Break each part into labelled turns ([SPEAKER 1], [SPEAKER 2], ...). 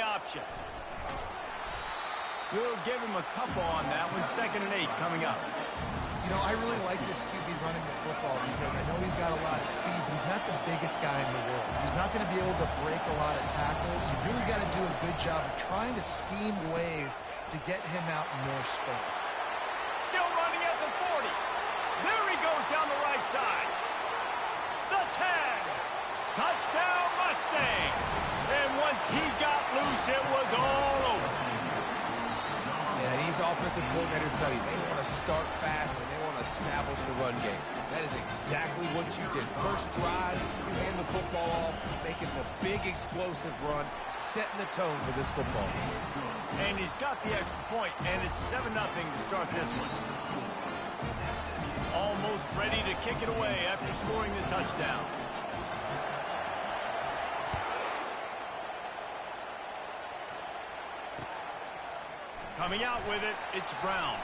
[SPEAKER 1] option. We'll give him a couple on that one. 2nd and 8 coming up.
[SPEAKER 2] You know, I really like this QB running the football because I know he's got a lot of speed, but he's not the biggest guy in the world. So he's not going to be able to break a lot of tackles. You really got to do a good job of trying to scheme ways to get him out in more space.
[SPEAKER 1] Still running at the 40. There he goes down the right side. The 10. Touchdown Mustangs. And once he got loose, it was all over.
[SPEAKER 3] Yeah, these offensive coordinators tell you they want to start fast and they want to establish the run game. That is exactly what you did. First drive, you hand the football off, making the big explosive run, setting the tone for this football game.
[SPEAKER 1] And he's got the extra point, and it's 7-0 to start this one. Almost ready to kick it away after scoring the touchdown. Coming out with it, it's Brown.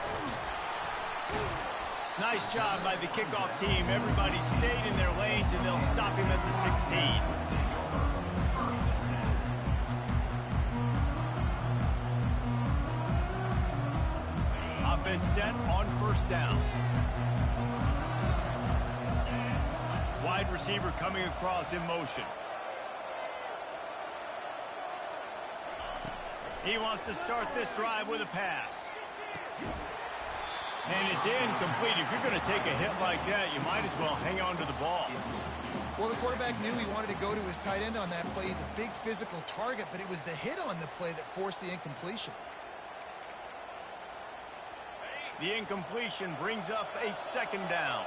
[SPEAKER 1] Nice job by the kickoff team. Everybody stayed in their lanes, and they'll stop him at the 16. Offense set on 1st down. Wide receiver coming across in motion. He wants to start this drive with a pass. And it's incomplete. If you're going to take a hit like that, you might as well hang on to the ball.
[SPEAKER 2] Well, the quarterback knew he wanted to go to his tight end on that play. He's a big physical target, but it was the hit on the play that forced the incompletion.
[SPEAKER 1] The incompletion brings up a 2nd down.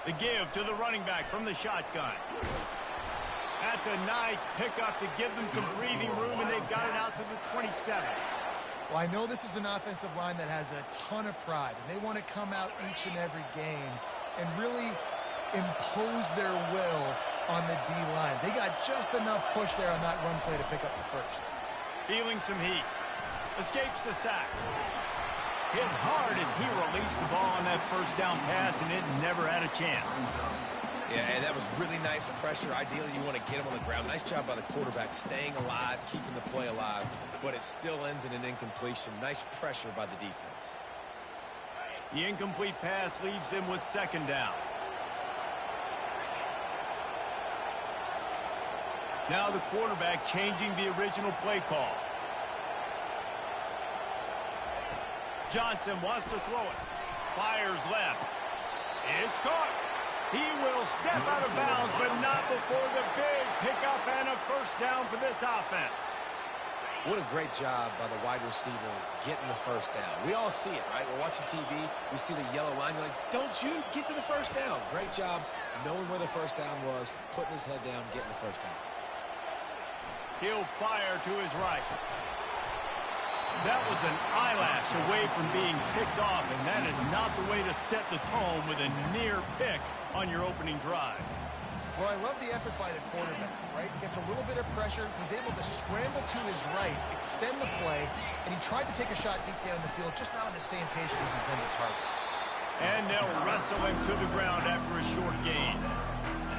[SPEAKER 1] The give to the running back from the shotgun. That's a nice pickup to give them some breathing room, and they've got it out to the 27.
[SPEAKER 2] Well, I know this is an offensive line that has a ton of pride, and they want to come out each and every game and really impose their will on the D-line. They got just enough push there on that run play to pick up the first.
[SPEAKER 1] Feeling some heat. Escapes the sack. Hit hard as he released the ball on that 1st down pass, and it never had a chance.
[SPEAKER 3] Yeah, and that was really nice pressure. Ideally, you want to get him on the ground. Nice job by the quarterback staying alive, keeping the play alive, but it still ends in an incompletion. Nice pressure by the defense.
[SPEAKER 1] The incomplete pass leaves them with 2nd down. Now the quarterback changing the original play call. Johnson wants to throw it. Fires left. It's caught. He will step out of bounds, but not before the big pickup and a 1st down for this offense.
[SPEAKER 3] What a great job by the wide receiver getting the 1st down. We all see it, right? We're watching TV. We see the yellow line. You're like, don't you get to the 1st down. Great job knowing where the 1st down was, putting his head down, getting the 1st down.
[SPEAKER 1] He'll fire to his right. That was an eyelash away from being picked off, and that is not the way to set the tone with a near pick on your opening drive.
[SPEAKER 2] Well, I love the effort by the quarterback, right? Gets a little bit of pressure. He's able to scramble to his right, extend the play, and he tried to take a shot deep down the field, just not on the same page as his intended target.
[SPEAKER 1] And they'll wrestle him to the ground after a short gain.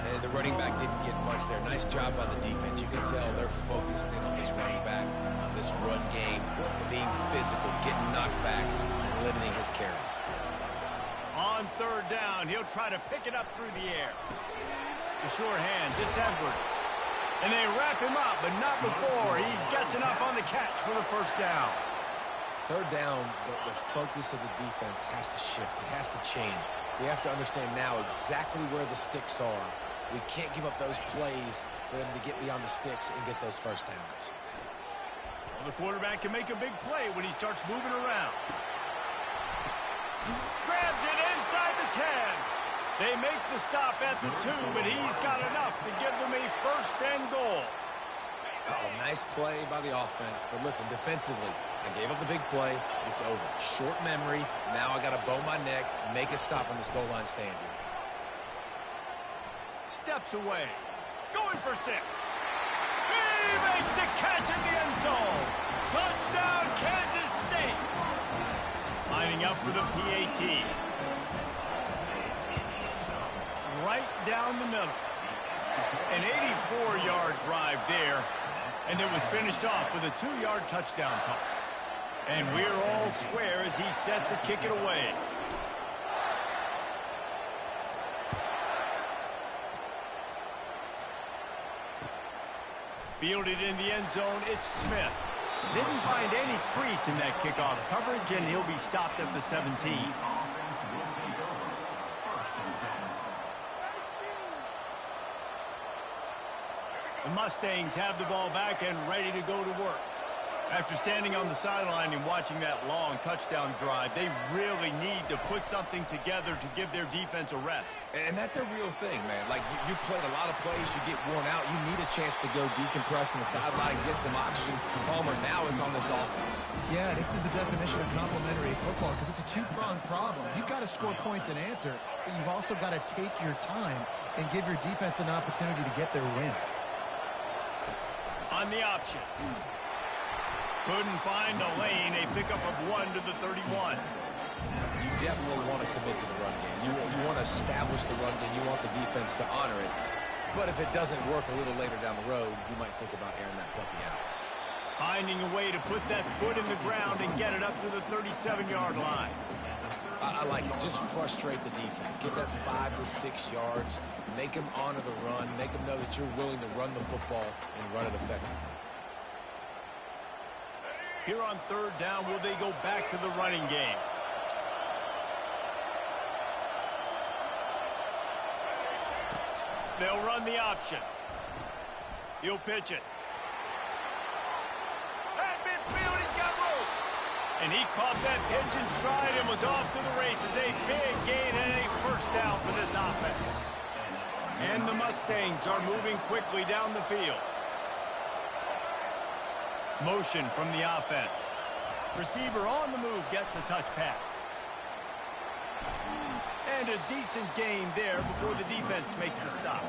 [SPEAKER 3] And the running back didn't get much there. Nice job by the defense. You can tell they're focused in on this running back, on this run game, being physical, getting knockbacks, and limiting his carries.
[SPEAKER 1] On 3rd down, he'll try to pick it up through the air. The short hands, it's Edwards. And they wrap him up, but not before he gets enough on the catch for the 1st down.
[SPEAKER 3] 3rd down, the focus of the defense has to shift. It has to change. We have to understand now exactly where the sticks are. We can't give up those plays for them to get beyond the sticks and get those 1st downs.
[SPEAKER 1] Well, the quarterback can make a big play when he starts moving around. Grabs it inside the 10. They make the stop at the 2, but he's got enough to give them a 1st and goal.
[SPEAKER 3] Oh, nice play by the offense. But listen, defensively, I gave up the big play. It's over. Short memory. Now I got to bow my neck, make a stop on this goal line stand here.
[SPEAKER 1] Steps away. Going for 6. He makes the catch in the end zone. Touchdown, Kansas State. Lining up for the PAT. down the middle. An 84-yard drive there, and it was finished off with a 2-yard touchdown toss. And we're all square as he's set to kick it away. Fielded in the end zone, it's Smith. Didn't find any crease in that kickoff coverage, and he'll be stopped at the 17. The Mustangs have the ball back and ready to go to work. After standing on the sideline and watching that long touchdown drive, they really need to put something together to give their defense a rest.
[SPEAKER 3] And that's a real thing, man. Like, you played a lot of plays, you get worn out, you need a chance to go decompress on the sideline, get some oxygen. Palmer, now it's on this offense.
[SPEAKER 2] Yeah, this is the definition of complementary football because it's a two-pronged problem. You've got to score points and answer, but you've also got to take your time and give your defense an opportunity to get their win.
[SPEAKER 1] On the option. Couldn't find a lane. A pickup of 1 to the 31.
[SPEAKER 3] You definitely want to commit to the run game. You want to establish the run game. You want the defense to honor it. But if it doesn't work a little later down the road, you might think about airing that puppy out.
[SPEAKER 1] Finding a way to put that foot in the ground and get it up to the 37-yard line.
[SPEAKER 3] I like it. Just frustrate the defense. Get that 5 to 6 yards. Make them honor the run. Make them know that you're willing to run the football and run it effectively.
[SPEAKER 1] Here on third down, will they go back to the running game? They'll run the option. He'll pitch it. At midfield, he's got room. And he caught that pitch in stride and was off to the races. A big gain and a first down for this offense. And the Mustangs are moving quickly down the field. Motion from the offense. Receiver on the move gets the touch pass. And a decent gain there before the defense makes the stop.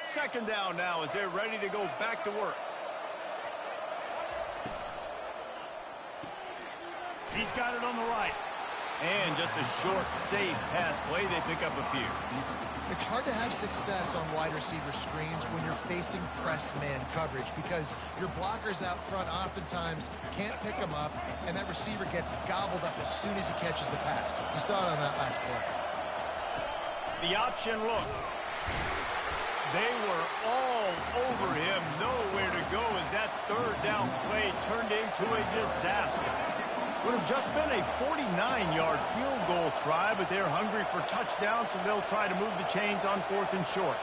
[SPEAKER 1] Second down now as they're ready to go back to work. He's got it on the right. And just a short, safe pass play. They pick up a few.
[SPEAKER 2] It's hard to have success on wide receiver screens when you're facing press man coverage because your blockers out front oftentimes can't pick them up, and that receiver gets gobbled up as soon as he catches the pass. You saw it on that last play.
[SPEAKER 1] The option look. They were all over him, nowhere to go as that third down play turned into a disaster. Would have just been a 49-yard field goal try, but they're hungry for touchdowns, so they'll try to move the chains on 4th and short.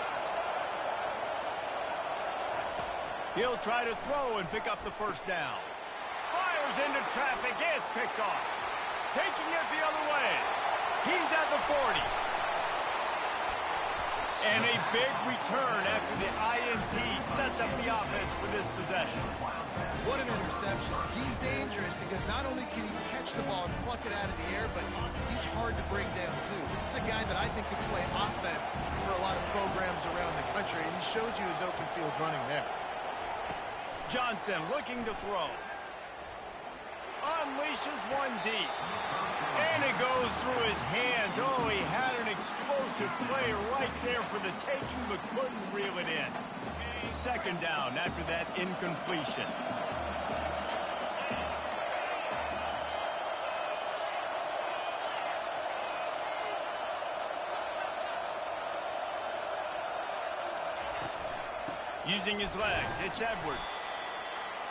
[SPEAKER 1] He'll try to throw and pick up the first down. Fires into traffic, it's picked off. Taking it the other way. He's at the 40. And a big return after the INT sets up the offense for this possession.
[SPEAKER 2] What an interception. He's dangerous because not only can he catch the ball and pluck it out of the air, but he's hard to bring down, too. This is a guy that I think could play offense for a lot of programs around the country, and he showed you his open field running there.
[SPEAKER 1] Johnson looking to throw. Unleashes one deep. And it goes through his hands. Oh, he had an explosive play right there for the taking, but couldn't reel it in. Second down after that incompletion. Using his legs, it's Edwards.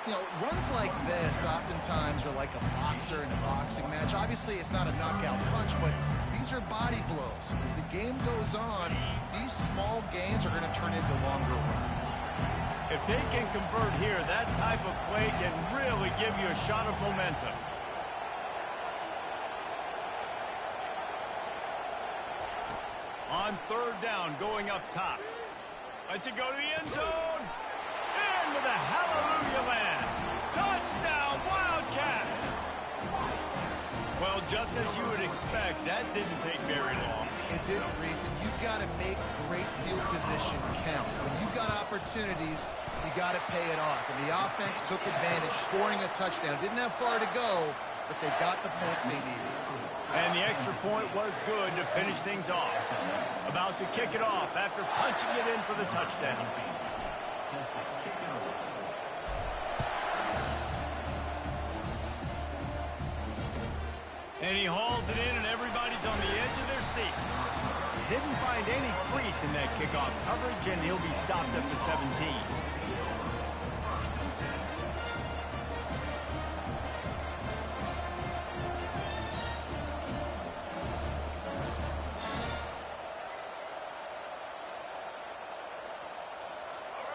[SPEAKER 2] You know, runs like this oftentimes are like a boxer in a boxing match. Obviously, it's not a knockout punch, but these are body blows. As the game goes on, these small gains are going to turn into longer runs.
[SPEAKER 1] If they can convert here, that type of play can really give you a shot of momentum. On third down, going up top. Let's it go to the end zone. Into the hallelujah land. Touchdown, Wildcats! Well, just as you would expect, that didn't take very long.
[SPEAKER 2] It didn't, Reese, and you've got to make great field position count. When you've got opportunities, you got to pay it off. And the offense took advantage, scoring a touchdown. Didn't have far to go, but they got the points they needed.
[SPEAKER 1] And the extra point was good to finish things off. About to kick it off after punching it in for the touchdown. And he hauls it in, and everybody's on the edge of their seats. Didn't find any crease in that kickoff coverage, and he'll be stopped at the 17.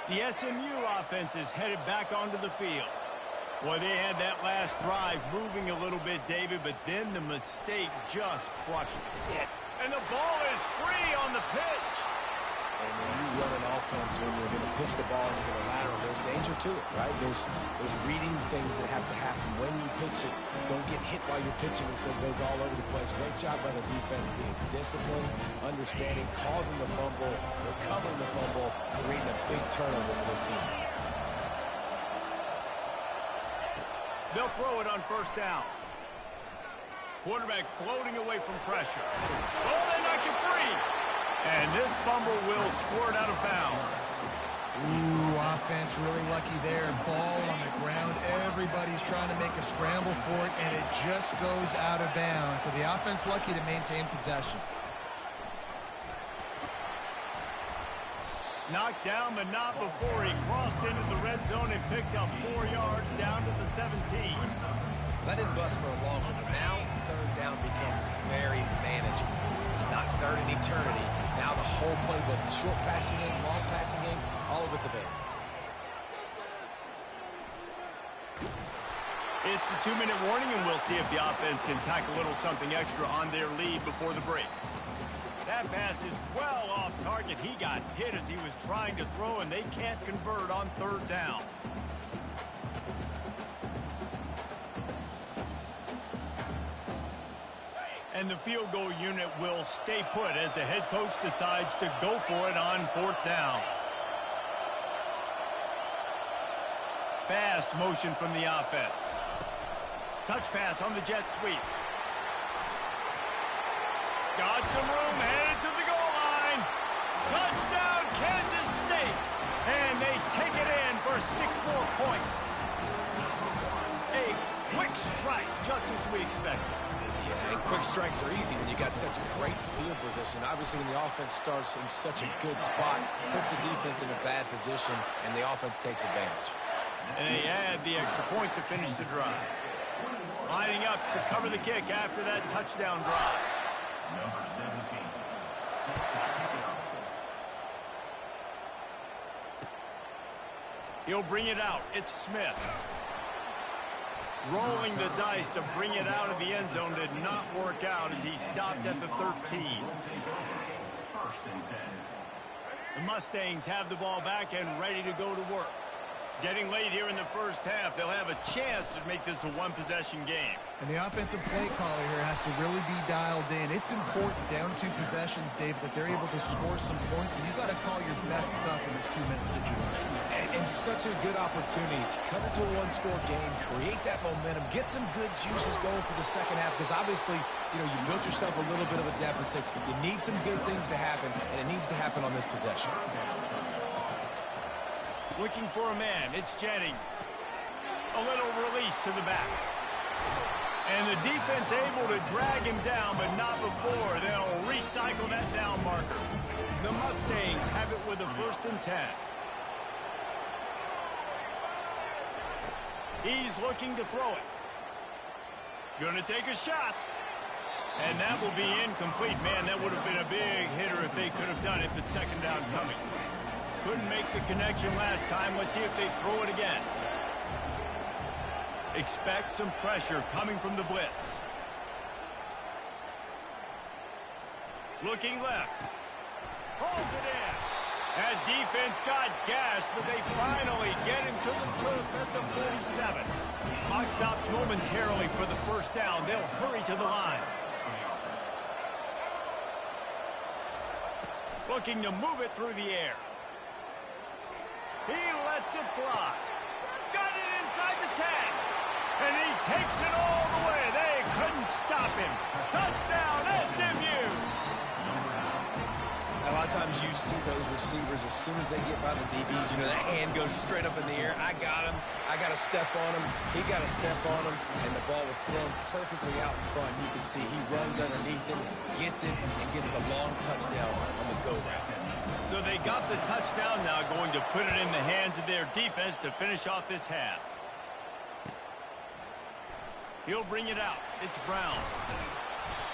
[SPEAKER 1] The SMU offense is headed back onto the field. Boy, they had that last drive moving a little bit, David, but then the mistake just crushed it. And the ball is free on the pitch.
[SPEAKER 3] And when you run an offense, when you're going to pitch the ball and you're going to lateral, there's danger to it, right? There's reading things that have to happen when you pitch it. Don't get hit while you're pitching it, so it goes all over the place. Great job by the defense being disciplined, understanding, causing the fumble, recovering the fumble, creating a big turnover for this team.
[SPEAKER 1] They'll throw it on first down. Quarterback floating away from pressure. Oh, they knock it free. And this fumble will squirt out of bounds.
[SPEAKER 2] Ooh, offense really lucky there. Ball on the ground. Everybody's trying to make a scramble for it, and it just goes out of bounds. So the offense lucky to maintain possession.
[SPEAKER 1] Knocked down, but not before he crossed into the red zone and picked up 4 yards down to the 17.
[SPEAKER 3] That didn't bust for a long one, but now third down becomes very manageable. It's not third in eternity. Now the whole playbook, short passing game, long passing game, all of it's available.
[SPEAKER 1] It's the 2-minute warning, and we'll see if the offense can tack a little something extra on their lead before the break. That pass is well off target. He got hit as he was trying to throw, and they can't convert on third down. And the field goal unit will stay put as the head coach decides to go for it on fourth down. Fast motion from the offense. Touch pass on the jet sweep. Got some room, headed to the goal line. Touchdown, Kansas State. And they take it in for 6 more points. A quick strike, just as we expected.
[SPEAKER 3] Yeah, and quick strikes are easy when you got such a great field position. Obviously, when the offense starts in such a good spot, puts the defense in a bad position, and the offense takes advantage.
[SPEAKER 1] And they add the extra point to finish the drive. Lining up to cover the kick after that touchdown drive.
[SPEAKER 4] Number 17.
[SPEAKER 1] He'll bring it out. It's Smith. Rolling the dice to bring it out of the end zone did not work out as he stopped at the 13. The Mustangs have the ball back and ready to go to work. Getting late here in the first half, they'll have a chance to make this a one-possession game.
[SPEAKER 2] And the offensive play caller here has to really be dialed in. It's important down 2 possessions, Dave, that they're able to score some points. And you got to call your best stuff in this 2-minute situation.
[SPEAKER 3] And such a good opportunity to come into a one-score game, create that momentum, get some good juices going for the second half. Because obviously, you built yourself a little bit of a deficit. You need some good things to happen, and it needs to happen on this possession.
[SPEAKER 1] Looking for a man, it's Jennings. A little release to the back. And the defense able to drag him down, but not before they'll recycle that down marker. The Mustangs have it with a 1st and 10. He's looking to throw it. Gonna take a shot. And that will be incomplete. Man, that would have been a big hitter if they could have done it, but second down coming. Couldn't make the connection last time. Let's see if they throw it again. Expect some pressure coming from the blitz. Looking left. Holds it in. That defense got gashed, but they finally get him to the turf at the 47. Clock stops momentarily for the first down. They'll hurry to the line. Looking to move it through the air. He lets it fly. Got it inside the 10. And he takes it all the way. They couldn't stop him. Touchdown, SMU.
[SPEAKER 3] A lot of times you see those receivers, as soon as they get by the DBs, you know, that hand goes straight up in the air. I got him. I got to step on him. He got to step on him. And the ball was thrown perfectly out in front. You can see he runs underneath it, gets it, and gets the long touchdown on the go route.
[SPEAKER 1] So they got the touchdown now, going to put it in the hands of their defense to finish off this half. He'll bring it out. It's Brown.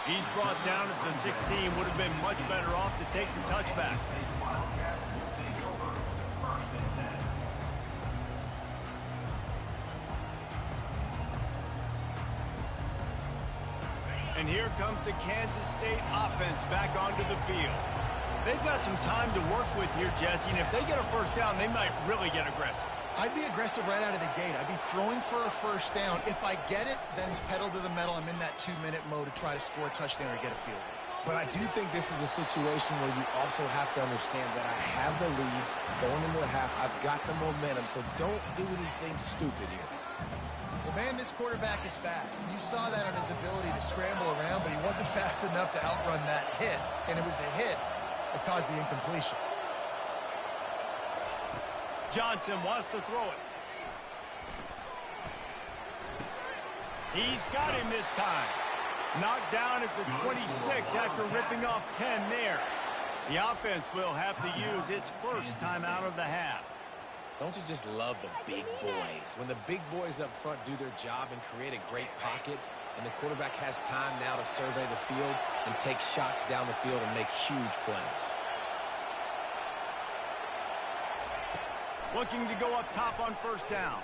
[SPEAKER 1] He's brought down at the 16. Would have been much better off to take the touchback. And here comes the Kansas State offense back onto the field. They've got some time to work with here, Jesse, and if they get a first down, they might really get aggressive.
[SPEAKER 2] I'd be aggressive right out of the gate. I'd be throwing for a first down. If I get it, then it's pedal to the metal. I'm in that 2-minute mode to try to score a touchdown or get a field goal.
[SPEAKER 3] But I do think this is a situation where you also have to understand that I have the lead going into the half. I've got the momentum, so don't do anything stupid here.
[SPEAKER 2] Well, man, this quarterback is fast. You saw that on his ability to scramble around, but he wasn't fast enough to outrun that hit, and it was the hit that caused the incompletion.
[SPEAKER 1] Johnson wants to throw it. He's got him this time. Knocked down at the 26 after ripping off 10 there. The offense will have to use its first time out of the half.
[SPEAKER 3] Don't you just love the big boys? When the big boys up front do their job and create a great pocket, and the quarterback has time now to survey the field and take shots down the field and make huge plays.
[SPEAKER 1] Looking to go up top on first down.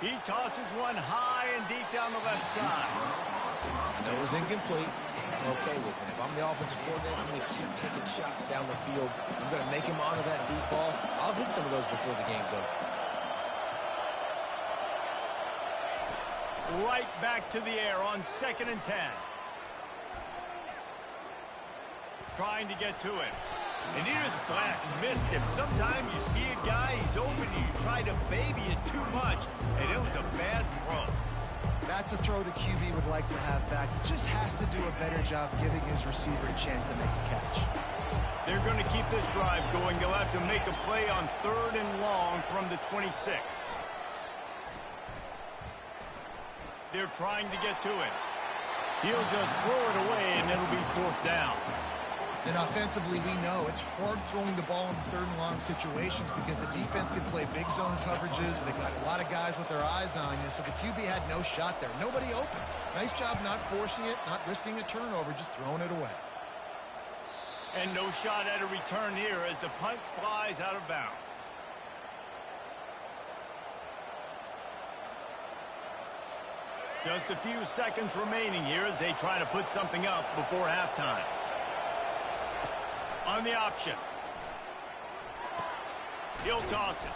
[SPEAKER 1] He tosses one high and deep down the left side.
[SPEAKER 3] I know it was incomplete. I'm okay with it. If I'm the offensive coordinator, I'm going to keep taking shots down the field. I'm going to make him honor that deep ball. I'll hit some of those before the game's over.
[SPEAKER 1] Right back to the air on 2nd and 10. Trying to get to it. And he just flat missed him. Sometimes you see a guy, he's open, and you try to baby it too much, and it was a bad throw.
[SPEAKER 2] That's a throw the QB would like to have back. He just has to do a better job giving his receiver a chance to make the catch.
[SPEAKER 1] They're going to keep this drive going. They'll have to make a play on 3rd and long from the 26. They're trying to get to it. He'll just throw it away, and it'll be 4th down.
[SPEAKER 2] And offensively, we know it's hard throwing the ball in 3rd and long situations because the defense can play big zone coverages. They've got a lot of guys with their eyes on you, so the QB had no shot there. Nobody open. Nice job not forcing it, not risking a turnover, just throwing it away.
[SPEAKER 1] And no shot at a return here as the punt flies out of bounds. Just a few seconds remaining here as they try to put something up before halftime. On the option. He'll toss it.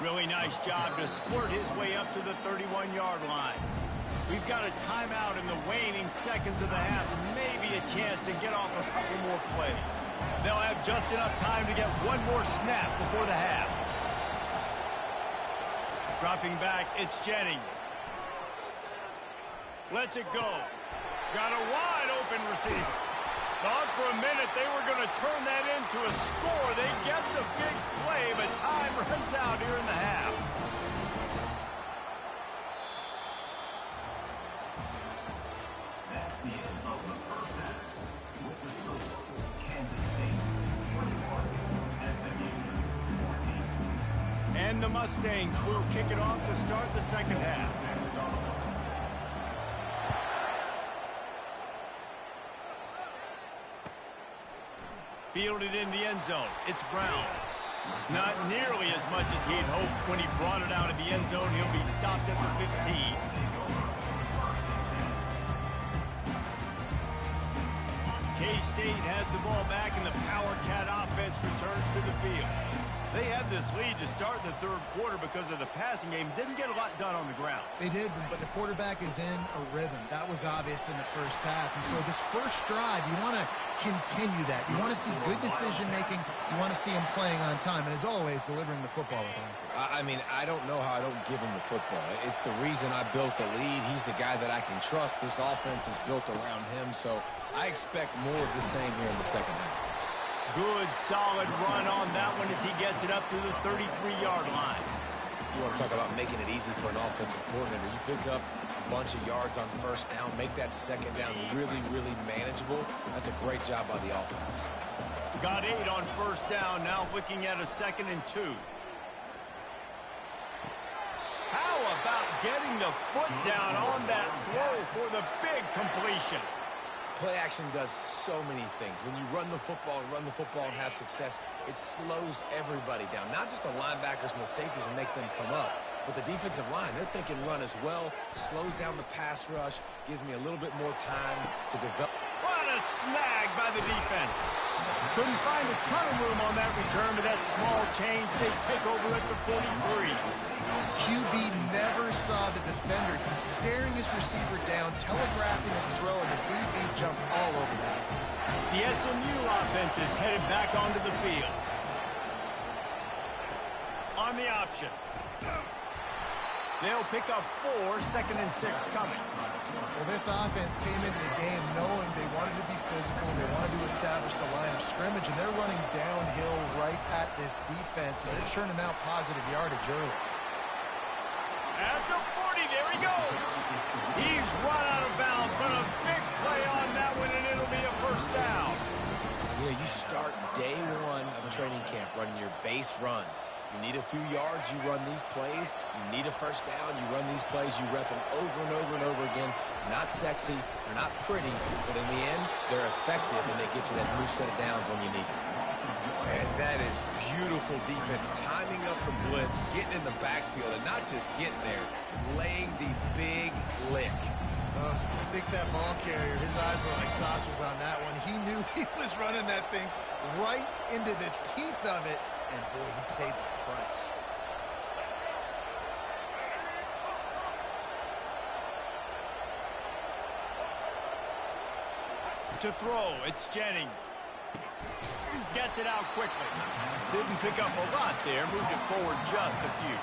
[SPEAKER 1] Really nice job to squirt his way up to the 31-yard line. We've got a timeout in the waning seconds of the half and maybe a chance to get off a couple more plays. They'll have just enough time to get one more snap before the half. Dropping back, it's Jennings. Lets it go. Got a wide open receiver. Thought for a minute they were going to turn that into a score. They get the big play, but time runs out here in the half.
[SPEAKER 4] That's the end of the first half. With the score, Kansas State 21, SMU 14.
[SPEAKER 1] And the Mustangs will kick it off to start the second half. Fielded in the end zone. It's Brown. Not nearly as much as he'd hoped when he brought it out of the end zone. He'll be stopped at the 15. K-State has the ball back, and the Power Cat offense returns to the field. They had this lead to start the third quarter because of the passing game. Didn't get a lot done on the ground.
[SPEAKER 2] They did, but the quarterback is in a rhythm. That was obvious in the first half. And so this first drive, you want to continue that. You want to see good decision-making. You want to see him playing on time. And as always, delivering the football with accuracy.
[SPEAKER 3] I mean, I don't know how I don't give him the football. It's the reason I built the lead. He's the guy that I can trust. This offense is built around him, so I expect more of the same here in the second half.
[SPEAKER 1] Good, solid run on that one as he gets it up to the 33-yard line.
[SPEAKER 3] You want to talk about making it easy for an offensive coordinator. You pick up a bunch of yards on first down, make that second down really, really manageable. That's a great job by the offense.
[SPEAKER 1] Got 8 on first down, now looking at a 2nd and 2. How about getting the foot down on that throw for the big completion?
[SPEAKER 3] Play action does so many things. When you run the football and have success, it slows everybody down. Not just the linebackers and the safeties and make them come up, but the defensive line. They're thinking run as well, slows down the pass rush, gives me a little bit more time to develop.
[SPEAKER 1] What a snag by the defense. Couldn't find a ton of room on that return, but that small change, they take over at the 43.
[SPEAKER 2] QB never saw the defender. He's staring his receiver down, telegraphing his throw, and the DB jumped all over that.
[SPEAKER 1] The SMU offense is headed back onto the field. On the option. They'll pick up 4, 2nd and 6 coming.
[SPEAKER 2] Well, this offense came into the game knowing they wanted to be physical, they wanted to establish the line of scrimmage, and they're running downhill right at this defense, and they're churning out positive yardage early.
[SPEAKER 1] At the 40, there he goes. He's run out of bounds, but a big play on that one, and it'll be a first down.
[SPEAKER 3] You know, you start day one of training camp running your base runs. You need a few yards, you run these plays. You need a first down, you run these plays. You rep them over and over and over again. Not sexy, they're not pretty, but in the end, they're effective, and they get you that new set of downs when you need it. And that is beautiful defense, timing up the blitz, getting in the backfield, and not just getting there, laying the big lick.
[SPEAKER 2] I think that ball carrier, his eyes were like saucers on that one. He knew he was running that thing right into the teeth of it, and boy, he paid the price.
[SPEAKER 1] To throw, it's Jennings. Gets it out quickly. Didn't pick up a lot there, moved it forward just a few.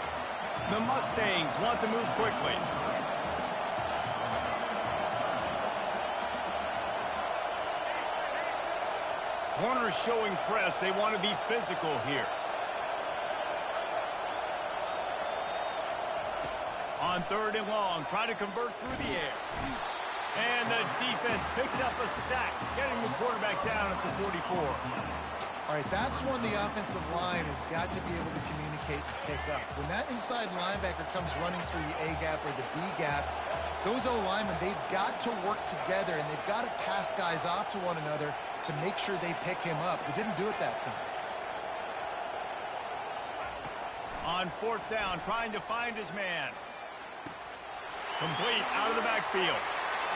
[SPEAKER 1] The Mustangs want to move quickly. Corners showing press. They want to be physical here. On 3rd and long, try to convert through the air. And the defense picks up a sack, getting the quarterback down at the 44.
[SPEAKER 2] All right, that's when the offensive line has got to be able to communicate and pick up. When that inside linebacker comes running through the A-gap or the B-gap, those O-linemen, they've got to work together, and they've got to pass guys off to one another to make sure they pick him up. They didn't do it that time.
[SPEAKER 1] On 4th down, trying to find his man. Complete out of the backfield.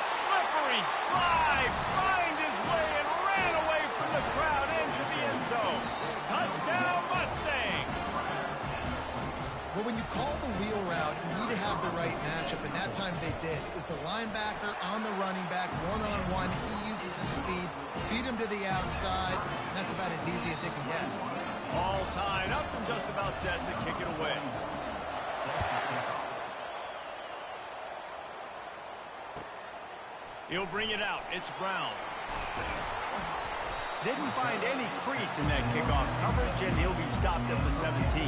[SPEAKER 1] Slippery slide, find his way and ran away from the crowd into the end zone. Touchdown, Mustangs!
[SPEAKER 2] Well, when you call the wheel route, you need to have the right matchup, and that time they did. It was the linebacker on the running back, one-on-one. He uses his speed, beat him to the outside, and that's about as easy as it can get.
[SPEAKER 1] All tied up and just about set to kick it away. He'll bring it out. It's Brown. Didn't find any crease in that kickoff coverage, and he'll be stopped at the 17.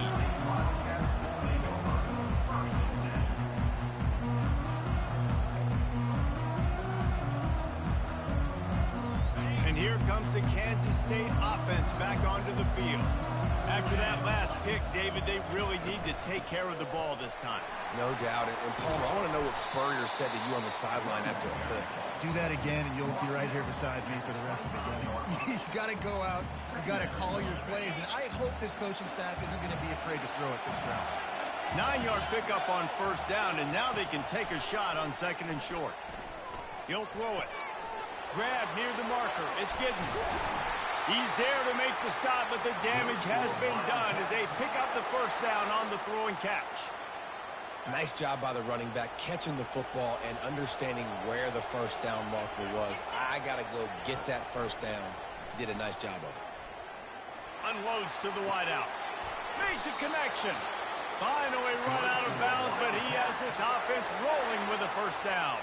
[SPEAKER 1] And here comes the Kansas State offense back onto the field. After that last pick, David, they really need to take care of the ball this time.
[SPEAKER 3] No doubt. And Palmer, I want to know what Spurrier said to you on the sideline after a pick.
[SPEAKER 2] Do that again, and you'll be right here beside me for the rest of the game. You got to go out. You got to call your plays, and I hope this coaching staff isn't going to be afraid to throw it this round.
[SPEAKER 1] 9-yard pickup on first down, and now they can take a shot on second and short. He'll throw it. Grab near the marker. It's Giddens. He's there to make the stop, but the damage has been done as they pick up the first down on the throw and catch.
[SPEAKER 3] Nice job by the running back catching the football and understanding where the first down marker was. I got to go get that first down. Did a nice job of it.
[SPEAKER 1] Unloads to the wideout. Makes a connection. Finally run out of bounds, but he has this offense rolling with a first down.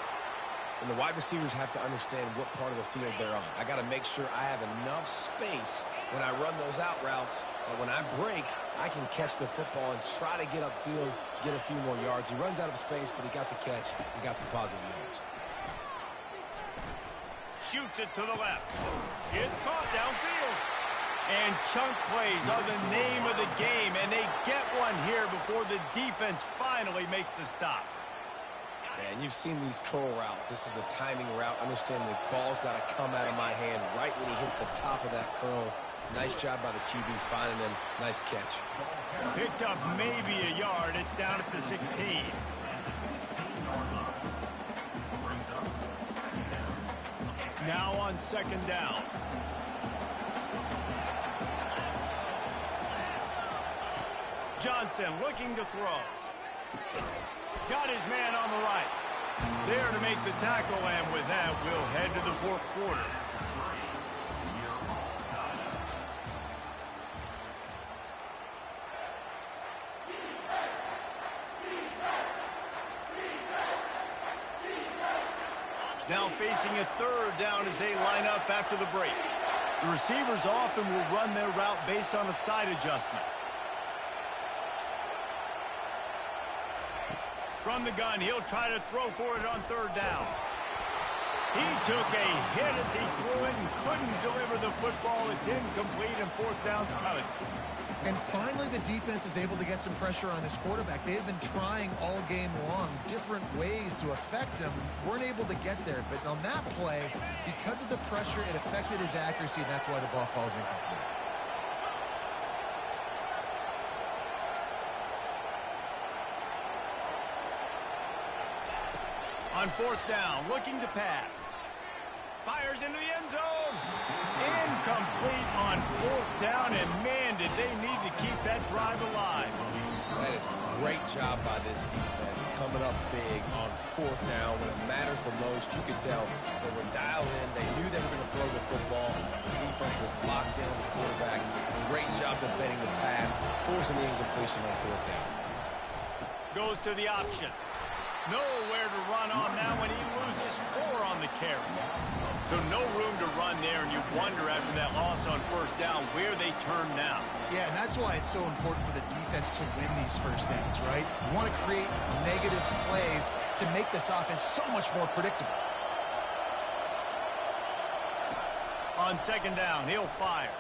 [SPEAKER 3] And the wide receivers have to understand what part of the field they're on. I got to make sure I have enough space when I run those out routes that when I break, I can catch the football and try to get upfield, get a few more yards. He runs out of space, but he got the catch and got some positive yards.
[SPEAKER 1] Shoots it to the left. It's caught downfield. And chunk plays are the name of the game, and they get one here before the defense finally makes the stop.
[SPEAKER 3] And you've seen these curl routes. This is a timing route. Understand the ball's got to come out of my hand right when he hits the top of that curl. Nice job by the QB finding him. Nice catch.
[SPEAKER 1] Picked up maybe a yard. It's down at the 16. Now on second down. Johnson looking to throw. Got his man on the right. There to make the tackle, and with that, we'll head to the fourth quarter. Now facing a third down as they line up after the break. The receivers often will run their route based on a side adjustment. From the gun, he'll try to throw for it on third down. He took a hit as he threw it and couldn't deliver the football. It's incomplete, and fourth down's coming.
[SPEAKER 2] And finally, the defense is able to get some pressure on this quarterback. They have been trying all game long different ways to affect him. Weren't able to get there, but on that play, because of the pressure, it affected his accuracy, and that's why the ball falls incomplete.
[SPEAKER 1] On fourth down, looking to pass. Fires into the end zone. Incomplete on fourth down, and man, did they need to keep that drive alive.
[SPEAKER 3] That is a great job by this defense, coming up big on fourth down when it matters the most. You could tell they were dialed in. They knew they were going to throw the football. The defense was locked in on the quarterback. Great job defending the pass, forcing the incompletion on fourth down.
[SPEAKER 1] Goes to the option. Nowhere to run on that when he loses 4 on the carry. So no room to run there, and you wonder after that loss on first down where they turn now.
[SPEAKER 2] Yeah, and that's why it's so important for the defense to win these first downs, right? You want to create negative plays to make this offense so much more predictable.
[SPEAKER 1] On second down, he'll fire.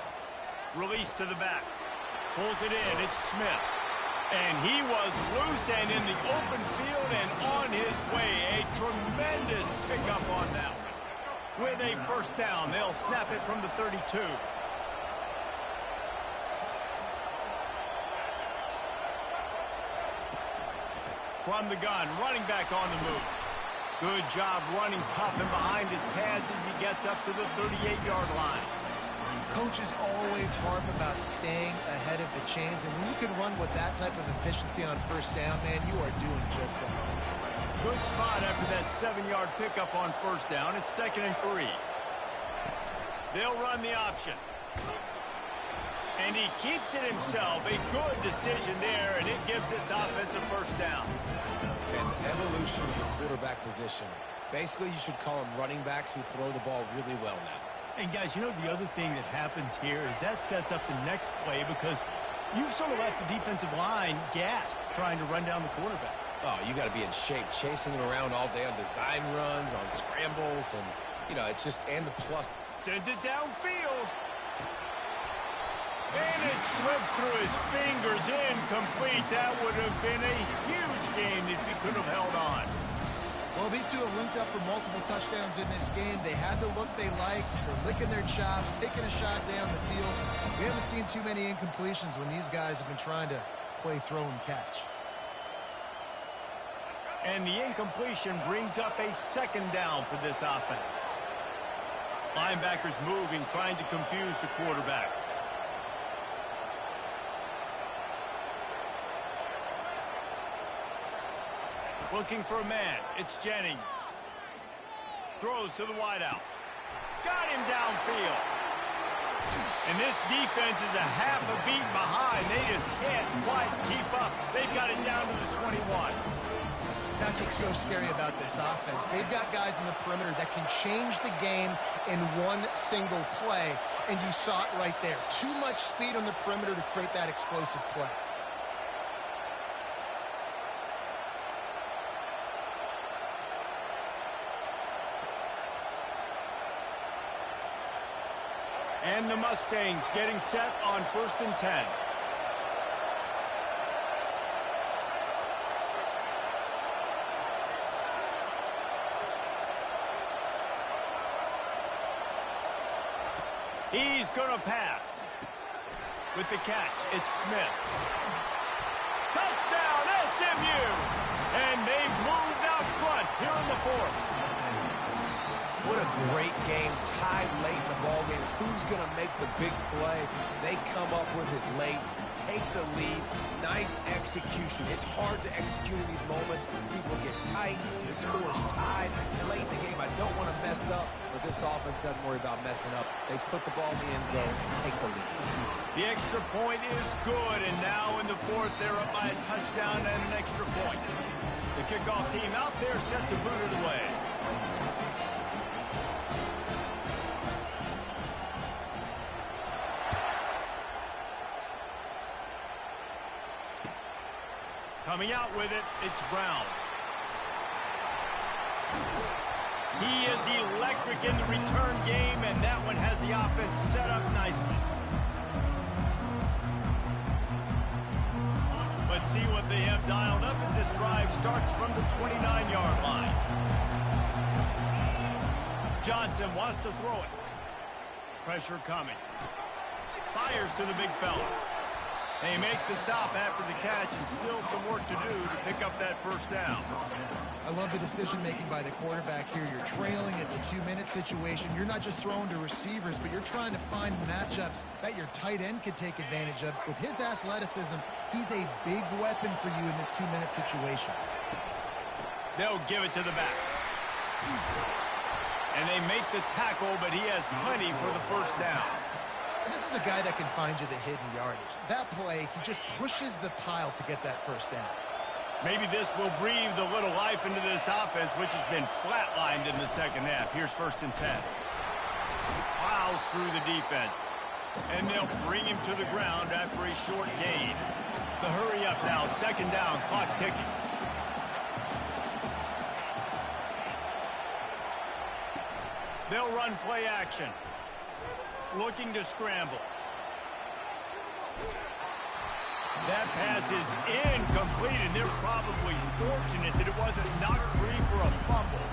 [SPEAKER 1] Release to the back. Pulls it in. It's Smith. And he was loose and in the open field and on his way. A tremendous pickup on that one. With a first down, they'll snap it from the 32. From the gun, running back on the move. Good job running tough and behind his pads as he gets up to the 38-yard line.
[SPEAKER 2] Coaches always harp about staying ahead of the chains, and when you can run with that type of efficiency on first down, man, you are doing just that.
[SPEAKER 1] Good spot after that 7-yard pickup on first down. It's 2nd and 3. They'll run the option. And he keeps it himself. A good decision there, and it gives this offense a first down.
[SPEAKER 3] And the evolution of the quarterback position. Basically, you should call them running backs who throw the ball really well now.
[SPEAKER 1] And, guys, you know the other thing that happens here is that sets up the next play because you've sort of left the defensive line gassed trying to run down the quarterback.
[SPEAKER 3] Oh, you got to be in shape, chasing him around all day on design runs, on scrambles, and, you know, it's just, and the plus.
[SPEAKER 1] Sends it downfield. And it slips through his fingers, incomplete. That would have been a huge gain if he could have held on.
[SPEAKER 2] Well, these two have linked up for multiple touchdowns in this game. They had the look they liked. They're licking their chops, taking a shot down the field. We haven't seen too many incompletions when these guys have been trying to play throw and catch.
[SPEAKER 1] And the incompletion brings up a second down for this offense. Linebackers moving, trying to confuse the quarterback. Looking for a man. It's Jennings. Throws to the wideout. Got him downfield. And this defense is a half a beat behind. They just can't quite keep up. They've got it down to the 21.
[SPEAKER 2] That's what's so scary about this offense. They've got guys in the perimeter that can change the game in one single play, and you saw it right there. Too much speed on the perimeter to create that explosive play.
[SPEAKER 1] And the Mustangs getting set on 1st and 10. He's going to pass. With the catch, it's Smith. Touchdown, SMU! And they've moved out front here in the 4th.
[SPEAKER 3] What a great game, tied late in the ballgame. Who's going to make the big play? They come up with it late, take the lead. Nice execution. It's hard to execute in these moments. People get tight. The score's tied late in the game. I don't want to mess up, but this offense doesn't worry about messing up. They put the ball in the end zone and take the lead.
[SPEAKER 1] The extra point is good, and now in the 4th, they're up by a touchdown and an extra point. The kickoff team out there set to boot it away. Coming out with it, it's Brown. He is electric in the return game, and that one has the offense set up nicely. Let's see what they have dialed up as this drive starts from the 29-yard line. Johnson wants to throw it. Pressure coming. Fires to the big fella. They make the stop after the catch, and still some work to do to pick up that first down.
[SPEAKER 2] I love the decision-making by the quarterback here. You're trailing. It's a 2-minute situation. You're not just throwing to receivers, but you're trying to find matchups that your tight end could take advantage of. With his athleticism, he's a big weapon for you in this 2-minute situation.
[SPEAKER 1] They'll give it to the back. And they make the tackle, but he has plenty for the first down.
[SPEAKER 2] And this is a guy that can find you the hidden yardage. That play, he just pushes the pile to get that first down.
[SPEAKER 1] Maybe this will breathe a little life into this offense, which has been flatlined in the second half. Here's 1st and 10. Plows through the defense. And they'll bring him to the ground after a short gain. The hurry up now, 2nd down, clock ticking. They'll run play action. Looking to scramble. That pass is incomplete, and they're probably fortunate that it wasn't knocked free for a fumble.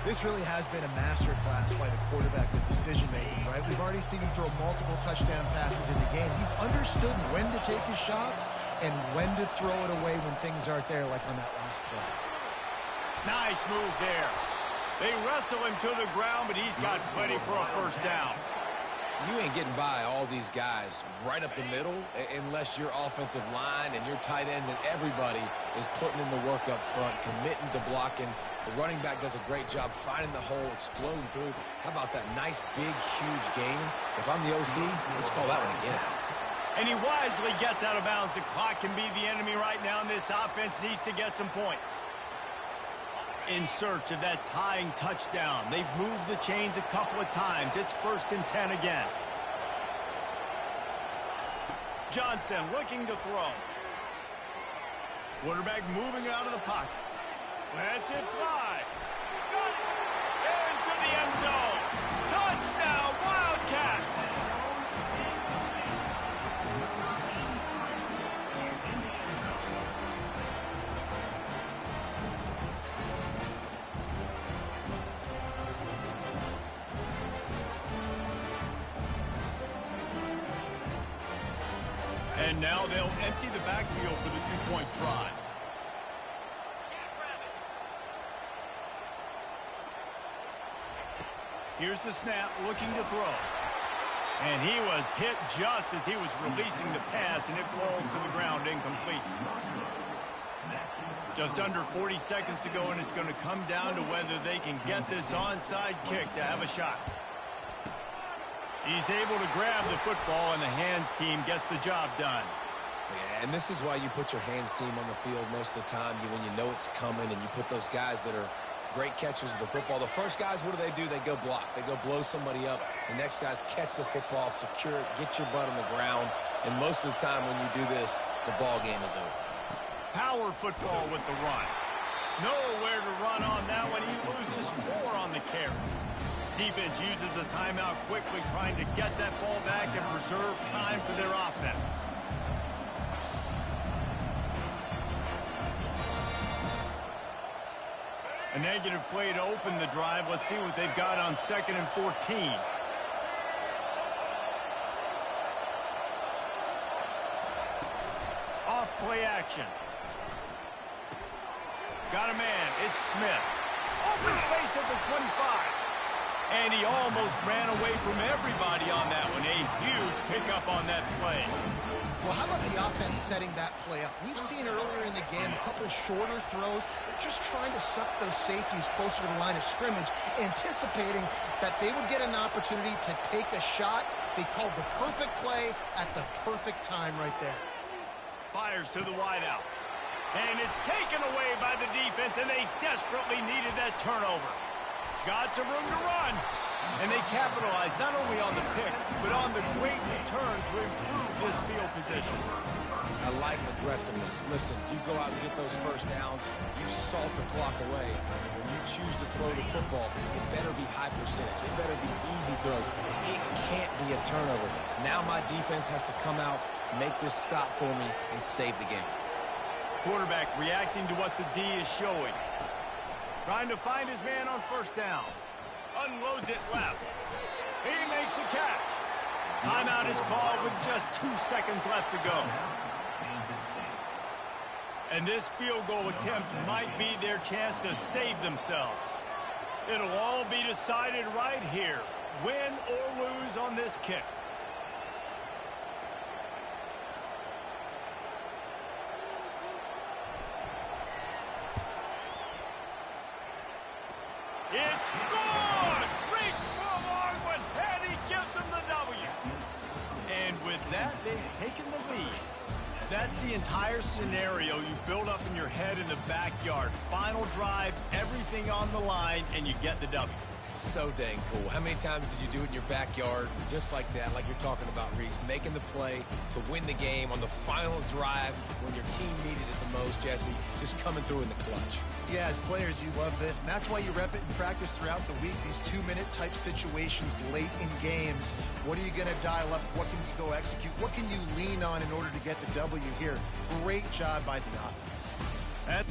[SPEAKER 2] This really has been a masterclass by the quarterback with decision-making, right? We've already seen him throw multiple touchdown passes in the game. He's understood when to take his shots and when to throw it away when things aren't there, like on that last play.
[SPEAKER 1] Nice move there. They wrestle him to the ground, but he's got plenty for a first down.
[SPEAKER 3] You ain't getting by all these guys right up the middle unless your offensive line and your tight ends and everybody is putting in the work up front, committing to blocking. The running back does a great job finding the hole, exploding through. How about that nice, big, huge gain? If I'm the OC, let's call that one again.
[SPEAKER 1] And he wisely gets out of bounds. The clock can be the enemy right now, and this offense needs to get some points. In search of that tying touchdown. They've moved the chains a couple of times. It's 1st and 10 again. Johnson looking to throw. Quarterback moving out of the pocket. Lets it fly. Got it. Into the end zone. Touchdown, Wildcats. And now they'll empty the backfield for the two-point try. Here's the snap, looking to throw. And he was hit just as he was releasing the pass, and it falls to the ground incomplete. Just under 40 seconds to go, and it's going to come down to whether they can get this onside kick to have a shot. He's able to grab the football, and the hands team gets the job done.
[SPEAKER 3] Yeah, and this is why you put your hands team on the field most of the time. When you know it's coming, and you put those guys that are great catchers of the football. The first guys, what do? They go block. They go blow somebody up. The next guys catch the football, secure it, get your butt on the ground. And most of the time when you do this, the ball game is over.
[SPEAKER 1] Power football with the run. Nowhere to run on that one. He loses 4 on the carry. Defense uses a timeout quickly, trying to get that ball back and preserve time for their offense. A negative play to open the drive. Let's see what they've got on 2nd and 14. Off play action. Got a man. It's Smith. Open space at the 25. And he almost ran away from everybody on that one. A huge pickup on that play.
[SPEAKER 2] Well, how about the offense setting that play up? We've seen earlier in the game a couple shorter throws. They're just trying to suck those safeties closer to the line of scrimmage, anticipating that they would get an opportunity to take a shot. They called the perfect play at the perfect time right there.
[SPEAKER 1] Fires to the wideout. And it's taken away by the defense, and they desperately needed that turnover. Got some room to run. And they capitalized not only on the pick, but on the great return to improve this field position.
[SPEAKER 3] I like aggressiveness. Listen, you go out and get those first downs, you salt the clock away. When you choose to throw the football, it better be high percentage. It better be easy throws. It can't be a turnover. Now my defense has to come out, make this stop for me, and save the game.
[SPEAKER 1] Quarterback reacting to what the D is showing. Trying to find his man on first down. Unloads it left. He makes the catch. Timeout is called with just 2 seconds left to go. And this field goal attempt might be their chance to save themselves. It'll all be decided right here. Win or lose on this kick. It's good! Reach for a long one, and he gives them the W. And with that, they've taken the lead. That's the entire scenario you build up in your head in the backyard. Final drive, everything on the line, and you get the W.
[SPEAKER 3] So dang cool. How many times did you do it in your backyard just like that, like you're talking about, Reese, making the play to win the game on the final drive when your team needed it the most, Jesse, just coming through in the clutch.
[SPEAKER 2] Yeah, as players, you love this, and that's why you rep it in practice throughout the week, these 2-minute type situations late in games. What are you going to dial up? What can you go execute? What can you lean on in order to get the W here? Great job by the offense.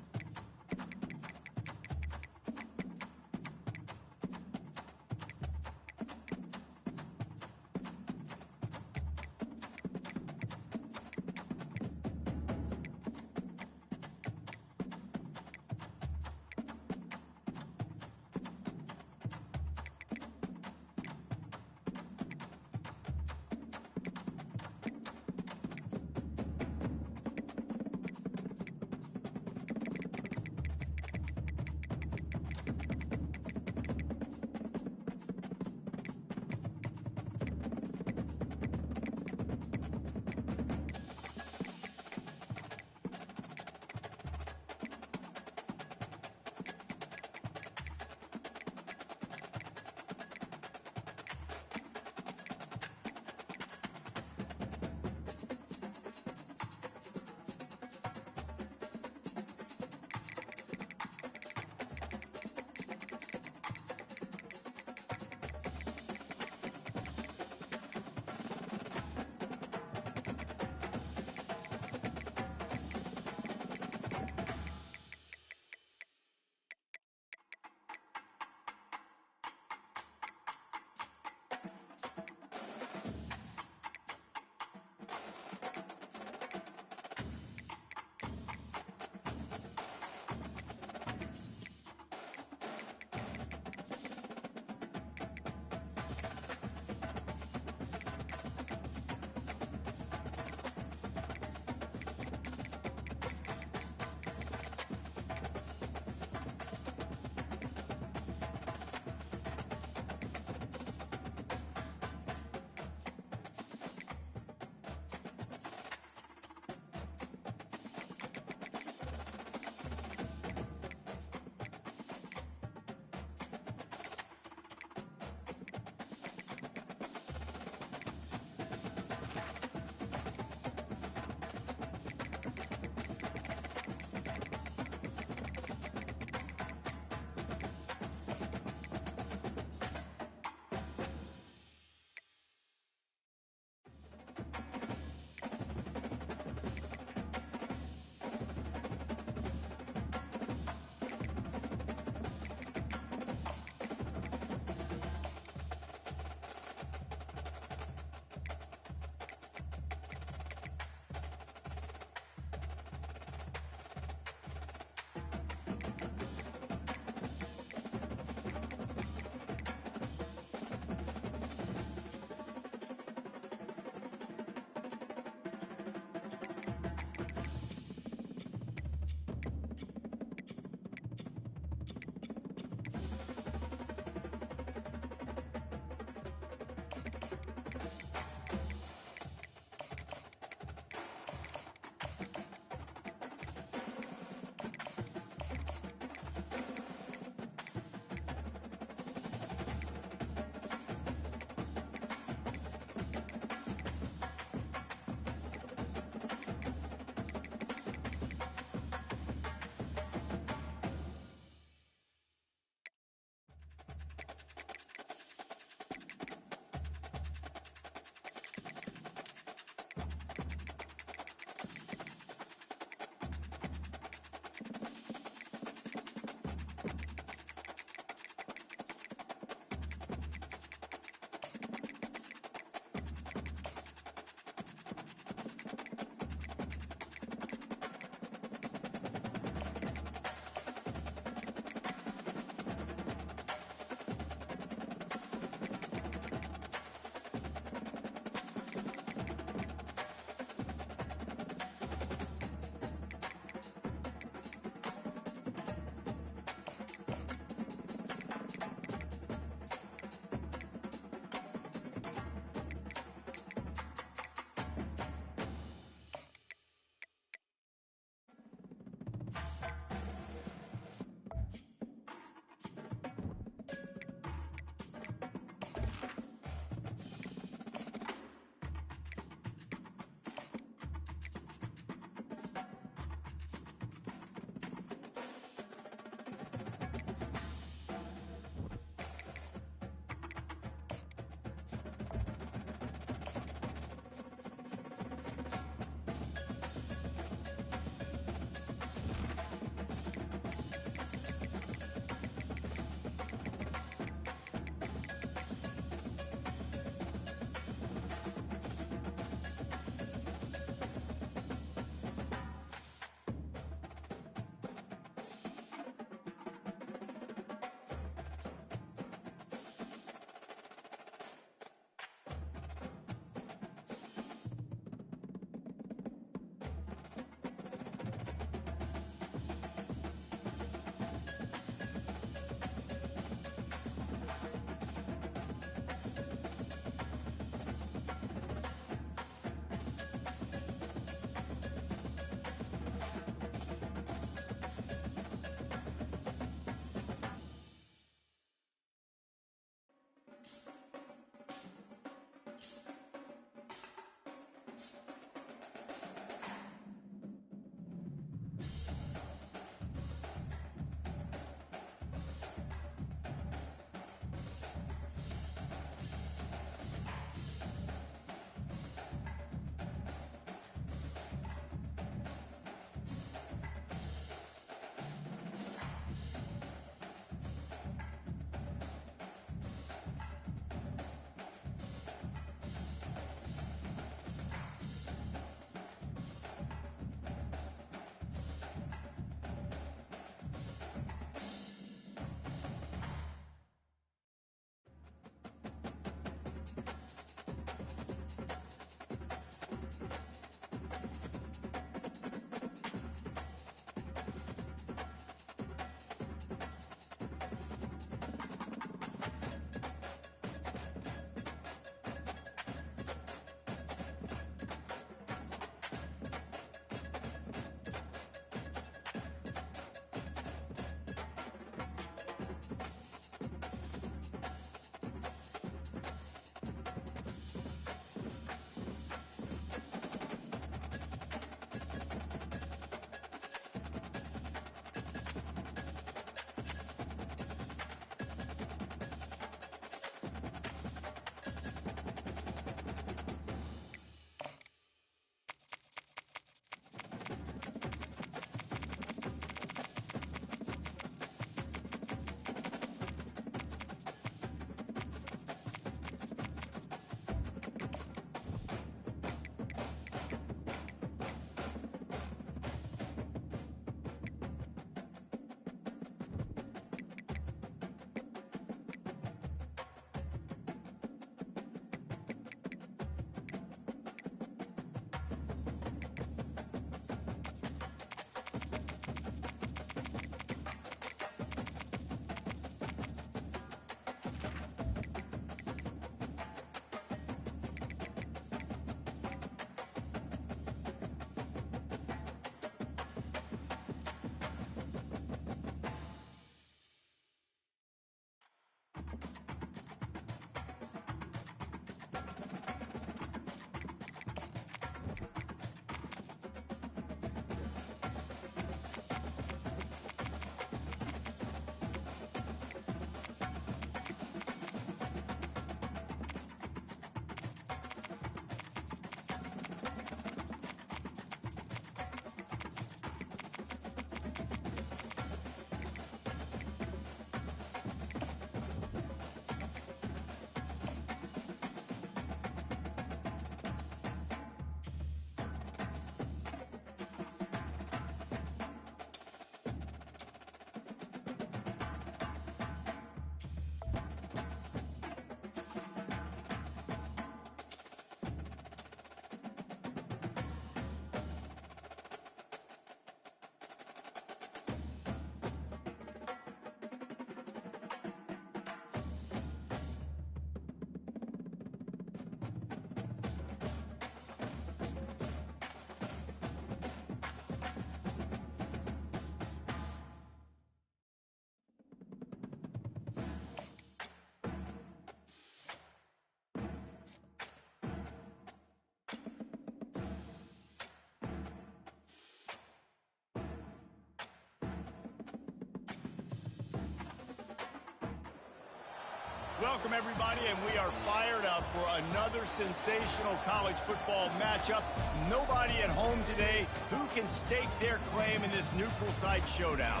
[SPEAKER 1] Welcome, everybody, and we are fired up for another sensational college football matchup. Nobody at home today who can stake their claim in this neutral site showdown.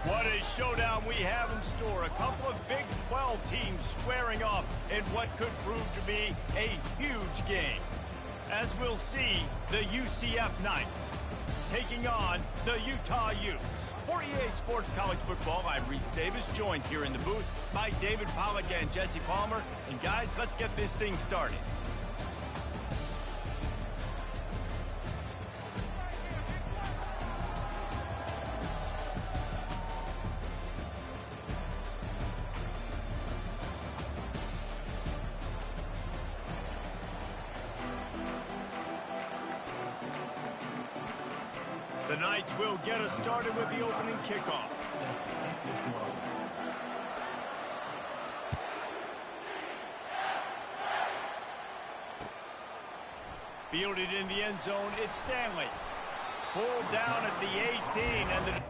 [SPEAKER 1] What a showdown we have in store. A couple of Big 12 teams squaring off in what could prove to be a huge game. As we'll see, the UCF Knights taking on the Utah Utes. For EA Sports College Football, I'm Reese Davis, joined here in the booth by David Pollack and Jesse Palmer. And guys, let's get this thing started. The Knights will get us started with the opening kickoff. Fielded in the end zone, it's Stanley. Pulled down at the 18, and the...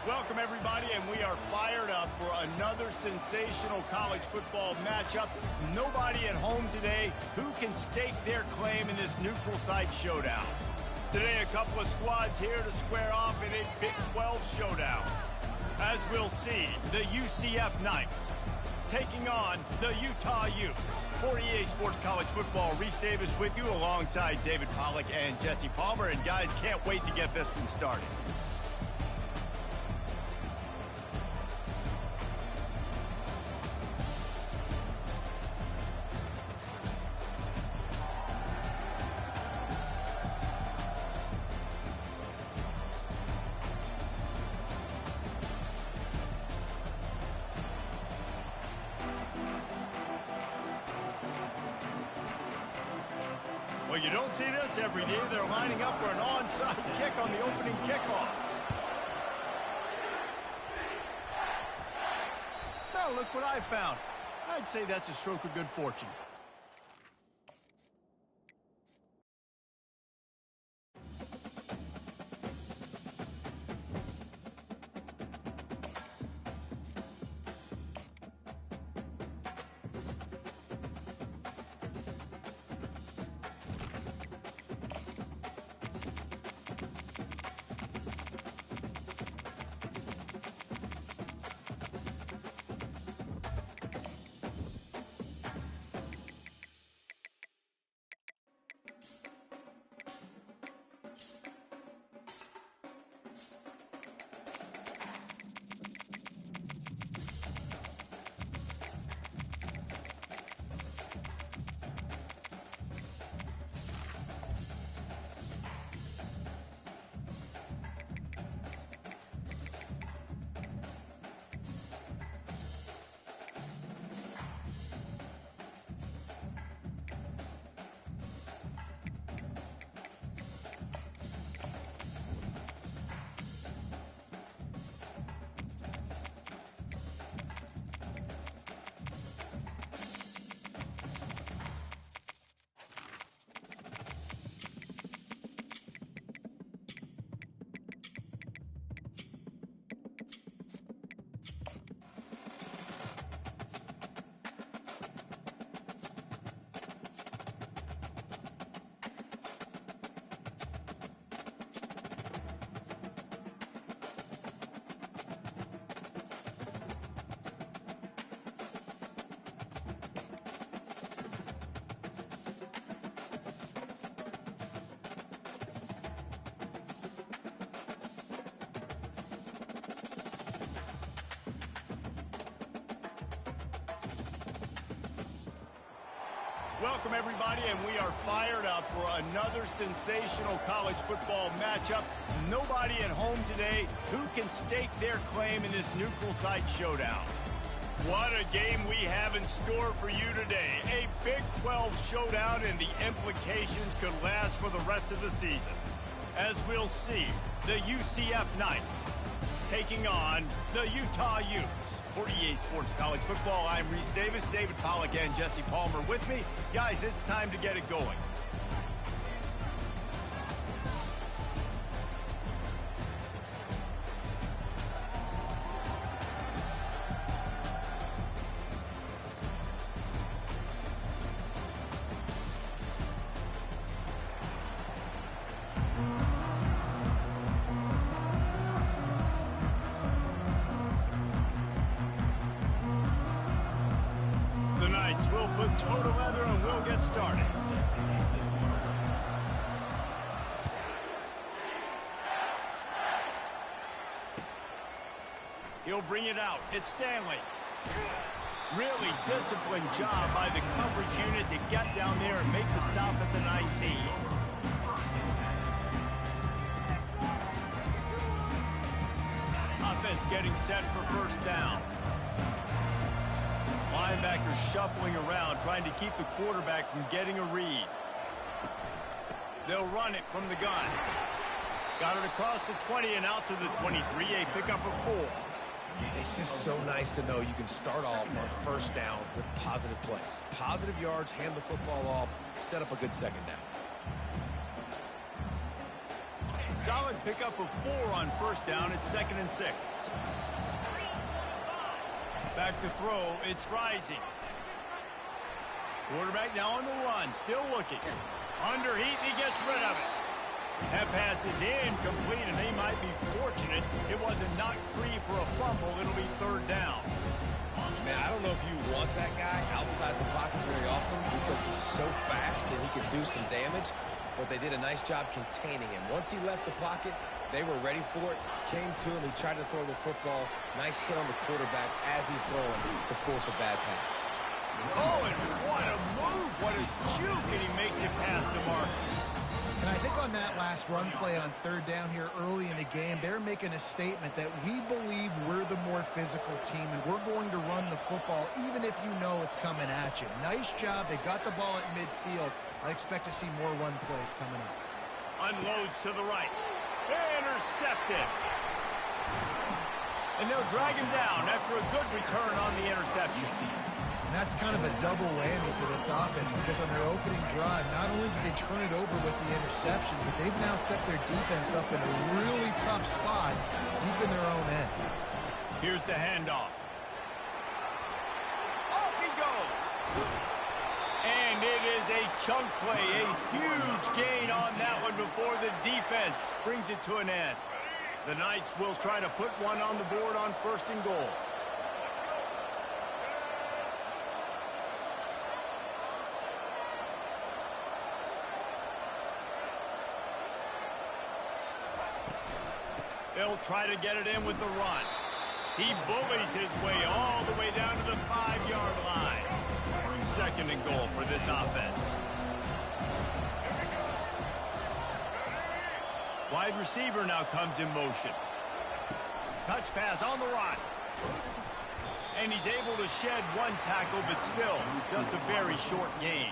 [SPEAKER 1] Welcome, everybody, and we are fired up for another sensational college football matchup. Nobody at home today who can stake their claim in this neutral site showdown. Today, a couple of squads here to square off in a Big 12 showdown. As we'll see, the UCF Knights taking on the Utah Utes. For EA Sports College Football, Reese Davis with you alongside David Pollack and Jesse Palmer. And guys, can't wait to get this one started. Well, you don't see this every day. They're lining up for an onside kick on the opening kickoff. Now look what I found. I'd say that's a stroke of good fortune. Welcome, everybody, and we are fired up for another sensational college football matchup. Nobody at home today who can stake their claim in this neutral site showdown. What a game we have in store for you today. A Big 12 showdown, and the implications could last for the rest of the season. As we'll see, the UCF Knights taking on the Utah Utes. For EA Sports College Football, I'm Reese Davis, David Pollack, and Jesse Palmer with me. Guys, it's time to get it going. We'll put total leather and we'll get started. He'll bring it out. It's Stanley. Really disciplined job by the coverage unit to get down there and make the stop at the 19. Offense getting set for first down. Linebackers shuffling around, trying to keep the quarterback from getting a read. They'll run it from the gun. Got it across the 20 and out to the 23, a pickup of 4.
[SPEAKER 3] It's just so nice to know you can start off on first down with positive plays. Positive yards, hand the football off, set up a good second down.
[SPEAKER 1] Solid pickup of 4 on first down. It's 2nd and 6. Back to throw, it's Rising. Quarterback now on the run, still looking. Under heat, he gets rid of it. That pass is incomplete, and they might be fortunate it wasn't knocked free for a fumble. It'll be 3rd down.
[SPEAKER 3] Man, I don't know if you want that guy outside the pocket very often because he's so fast and he can do some damage, but they did a nice job containing him. Once he left the pocket, they were ready for it, came to him, he tried to throw the football. Nice hit on the quarterback as he's throwing to force a bad pass.
[SPEAKER 1] Oh, and what a move, what a juke, and he makes it past the mark.
[SPEAKER 2] And I think on that last run play on 3rd down here early in the game, they're making a statement that we believe we're the more physical team, and we're going to run the football even if you know it's coming at you. Nice job. They got the ball at midfield. I expect to see more run plays coming up.
[SPEAKER 1] Unloads to the right. Intercepted. And they'll drag him down after a good return on the interception.
[SPEAKER 2] And that's kind of a double whammy for this offense because on their opening drive, not only did they turn it over with the interception, but they've now set their defense up in a really tough spot deep in their own end.
[SPEAKER 1] Here's the handoff. Off he goes. And it is a chunk play, a huge gain on that one before the defense brings it to an end. The Knights will try to put one on the board on 1st and goal. They'll try to get it in with the run. He bullies his way all the way down to the 5-yard line. 2nd and goal for this offense. Wide receiver now comes in motion. Touch pass on the run. And he's able to shed 1 tackle, but still just a very short gain.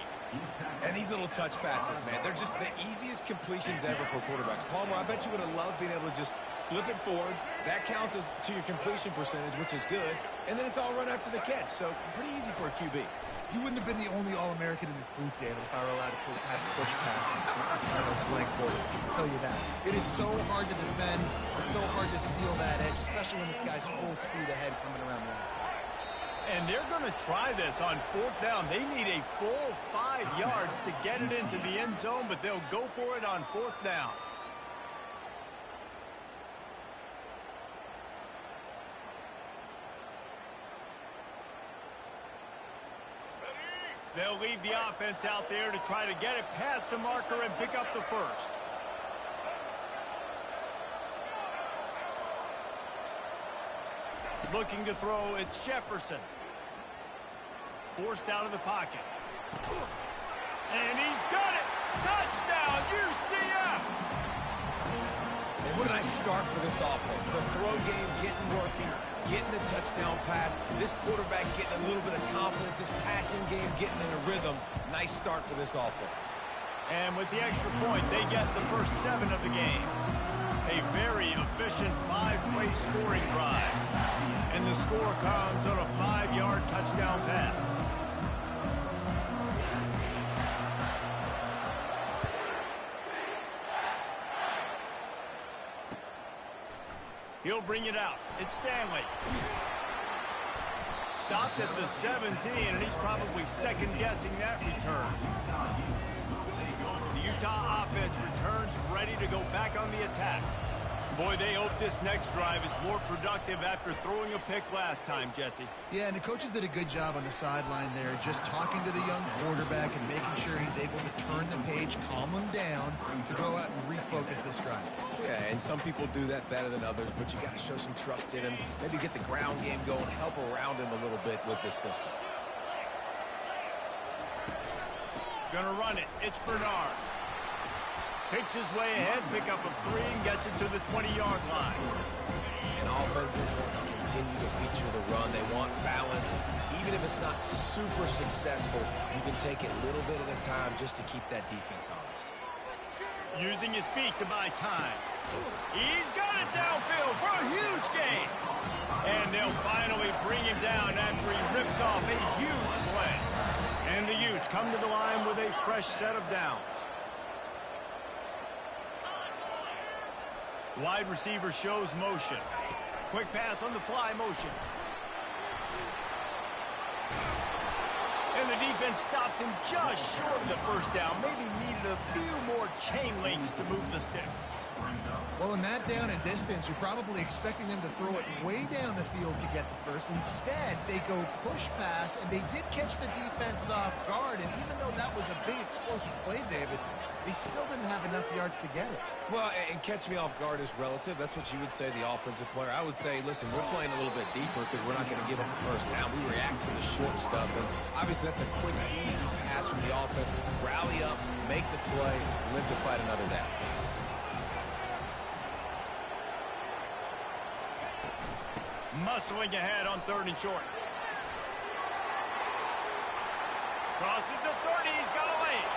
[SPEAKER 3] And these little touch passes, man, they're just the easiest completions ever for quarterbacks. Palmer, I bet you would have loved being able to just flip it forward. That counts as to your completion percentage, which is good. And then it's all run after the catch, so pretty easy for a QB.
[SPEAKER 2] You wouldn't have been the only All-American in this booth, David, if I were allowed to have push passes on those blank quarters. I'll tell you that. It is so hard to defend. It's so hard to seal that edge, especially when this guy's full speed ahead coming around the outside.
[SPEAKER 1] And they're going to try this on 4th down. They need a full 5 yards to get it into the end zone, but they'll go for it on 4th down. They'll leave the offense out there to try to get it past the marker and pick up the first. Looking to throw, it's Jefferson. Forced out of the pocket. And he's got it! Touchdown, UCF!
[SPEAKER 3] And what a nice start for this offense. The throw game getting working, getting the touchdown pass. This quarterback getting a little bit of confidence. This passing game getting in a rhythm. Nice start for this offense.
[SPEAKER 1] And with the extra point, they get the first 7 of the game. A very efficient 5-play scoring drive. And the score comes on a 5-yard touchdown pass. He'll bring it out. It's Stanley. Stopped at the 17, and he's probably second-guessing that return. The Utah offense returns ready to go back on the attack. Boy, they hope this next drive is more productive after throwing a pick last time, Jesse.
[SPEAKER 2] Yeah, and the coaches did a good job on the sideline there, just talking to the young quarterback and making sure he's able to turn the page, calm him down, to go out and refocus this drive.
[SPEAKER 3] Yeah, and some people do that better than others, but you got to show some trust in him. Maybe get the ground game going, help around him a little bit with this system.
[SPEAKER 1] Gonna run it. It's Bernard. Picks his way ahead, pick up of 3, and gets it to the 20-yard line.
[SPEAKER 3] And offenses want to continue to feature the run. They want balance. Even if it's not super successful, you can take it a little bit at a time just to keep that defense honest.
[SPEAKER 1] Using his feet to buy time. He's got it downfield for a huge gain. And they'll finally bring him down after he rips off a huge play. And the Utes come to the line with a fresh set of downs. Wide receiver shows motion. Quick pass on the fly motion. And the defense stops him just short of the first down. Maybe needed a few more chain links to move the sticks.
[SPEAKER 2] Well, in that down and distance, you're probably expecting them to throw it way down the field to get the first. Instead, they go push pass, and they did catch the defense off guard. And even though that was a big explosive play, David, they still didn't have enough yards to get it.
[SPEAKER 3] Well, and catch me off guard is relative. That's what you would say, the offensive player. I would say, listen, we're playing a little bit deeper because we're not going to give up the first down. We react to the short stuff, and obviously that's a quick, easy pass from the offense. Rally up, make the play, live to fight another down.
[SPEAKER 1] Muscling ahead on 3rd and short. Crosses the 30, he's got a lane.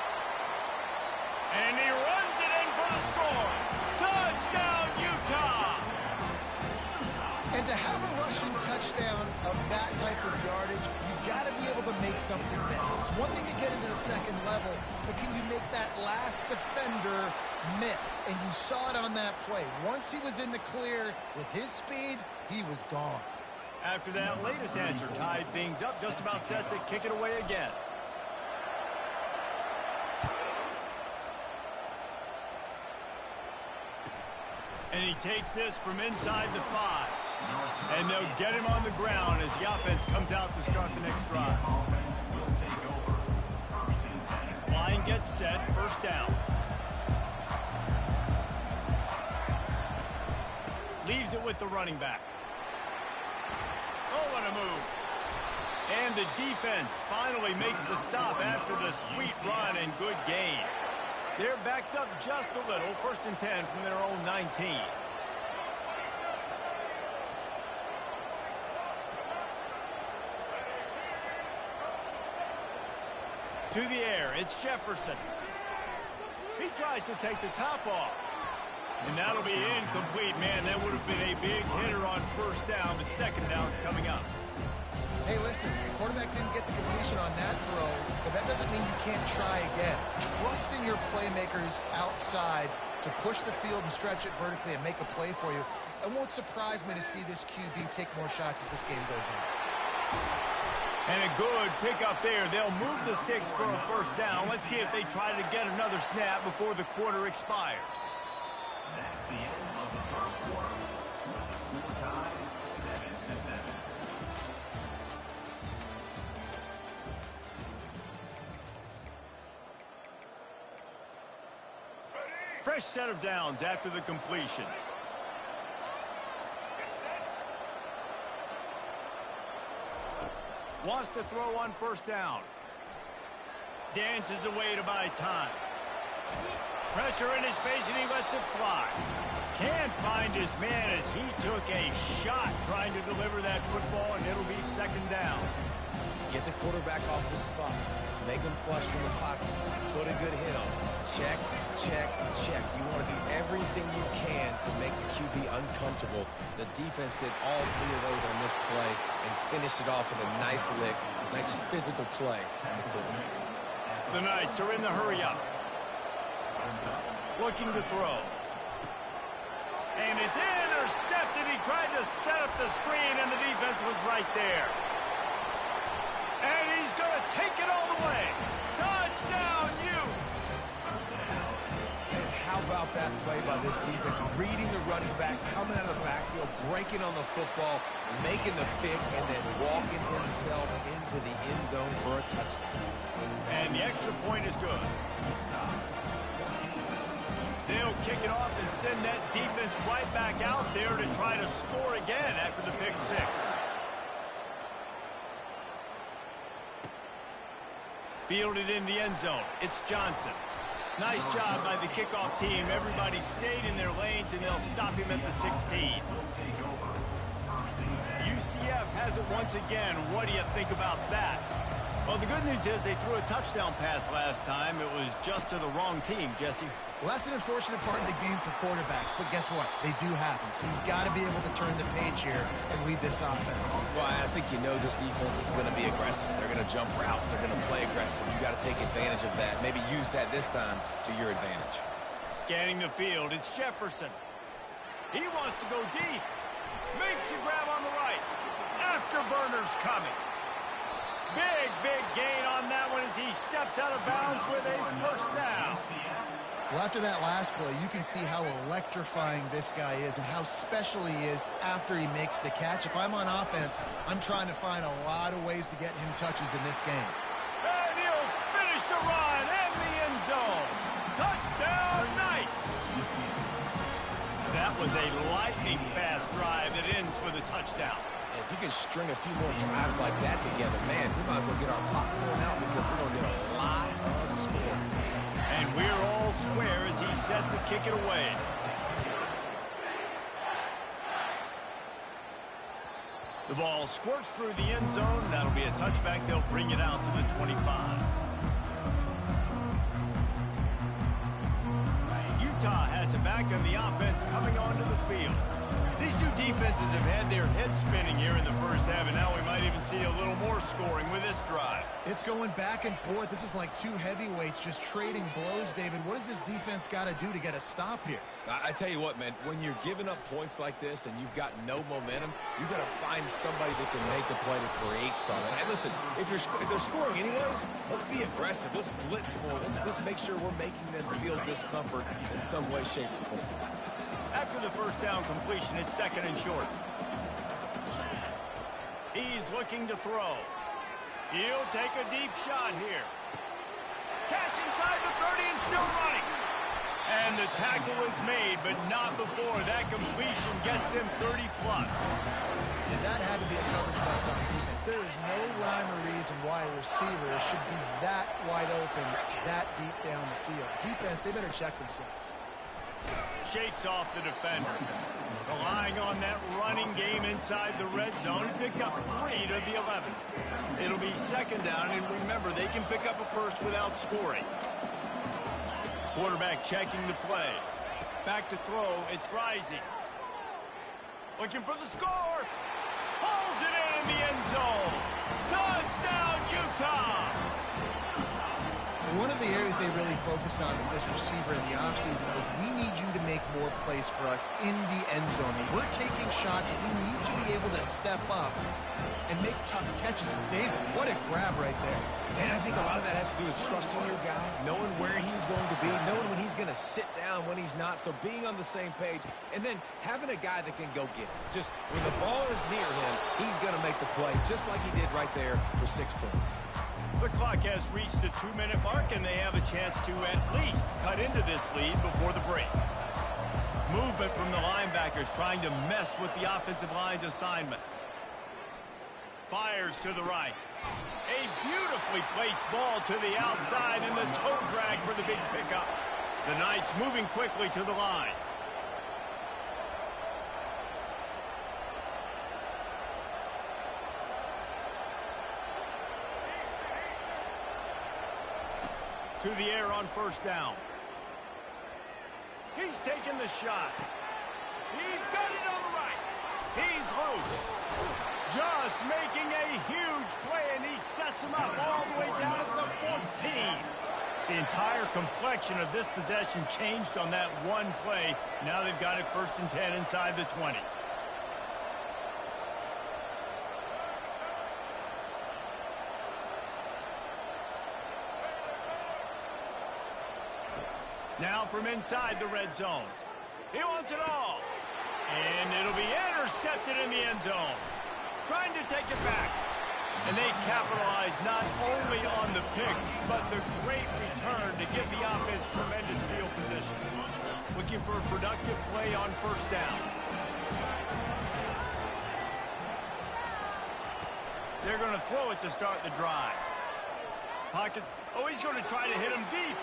[SPEAKER 1] And he runs it in for the score. Touchdown, Utah!
[SPEAKER 2] And to have a rushing touchdown of that type of yardage, you've got to be able to make something miss. It's one thing to get into the second level, but can you make that last defender miss? And you saw it on that play. Once he was in the clear with his speed, he was gone.
[SPEAKER 1] After that latest answer tied things up, just about set to kick it away again. And he takes this from inside the 5. And they'll get him on the ground as the offense comes out to start the next drive. Line gets set, first down. Leaves it with the running back. Oh, what a move. And the defense finally makes the stop after the sweet run and good gain. They're backed up just a little, 1st and 10 from their own 19. To the air, it's Jefferson. He tries to take the top off. And that'll be incomplete. Man, that would have been a big hitter on first down, but second down's coming up.
[SPEAKER 2] Hey, listen, the quarterback didn't get the completion on that throw, but that doesn't mean you can't try again. Trust in your playmakers outside to push the field and stretch it vertically and make a play for you. It won't surprise me to see this QB take more shots as this game goes on.
[SPEAKER 1] And a good pickup there. They'll move the sticks for a first down. Let's see if they try to get another snap before the quarter expires.
[SPEAKER 4] That's the end of the first quarter. With the score tied 7-7.
[SPEAKER 1] Fresh set of downs after the completion. Wants to throw on first down. dances away to buy time. Pressure in his face, and he lets it fly. Can't find his man as he took a shot trying to deliver that football, and it'll be second down.
[SPEAKER 3] Get the quarterback off the spot. Make him flush from the pocket. Put a good hit on him. Check, check, check. You want to do everything you can to make the QB uncomfortable. The defense did all three of those on this play and finished it off with a nice lick, nice physical play on the quarterback.
[SPEAKER 1] The Knights are in the hurry-up. Looking to throw. And it's intercepted. He tried to set up the screen, and the defense was right there. And he's going to take it all the way. Touchdown, Utes!
[SPEAKER 3] And how about that play by this defense? Reading the running back, coming out of the backfield, breaking on the football, making the pick, and then walking himself into the end zone for a touchdown.
[SPEAKER 1] And the extra point is good. They'll kick it off and send that defense right back out there to try to score again after the pick six. Fielded in the end zone. It's Johnson. Nice job by the kickoff team. Everybody stayed in their lanes, and they'll stop him at the 16. UCF has it once again. What do you think about that? Well, the good news is they threw a touchdown pass last time. It was just to the wrong team, Jesse.
[SPEAKER 2] Well, that's an unfortunate part of the game for quarterbacks, but guess what? They do happen, so you've got to be able to turn the page here and lead this offense.
[SPEAKER 3] Well, I think you know this defense is going to be aggressive. They're going to jump routes. They're going to play aggressive. You've got to take advantage of that. Maybe use that this time to your advantage.
[SPEAKER 1] Scanning the field, it's Jefferson. He wants to go deep. Makes the grab on the right. Afterburner's coming. Big gain on that one as he steps out of bounds with a first down.
[SPEAKER 2] Well, after that last play, you can see how electrifying this guy is and how special he is after he makes the catch. If I'm on offense, I'm trying to find a lot of ways to get him touches in this game.
[SPEAKER 1] And he'll finish the run in the end zone. Touchdown, Knights! That was a lightning-fast drive that ends with a touchdown.
[SPEAKER 3] If you can string a few more drives like that together, man, we might as well get our popcorn out because we're going to get a lot of scoring.
[SPEAKER 1] And we're all square as he's set to kick it away. The ball squirts through the end zone. That'll be a touchback. They'll bring it out to the 25. Utah has it back on the offense coming onto the field. These two defenses have had their heads spinning here in the first half, and now we might even see a little more scoring with this drive.
[SPEAKER 2] It's going back and forth. This is like two heavyweights just trading blows, David. What does this defense got to do to get a stop here?
[SPEAKER 3] I tell you what, man, when you're giving up points like this and you've got no momentum, you got to find somebody that can make a play to create something. And listen, if they're scoring anyways, let's be aggressive. Let's blitz more. Let's make sure we're making them feel discomfort in some way, shape, or form.
[SPEAKER 1] After the first down completion, it's second and short. He's looking to throw. He'll take a deep shot here. Catch inside the 30 and still running. And the tackle is made, but not before. That completion gets them 30-plus.
[SPEAKER 2] And that had to be a coverage bust on the defense. There is no rhyme or reason why a receiver should be that wide open, that deep down the field. Defense, they better check themselves.
[SPEAKER 1] Shakes off the defender. Relying on that running game inside the red zone. He picked up 3 to the 11. It'll be second down, and remember, they can pick up a first without scoring. Quarterback checking the play. Back to throw. It's Rising. Looking for the score. Pulls it in the end zone. Touchdown, Utah!
[SPEAKER 2] One of the areas they really focused on with this receiver in the offseason was we need you to make more plays for us in the end zone. When we're taking shots, we need you to be able to step up and make tough catches. And David, what a grab right there.
[SPEAKER 3] And I think a lot of that has to do with trusting your guy, knowing where he's going to be, knowing when he's going to sit down, when he's not. So being on the same page, and then having a guy that can go get it. Just when the ball is near him, he's going to make the play, just like he did right there for 6 points.
[SPEAKER 1] The clock has reached the 2-minute mark, and they have a chance to at least cut into this lead before the break. Movement from the linebackers trying to mess with the offensive line's assignments. Fires to the right. A beautifully placed ball to the outside and the toe drag for the big pickup. The Knights moving quickly to the line. To the air on first down. He's taking the shot. He's got it on the right. He's loose. Just making a huge play, and he sets him up all the way down at the 14. The entire complexion of this possession changed on that one play. Now they've got it 1st and 10 inside the 20. Now from inside the red zone. He wants it all. And it'll be intercepted in the end zone. Trying to take it back. And they capitalize not only on the pick, but the great return to give the offense tremendous field position. Looking for a productive play on first down. They're going to throw it to start the drive. Pockets. Oh, he's going to try to hit him deep.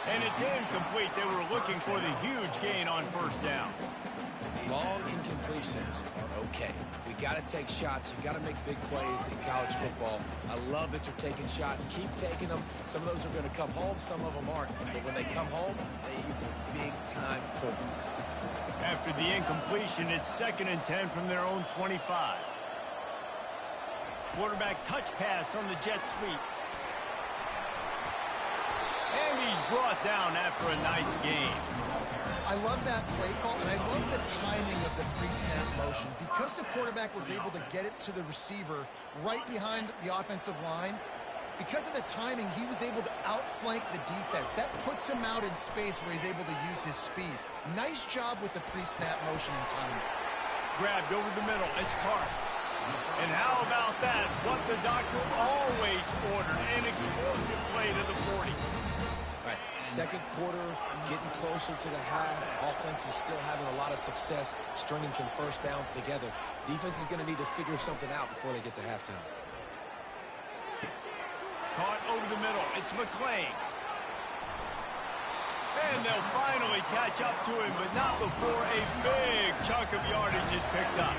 [SPEAKER 1] And it's incomplete. They were looking for the huge gain on first down.
[SPEAKER 3] Long incompletions are okay. We got to take shots. You got to make big plays in college football. I love that you're taking shots. Keep taking them. Some of those are going to come home. Some of them aren't. But when they come home, they equal big-time points.
[SPEAKER 1] After the incompletion, it's 2nd and 10 from their own 25. Quarterback touch pass on the jet sweep. And he's brought down after a nice game.
[SPEAKER 2] I love that play call, and I love the timing of the pre-snap motion. Because the quarterback was able to get it to the receiver right behind the offensive line, because of the timing, he was able to outflank the defense. That puts him out in space where he's able to use his speed. Nice job with the pre-snap motion and timing.
[SPEAKER 1] Grabbed over the middle. It's Parks. And how about that? What the doctor always ordered, an explosive play to the 40.
[SPEAKER 3] Right, second quarter, getting closer to the half. Offense is still having a lot of success stringing some first downs together. Defense is going to need to figure something out before they get to halftime.
[SPEAKER 1] Caught over the middle. It's McClain. And they'll finally catch up to him, but not before a big chunk of yardage is picked up.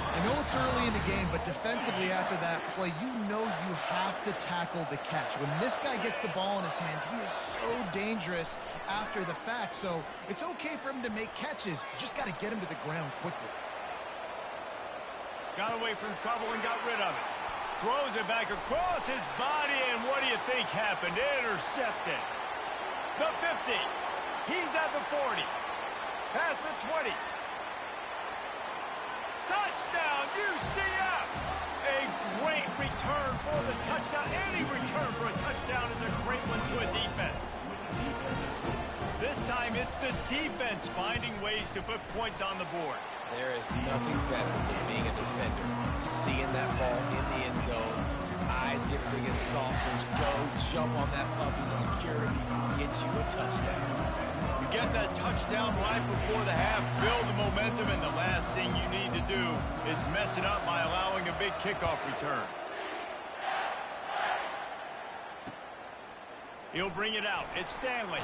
[SPEAKER 2] I know it's early in the game, but defensively after that play, you know you have to tackle the catch. When this guy gets the ball in his hands, he is so dangerous after the fact. So it's okay for him to make catches. You just got to get him to the ground quickly.
[SPEAKER 1] Got away from trouble and got rid of it. Throws it back across his body, and what do you think happened? Intercepted. The 50. He's at the 40. Past the 20. Touchdown, UCF! A great return for the touchdown. Any return for a touchdown is a great one to a defense. This time, it's the defense finding ways to put points on the board.
[SPEAKER 3] There is nothing better than being a defender. Seeing that ball in the end zone, your eyes get big as saucers, go jump on that puppy, security, get you a touchdown.
[SPEAKER 1] You get that touchdown right before the half, build the momentum, and the last thing you need to do is mess it up by allowing a big kickoff return. He'll bring it out. It's Stanley.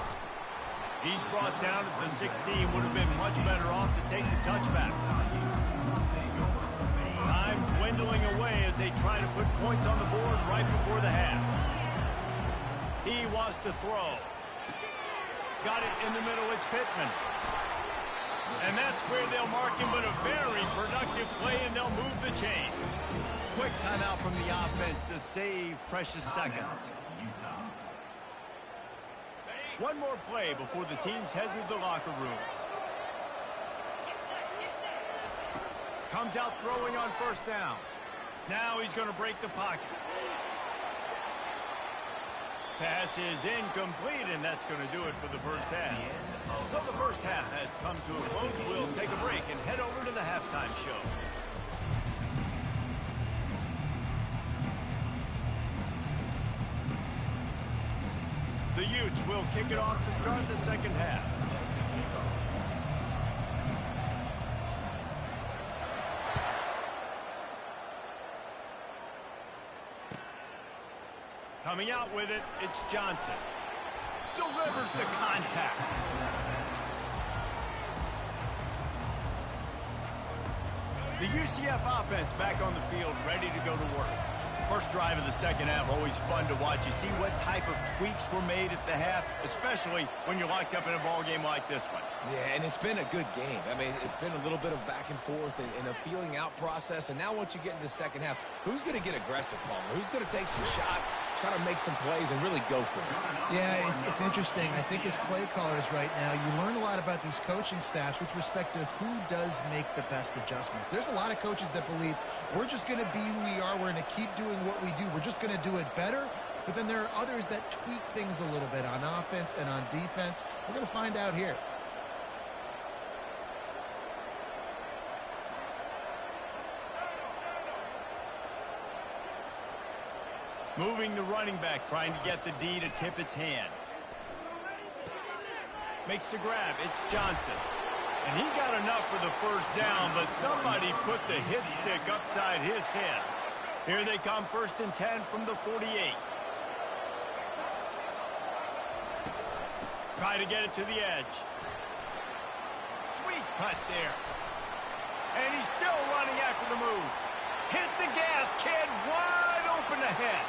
[SPEAKER 1] He's brought down at the 16. Would have been much better off to take the touchback. Time dwindling away as they try to put points on the board right before the half. He wants to throw. Got it in the middle. It's Pittman. And that's where they'll mark him, but a very productive play, and they'll move the chains. Quick timeout from the offense to save precious seconds. One more play before the teams head to the locker rooms. Comes out throwing on first down. Now he's going to break the pocket. Pass is incomplete, and that's going to do it for the first half. So the first half has come to a close. We'll take a break and head over to the halftime show. The Utes will kick it off to start the second half. Coming out with it, it's Johnson. Delivers the contact. The UCF offense back on the field, ready to go to work. First drive of the second half, always fun to watch. You see what type of tweaks were made at the half, especially when you're locked up in a ball game like this one.
[SPEAKER 3] Yeah, and it's been a good game. I mean, it's been a little bit of back and forth and a feeling out process. And now once you get into the second half, who's going to get aggressive, Palmer? Who's going to take some shots, try to make some plays, and really go for it?
[SPEAKER 2] Yeah, it's interesting. I think as play callers right now, you learn a lot about these coaching staffs with respect to who does make the best adjustments. There's a lot of coaches that believe we're just going to be who we are. We're going to keep doing what we do. We're just going to do it better. But then there are others that tweak things a little bit on offense and on defense. We're going to find out here.
[SPEAKER 1] Moving the running back, trying to get the D to tip its hand. Makes the grab. It's Johnson. And he got enough for the first down, but somebody put the hit stick upside his head. Here they come, 1st and 10 from the 48. Try to get it to the edge. Sweet cut there. And he's still running after the move. Hit the gas, kid. Wide open ahead.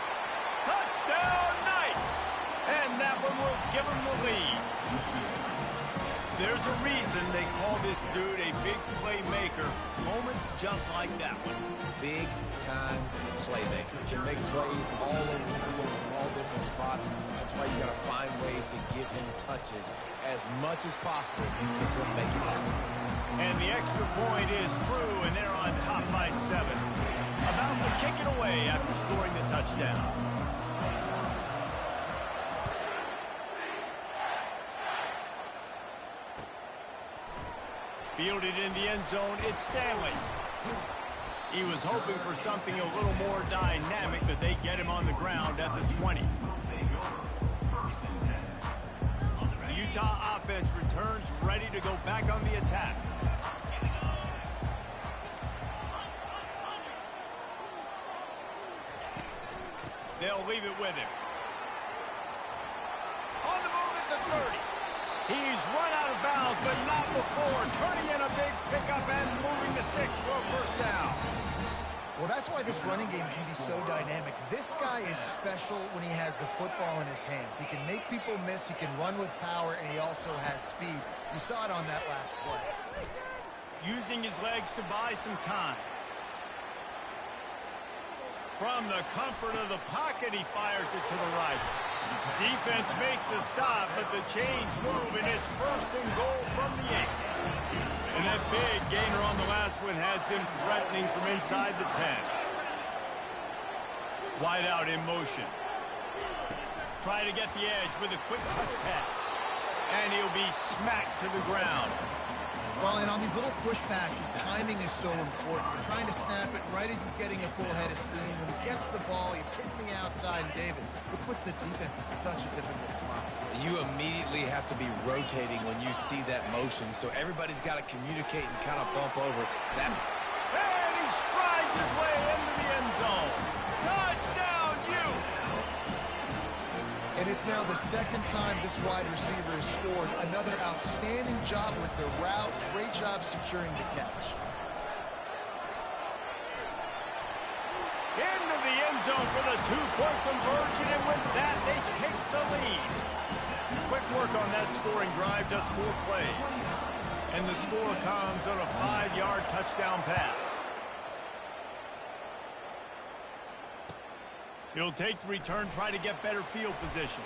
[SPEAKER 1] Touchdown, Knights! And that one will give them the lead. There's a reason they call this dude a big playmaker. Moments just like that one.
[SPEAKER 3] Big-time playmaker. Can make plays all over the field from all different spots. That's why you got to find ways to give him touches as much as possible because he'll make it happen.
[SPEAKER 1] And the extra point is true, and they're on top by 7. About to kick it away after scoring the touchdown. Fielded in the end zone, it's Stanley. He was hoping for something a little more dynamic, but they get him on the ground at the 20. The Utah offense returns ready to go back on the attack. They'll leave it with him. On the move at the 30. He's run out of bounds, but not before. Turning in a big pickup and moving the sticks for a first down.
[SPEAKER 2] Well, that's why this running game can be so dynamic. This guy is special when he has the football in his hands. He can make people miss, he can run with power, and he also has speed. You saw it on that last play.
[SPEAKER 1] Using his legs to buy some time. From the comfort of the pocket, he fires it to the right. Defense makes a stop, but the chains move, and it's 1st and goal from the 8. And that big gainer on the last one has them threatening from inside the 10. Wide out in motion. Try to get the edge with a quick touch pass. And he'll be smacked to the ground.
[SPEAKER 2] Well, and on these little push passes, timing is so important. You're trying to snap it right as he's getting a full head of steam. When he gets the ball, he's hitting the outside, and David, it puts the defense in such a difficult spot.
[SPEAKER 3] You immediately have to be rotating when you see that motion, so everybody's got to communicate and kind of bump over that.
[SPEAKER 1] And he strides his way into the end zone. Touchdown, Utes!
[SPEAKER 2] And it's now the second time this wide receiver has scored. Another outstanding job with the route. Great job securing the catch.
[SPEAKER 1] Into the end zone for the 2-point conversion, and with that, they take the lead. Quick work on that scoring drive, just 4 plays. And the score comes on a 5-yard touchdown pass. He'll take the return, try to get better field position.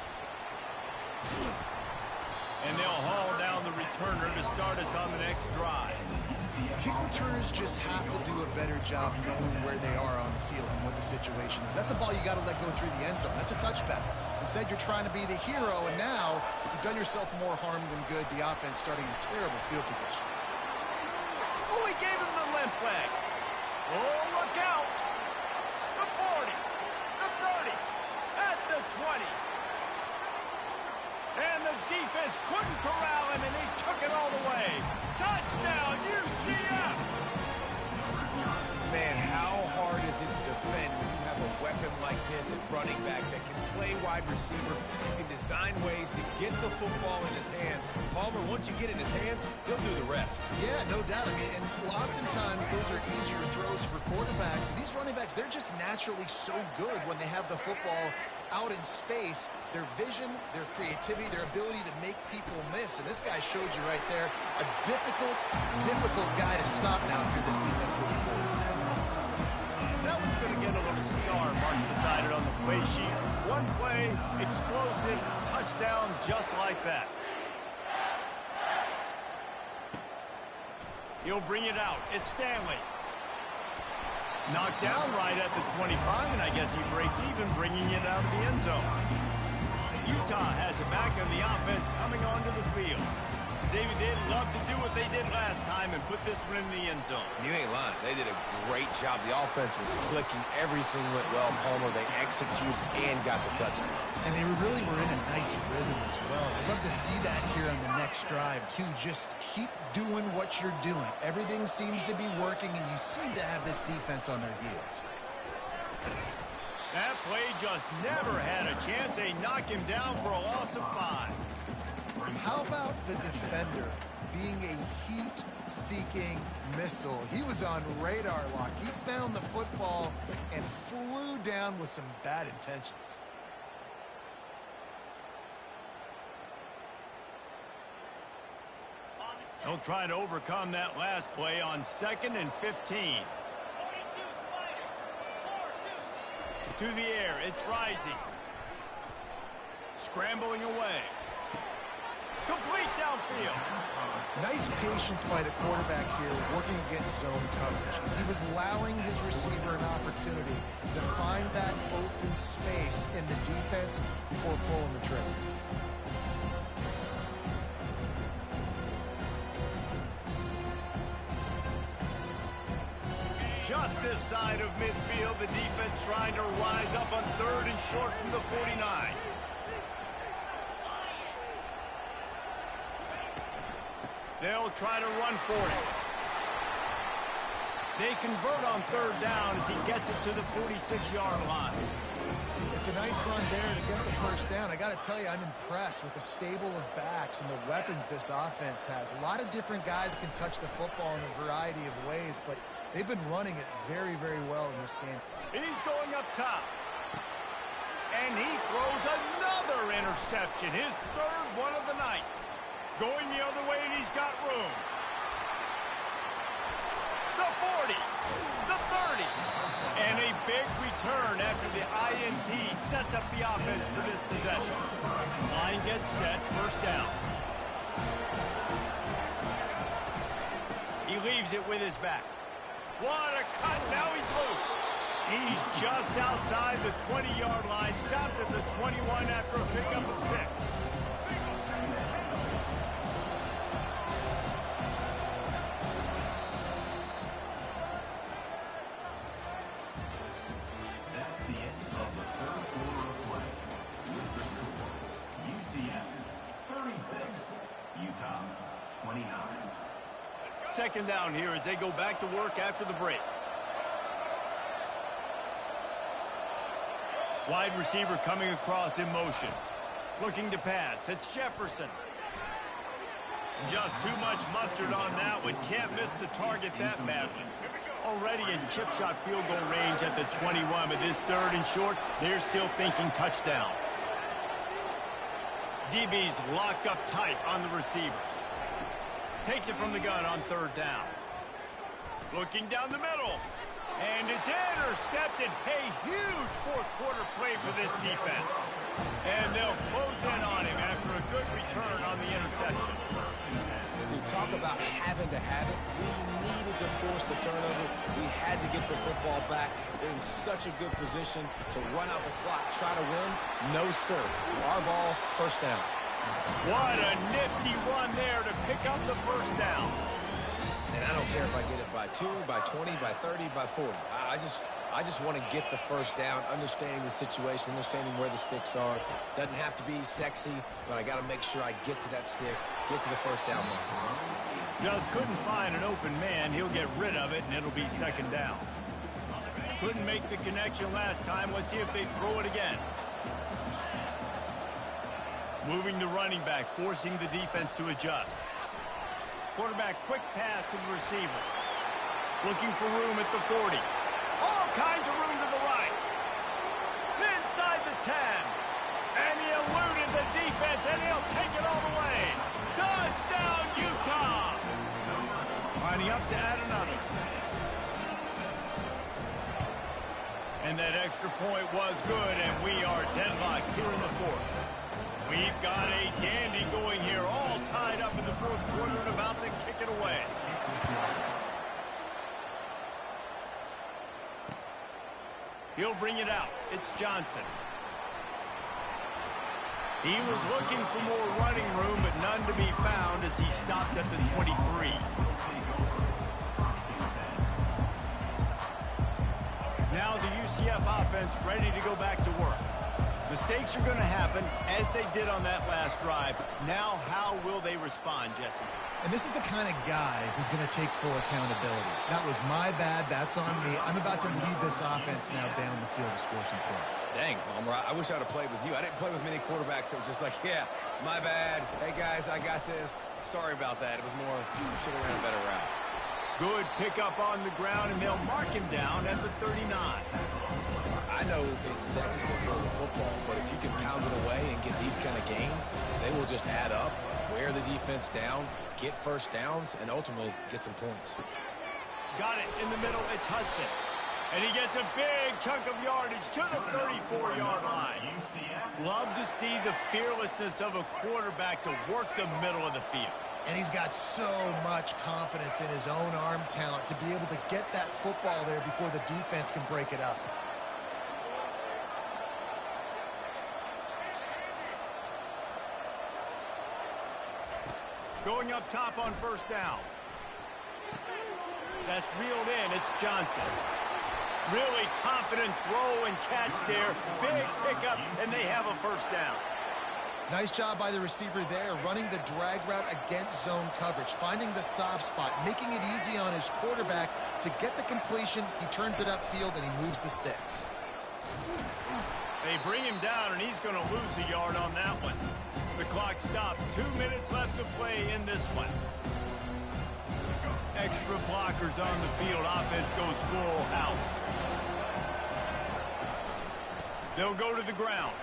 [SPEAKER 1] And they'll haul down the returner to start us on the next drive.
[SPEAKER 2] Kick returners just have to do a better job knowing where they are on the field and what the situation is. That's a ball you got to let go through the end zone. That's a touchback. Instead, you're trying to be the hero, and now you've done yourself more harm than good. The offense starting in terrible field position.
[SPEAKER 1] Oh, he gave him the limp leg. Oh, look out. The 40, the 30, at the 20. And the defense couldn't corral him, and they took it all the way. Touchdown, UCF!
[SPEAKER 3] Man, how hard is it to defend when you have a weapon like this at running back that can play wide receiver who can design ways to get the football in his hand. Palmer, once you get it in his hands, he'll do the rest.
[SPEAKER 2] Yeah, no doubt. I mean, and oftentimes those are easier throws for quarterbacks. These running backs, they're just naturally so good when they have the football out in space. Their vision, their creativity, their ability to make people miss. And this guy showed you right there a difficult guy to stop now if you're this defense moving forward.
[SPEAKER 1] That one's going to get a little star marked beside it on the play sheet. One play, explosive, touchdown, just like that. He'll bring it out. It's Stanley. Knocked down right at the 25, and I guess he breaks even, bringing it out of the end zone. Utah has it back on the offense coming onto the field. David, they'd love to do what they did last time and put this one in the end zone.
[SPEAKER 3] You ain't lying. They did a great job. The offense was clicking. Everything went well. Palmer, they executed and got the touchdown.
[SPEAKER 2] And they really were in a nice rhythm as well. I'd love to see that here on the next drive, too. Just keep doing what you're doing. Everything seems to be working, and you seem to have this defense on their heels.
[SPEAKER 1] That play just never had a chance. They knock him down for a loss of 5.
[SPEAKER 2] How about the defender being a heat-seeking missile? He was on radar lock. He found the football and flew down with some bad intentions.
[SPEAKER 1] They'll try to overcome that last play on 2nd and 15. To the air, it's Rising. Scrambling away. Complete downfield.
[SPEAKER 2] Nice patience by the quarterback here, working against zone coverage. He was allowing his receiver an opportunity to find that open space in the defense before pulling the trigger.
[SPEAKER 1] Just this side of midfield, the defense trying to rise up on 3rd and short from the 49. They'll try to run for it. They convert on 3rd down as he gets it to the 46-yard line.
[SPEAKER 2] It's a nice run there to get the first down. I got to tell you, I'm impressed with the stable of backs and the weapons this offense has. A lot of different guys can touch the football in a variety of ways, but they've been running it very, very well in this game.
[SPEAKER 1] He's going up top. And he throws another interception, his 3rd one of the night. Going the other way, and he's got room. The 40, the 30, and a big return after the INT sets up the offense for this possession. Line gets set, 1st down. He leaves it with his back. What a cut, now he's loose. He's just outside the 20-yard line, stopped at the 21 after a pickup of 6.
[SPEAKER 4] That's the end of the 3rd quarter of play. With the score, UCF 36, Utah 29.
[SPEAKER 1] 2nd down here as they go back to work after the break. Wide receiver coming across in motion. Looking to pass. It's Jefferson. Just too much mustard on that one. Can't miss the target that badly. Already in chip shot field goal range at the 21, but this 3rd and short, they're still thinking touchdown. DB's locked up tight on the receivers. Takes it from the gun on 3rd down. Looking down the middle. And it's intercepted. A huge 4th quarter play for this defense. And they'll close in on him after a good return on the interception.
[SPEAKER 3] You talk about having to have it. We needed to force the turnover. We had to get the football back. They're in such a good position to run out the clock, try to win. No, sir. Our ball, 1st down.
[SPEAKER 1] What a nifty run there to pick up the 1st down.
[SPEAKER 3] And I don't care if I get it by 2, by 20, by 30, by 40. I just want to get the 1st down, understanding the situation, understanding where the sticks are. Doesn't have to be sexy, but I got to make sure I get to that stick, get to the 1st down line.
[SPEAKER 1] Just couldn't find an open man. He'll get rid of it, and it'll be 2nd down. Couldn't make the connection last time. Let's see if they throw it again. Moving the running back, forcing the defense to adjust. Quarterback, quick pass to the receiver. Looking for room at the 40. All kinds of room to the right. Inside the 10. And he eluded the defense, and he'll take it all the way. Touchdown, Utah! Lining up to add another. And that extra point was good, and we are deadlocked here in the fourth. We've got a dandy going here, all tied up in the fourth quarter and about to kick it away. He'll bring it out. It's Johnson. He was looking for more running room, but none to be found as he stopped at the 23. Now the UCF offense ready to go back to work. Mistakes are going to happen, as they did on that last drive. Now, how will they respond, Jesse?
[SPEAKER 2] And this is the kind of guy who's going to take full accountability. That was my bad. That's on me. I'm about to lead this offense now down the field to score some points.
[SPEAKER 3] Dang, Palmer, I wish I would have played with you. I didn't play with many quarterbacks that were just like, yeah, my bad. Hey, guys, I got this. Sorry about that. It was more, should have ran a better route.
[SPEAKER 1] Good pickup on the ground, and they'll mark him down at the 39.
[SPEAKER 3] I know it's sexy to throw the football, but if you can pound it away and get these kind of gains, they will just add up, wear the defense down, get first downs, and ultimately get some points.
[SPEAKER 1] Got it in the middle. It's Hudson. And he gets a big chunk of yardage to the 34-yard line. Love to see the fearlessness of a quarterback to work the middle of the field.
[SPEAKER 2] And he's got so much confidence in his own arm talent to be able to get that football there before the defense can break it up.
[SPEAKER 1] Going up top on first down. That's reeled in. It's Johnson. Really confident throw and catch there. Big pickup, and they have a first down.
[SPEAKER 2] Nice job by the receiver there, running the drag route against zone coverage, finding the soft spot, making it easy on his quarterback to get the completion. He turns it upfield, and he moves the sticks.
[SPEAKER 1] They bring him down, and he's going to lose a yard on that one. The clock stopped. 2 minutes left to play in this one. Extra blockers on the field. Offense goes full house. They'll go to the ground.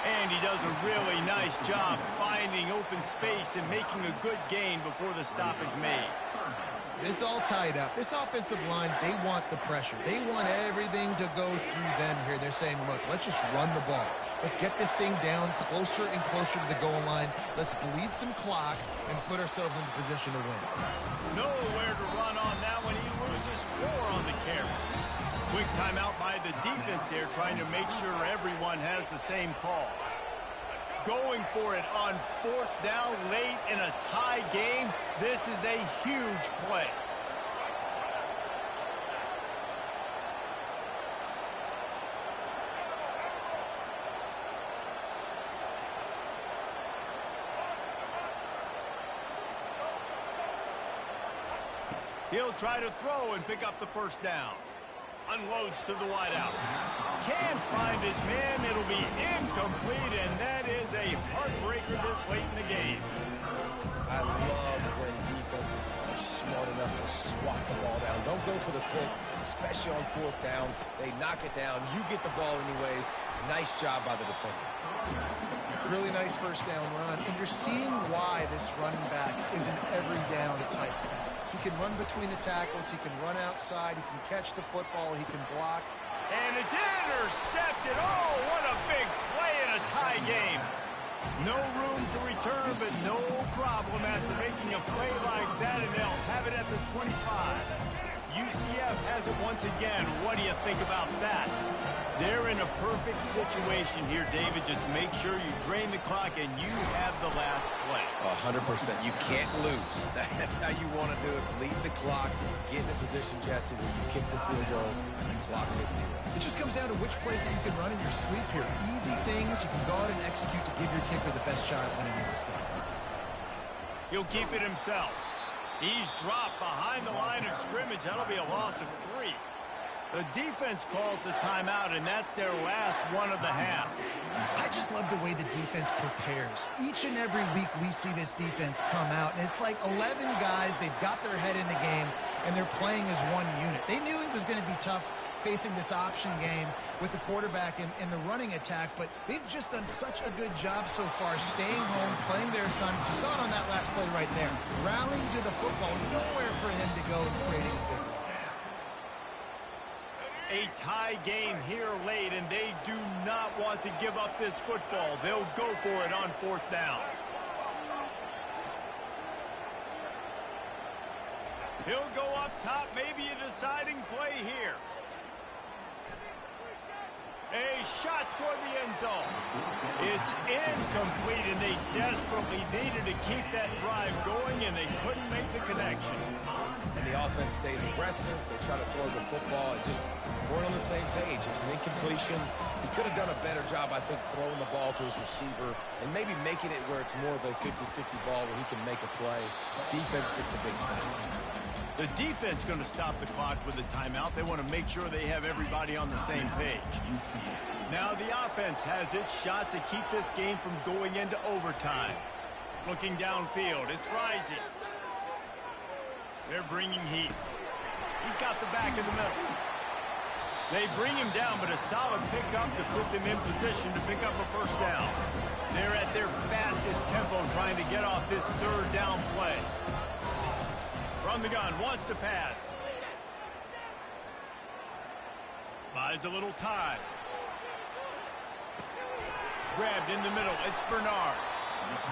[SPEAKER 1] And he does a really nice job finding open space and making a good gain before the stop is made.
[SPEAKER 2] It's all tied up. This offensive line, they want the pressure. They want everything to go through them here. They're saying, look, let's just run the ball. Let's get this thing down closer and closer to the goal line. Let's bleed some clock and put ourselves into position to win.
[SPEAKER 1] Nowhere to run on that one. He loses 4 on the carry. Quick timeout by the defense there, trying to make sure everyone has the same call. Going for it on fourth down late in a tie game. This is a huge play. He'll try to throw and pick up the first down. Unloads to the wideout. Can't find his man. It'll be incomplete, and that is a heartbreaker this late in the game.
[SPEAKER 3] I love when defenses are smart enough to swat the ball down. Don't go for the pick, especially on fourth down. They knock it down. You get the ball anyways. Nice job by the defender.
[SPEAKER 2] Really nice first down run. And you're seeing why this running back is an every down type. He can run between the tackles. He can run outside. He can catch the football. He can block.
[SPEAKER 1] And it's intercepted. Oh, what a big play in a tie game. No room to return, but no problem after making a play like that, and they'll have it at the 25. UCF has it once again. What do you think about that? They're in a perfect situation here, David. Just make sure you drain the clock and you have the last play.
[SPEAKER 3] 100%. You can't lose. That's how you want to do it. Lead the clock. Get in a position, Jesse, where you kick the field goal and the clock's at 0.
[SPEAKER 2] It just comes down to which plays that you can run in your sleep here. Easy things you can go out and execute to give your kicker the best shot at winning this game.
[SPEAKER 1] He'll keep it himself. He's dropped behind the line of scrimmage. That'll be a loss of 3. The defense calls the timeout, and that's their last one of the half.
[SPEAKER 2] I just love the way the defense prepares. Each and every week we see this defense come out, and it's like 11 guys, they've got their head in the game, and they're playing as one unit. They knew it was going to be tough facing this option game with the quarterback in the running attack, but they've just done such a good job so far, staying home, playing their assignments. You saw it on that last play right there. Rallying to the football, nowhere for him to go, creating a big loss.
[SPEAKER 1] A tie game here late, and they do not want to give up this football. They'll go for it on 4th down. He'll go up top, maybe a deciding play here. A shot toward the end zone. It's incomplete, and they desperately needed to keep that drive going, and they couldn't make the connection.
[SPEAKER 3] And the offense stays aggressive. They try to throw the football and just weren't on the same page. It's an incompletion. He could have done a better job, I think, throwing the ball to his receiver and maybe making it where it's more of a 50-50 ball where he can make a play. Defense gets the big snap.
[SPEAKER 1] The defense going to stop the clock with a timeout. They want to make sure they have everybody on the same page. Now the offense has its shot to keep this game from going into overtime. Looking downfield, it's rising. They're bringing heat. He's got the back in the middle. They bring him down, but a solid pickup to put them in position to pick up a 1st down. They're at their fastest tempo trying to get off this 3rd down play. From the gun, wants to pass. Buys a little time. Grabbed in the middle, it's Bernard.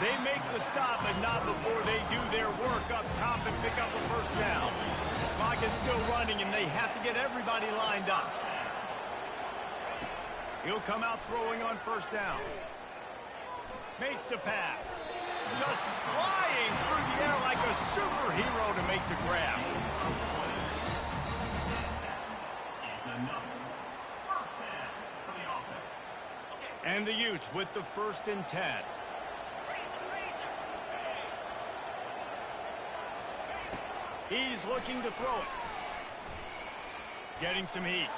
[SPEAKER 1] They make the stop, but not before they do their work up top and pick up a 1st down. Clock is still running, and they have to get everybody lined up. He'll come out throwing on 1st down. Makes the pass. Just flying through the air like a superhero to make the grab. And the Utes with the 1st and 10. He's looking to throw it. Getting some heat.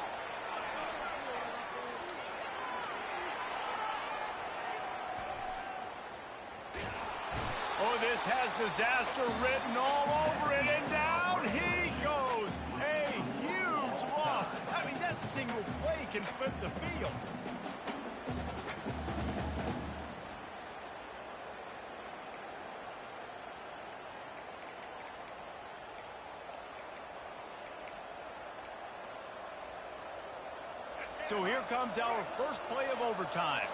[SPEAKER 1] Oh, this has disaster written all over it, and down he goes. A huge loss. I mean, that single play can flip the field. So here comes our first play of overtime.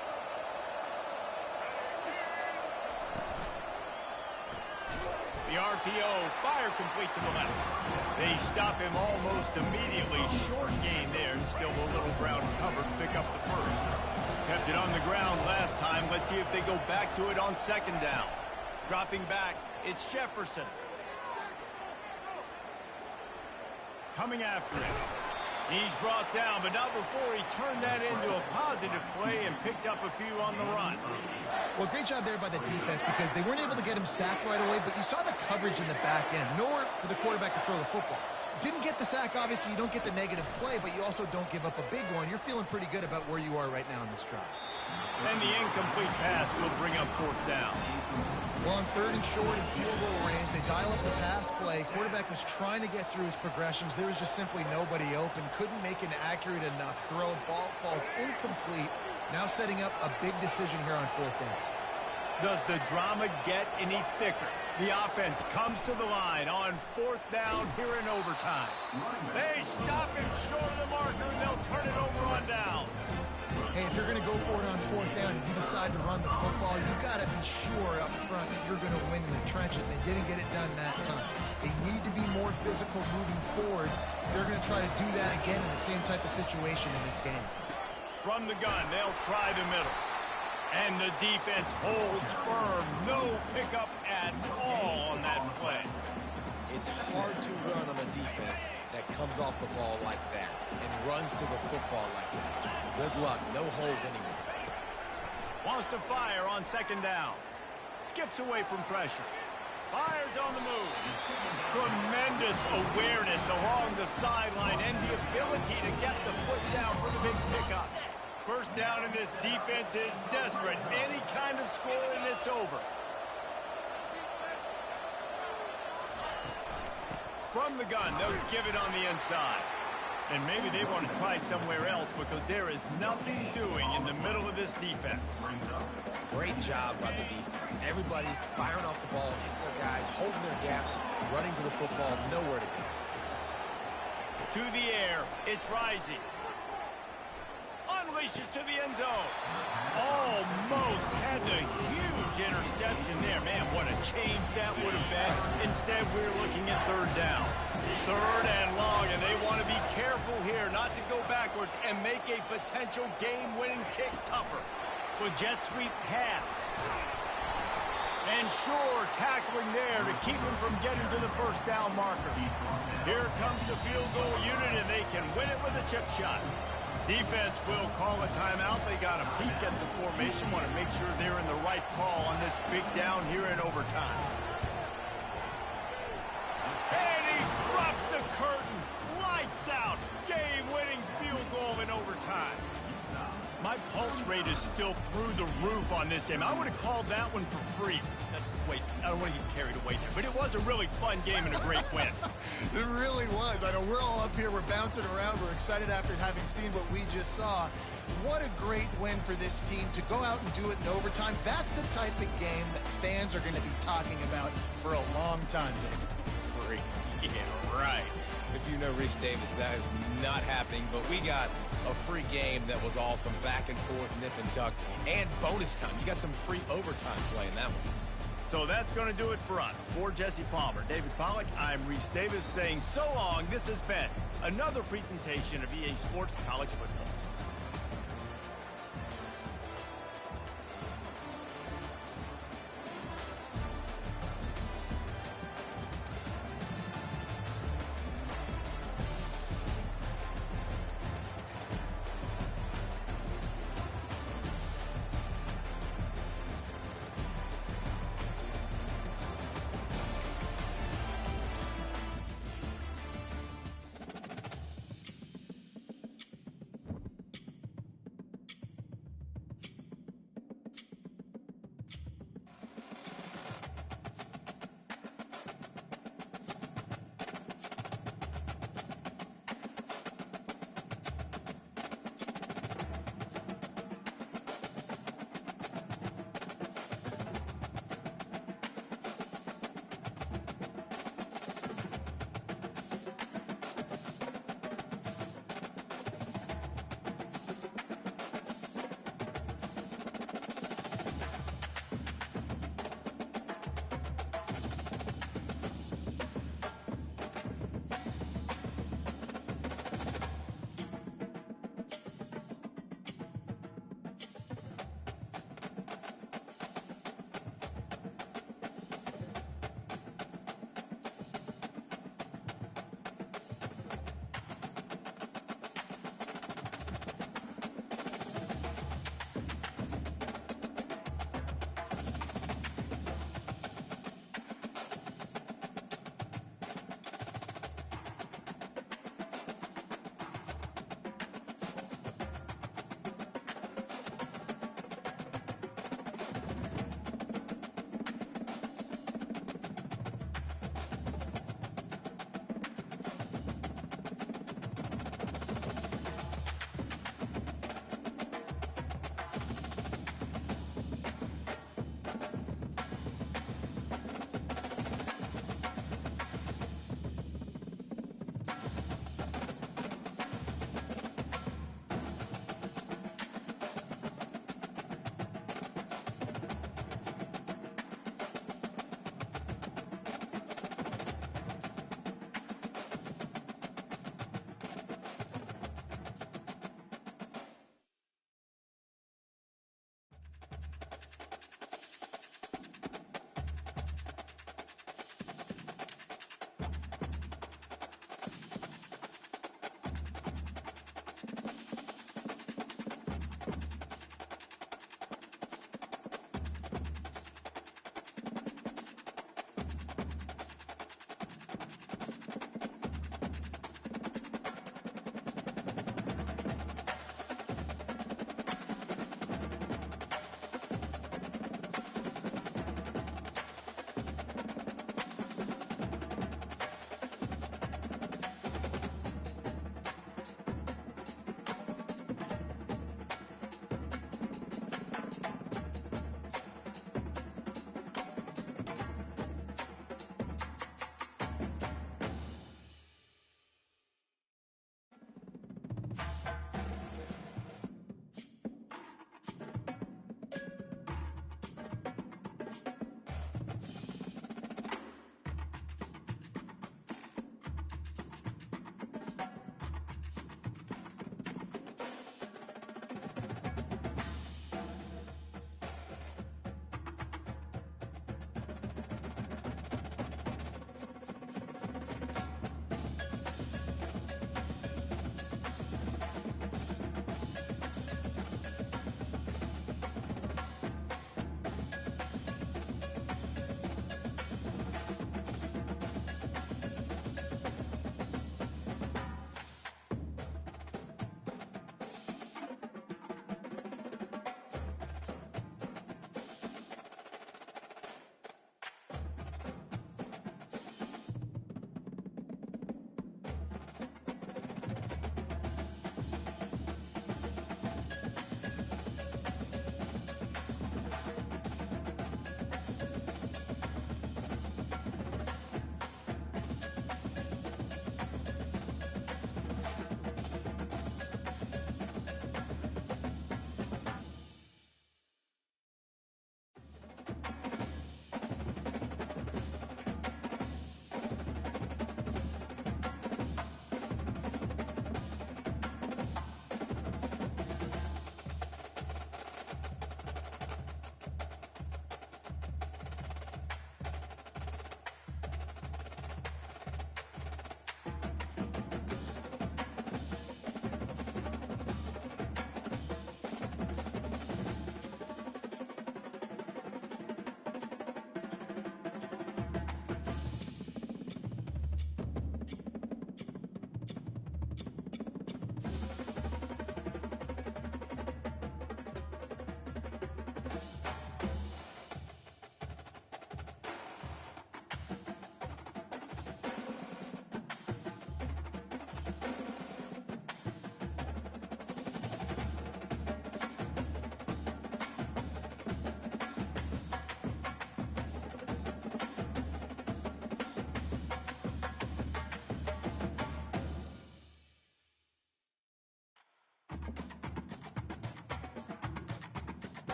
[SPEAKER 1] The RPO, fire complete to the left. They stop him almost immediately. Short gain there, and still a little ground covered to pick up the 1st. Kept it on the ground last time. Let's see if they go back to it on 2nd down. Dropping back, it's Jefferson. Coming after him. He's brought down, but not before he turned that into a positive play and picked up a few on the run.
[SPEAKER 2] Well, great job there by the defense because they weren't able to get him sacked right away, but you saw the coverage in the back end. Nowhere for the quarterback to throw the football. Didn't get the sack, obviously. You don't get the negative play, but you also don't give up a big one. You're feeling pretty good about where you are right now in this drive.
[SPEAKER 1] And the incomplete pass will bring up 4th down.
[SPEAKER 2] Well, on 3rd and short and field goal range, they dial up the pass play. Quarterback was trying to get through his progressions. There was just simply nobody open. Couldn't make an accurate enough throw. Ball falls incomplete. Now setting up a big decision here on 4th down.
[SPEAKER 1] Does the drama get any thicker? The offense comes to the line on 4th down here in overtime. They stop him short of the marker, and they'll turn it over on down.
[SPEAKER 2] Hey, if you're going to go for it on 4th down, if you decide to run the football, you've got to be sure up front that you're going to win in the trenches. They didn't get it done that time. They need to be more physical moving forward. They're going to try to do that again in the same type of situation in this game.
[SPEAKER 1] From the gun, they'll try the middle. And the defense holds firm. No pickup at all on that play.
[SPEAKER 3] It's hard to run on a defense that comes off the ball like that and runs to the football like that. Good luck. No holes anywhere.
[SPEAKER 1] Wants to fire on 2nd down. Skips away from pressure. Fires on the move. tremendous awareness along the sideline and the ability to get the foot down for the big pickup. First down, and this defense is desperate. Any kind of score, and it's over. From the gun, they'll give it on the inside. And maybe they want to try somewhere else because there is nothing doing in the middle of this defense.
[SPEAKER 3] Great job by the defense. Everybody firing off the ball, hitting their guys, holding their gaps, running to the football, nowhere to go.
[SPEAKER 1] To the air, it's rising. Unleashes to the end zone. Almost had the huge interception there. Man, what a change that would have been. Instead, we're looking at third down. Third and long, and they want to be careful here not to go backwards and make a potential game-winning kick tougher. With jet sweep pass. And sure, tackling there to keep him from getting to the first down marker. Here comes the field goal unit, and they can win it with a chip shot. Defense will call a timeout. They got a peek at the formation, want to make sure they're in the right call on this big down here in overtime. And he drops the curtain. Lights out. Game-winning field goal in overtime. My pulse rate is still through the roof on this game. I would have called that one for free. Wait, I don't want to get carried away there, but it was a really fun game and a great win.
[SPEAKER 2] It really was. I know we're all up here. We're bouncing around. We're excited after having seen what we just saw. What a great win for this team to go out and do it in overtime. That's the type of game that fans are going to be talking about for a long time, David.
[SPEAKER 1] Free. Yeah, right.
[SPEAKER 3] If you know Rich Davis, that is not happening, but we got a free game that was awesome, back and forth, nip and tuck, and bonus time. You got some free overtime play in that one.
[SPEAKER 1] So that's going to do it for us. For Jesse Palmer, David Pollack, I'm Reese Davis saying so long. This has been another presentation of EA Sports College Football.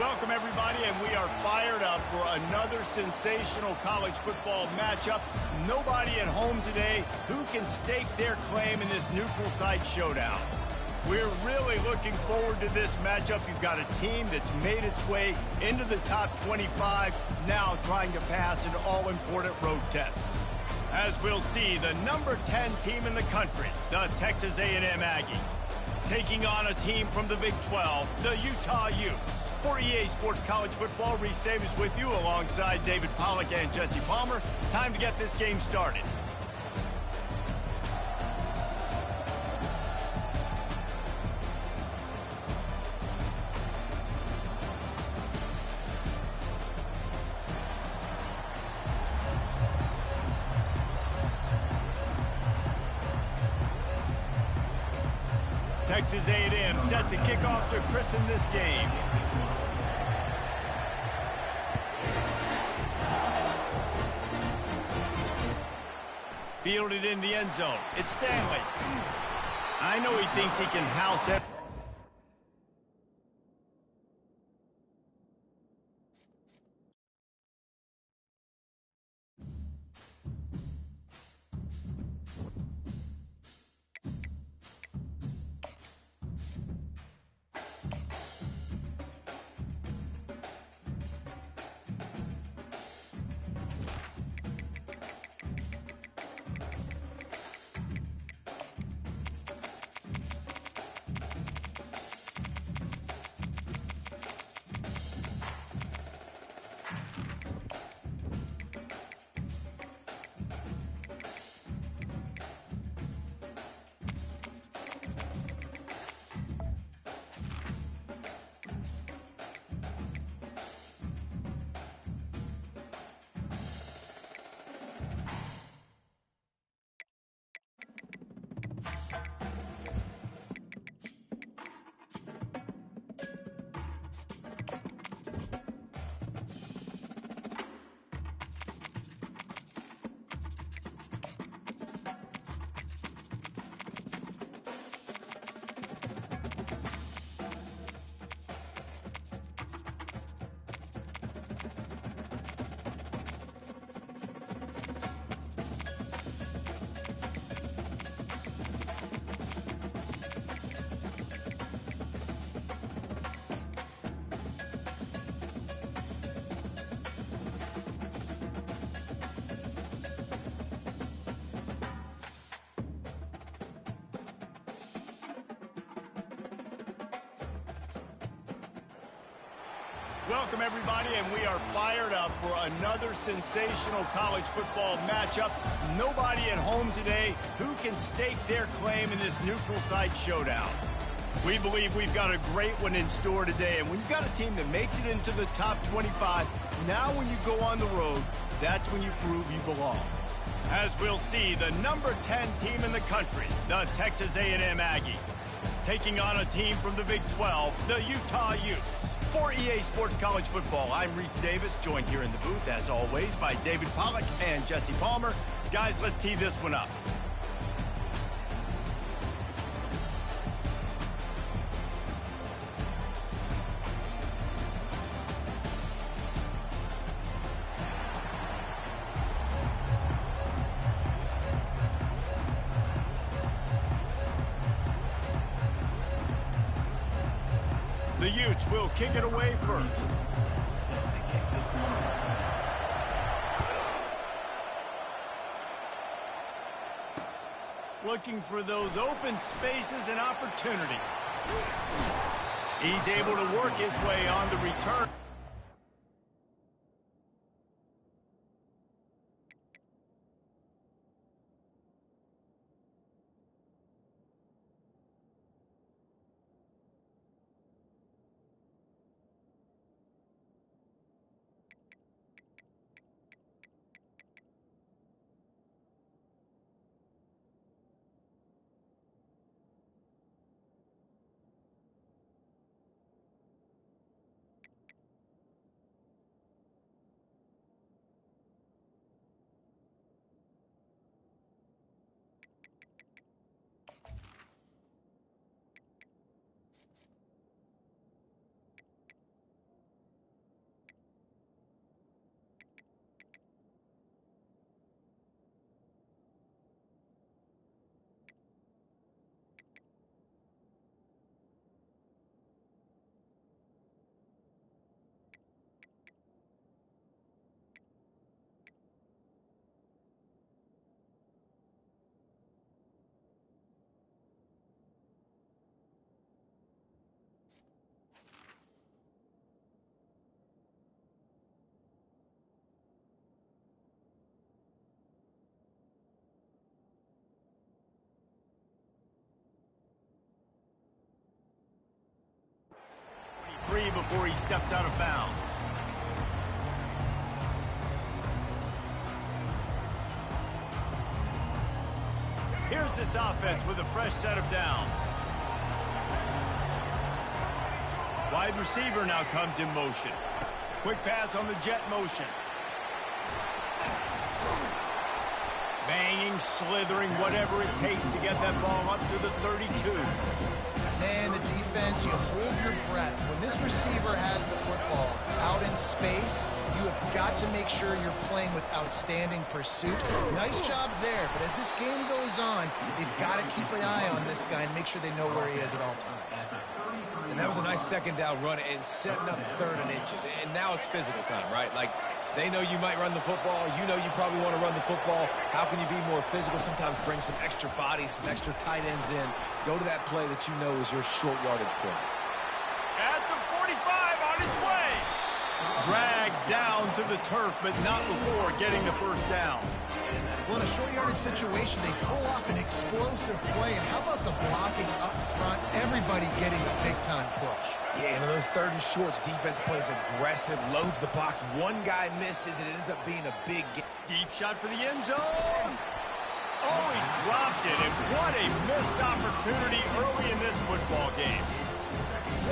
[SPEAKER 1] Welcome, everybody, and we are fired up for another sensational college football matchup. Nobody at home today who can stake their claim in this neutral site showdown. We're really looking forward to this matchup. You've got a team that's made its way into the top 25, now trying to pass an all-important road test. As we'll see, the number 10 team in the country, the Texas A&M Aggies, taking on a team from the Big 12, the Utah Utes. For EA Sports College Football, Reese Davis with you alongside David Pollack and Jesse Palmer. Time to get this game started. Texas A&M set to kick off to christen this game. Fielded in the end zone. It's Stanley. I know he thinks he can house it. Welcome, everybody, and we are fired up for another sensational college football matchup. Nobody at home today who can stake their claim in this neutral site showdown. We believe we've got a great one in store today, and when you've got a team that makes it into the top 25, now when you go on the road, that's when you prove you belong. As we'll see, the number 10 team in the country, the Texas A&M Aggies, taking on a team from the Big 12, the Utah Utes. For EA Sports College Football, I'm Reese Davis, joined here in the booth, as always, by David Pollack and Jesse Palmer. Guys, let's tee this one up. The Utes will kick it away first. Looking for those open spaces and opportunity. He's able to work his way on the return. before he steps out of bounds. Here's this offense with a fresh set of downs. Wide receiver now comes in motion. Quick pass on the jet motion. Banging, slithering, whatever it takes to get that ball up to the 32.
[SPEAKER 2] Man, the defense, you hold your breath. When this receiver has the football out in space, you have got to make sure you're playing with outstanding pursuit. Nice job there, but as this game goes on, they've got to keep an eye on this guy and make sure they know where he is at all times.
[SPEAKER 3] And that was a nice second down run and setting up third and inches. And now it's physical time, right? Like, they know you might run the football. You know you probably want to run the football. How can you be more physical? Sometimes bring some extra bodies, some extra tight ends in. Go to that play that you know is your short yardage play.
[SPEAKER 1] At the 45, on his way. Dragged down to the turf, but not before getting the first down.
[SPEAKER 2] Well, in a short yardage situation, they pull off an explosive play. And how about the blocking up front? Everybody getting a big-time push.
[SPEAKER 3] Yeah, and in those third and shorts, defense plays aggressive, loads the box. One guy misses, and it ends up being a big game.
[SPEAKER 1] Deep shot for the end zone. Oh, he dropped it, and what a missed opportunity early in this football game.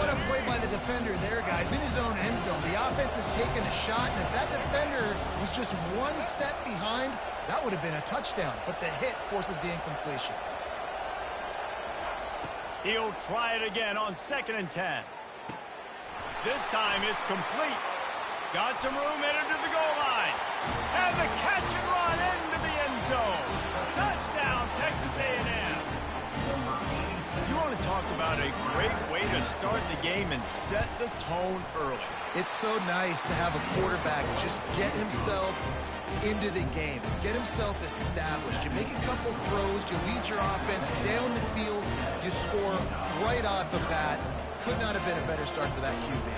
[SPEAKER 2] What a play by the defender there, guys. In his own end zone, the offense has taken a shot, and if that defender was just one step behind, that would have been a touchdown, but the hit forces the incompletion.
[SPEAKER 1] He'll try it again on 2nd and 10. This time it's complete. Got some room headed to the goal line. And the catch and run into the end zone. Touchdown, Texas A&M. You want to talk about a great way to start the game and set the tone early.
[SPEAKER 2] It's so nice to have a quarterback just get himself into the game, get himself established. You make a couple throws, you lead your offense down the field, you score right off the bat. Could not have been a better start for that QB.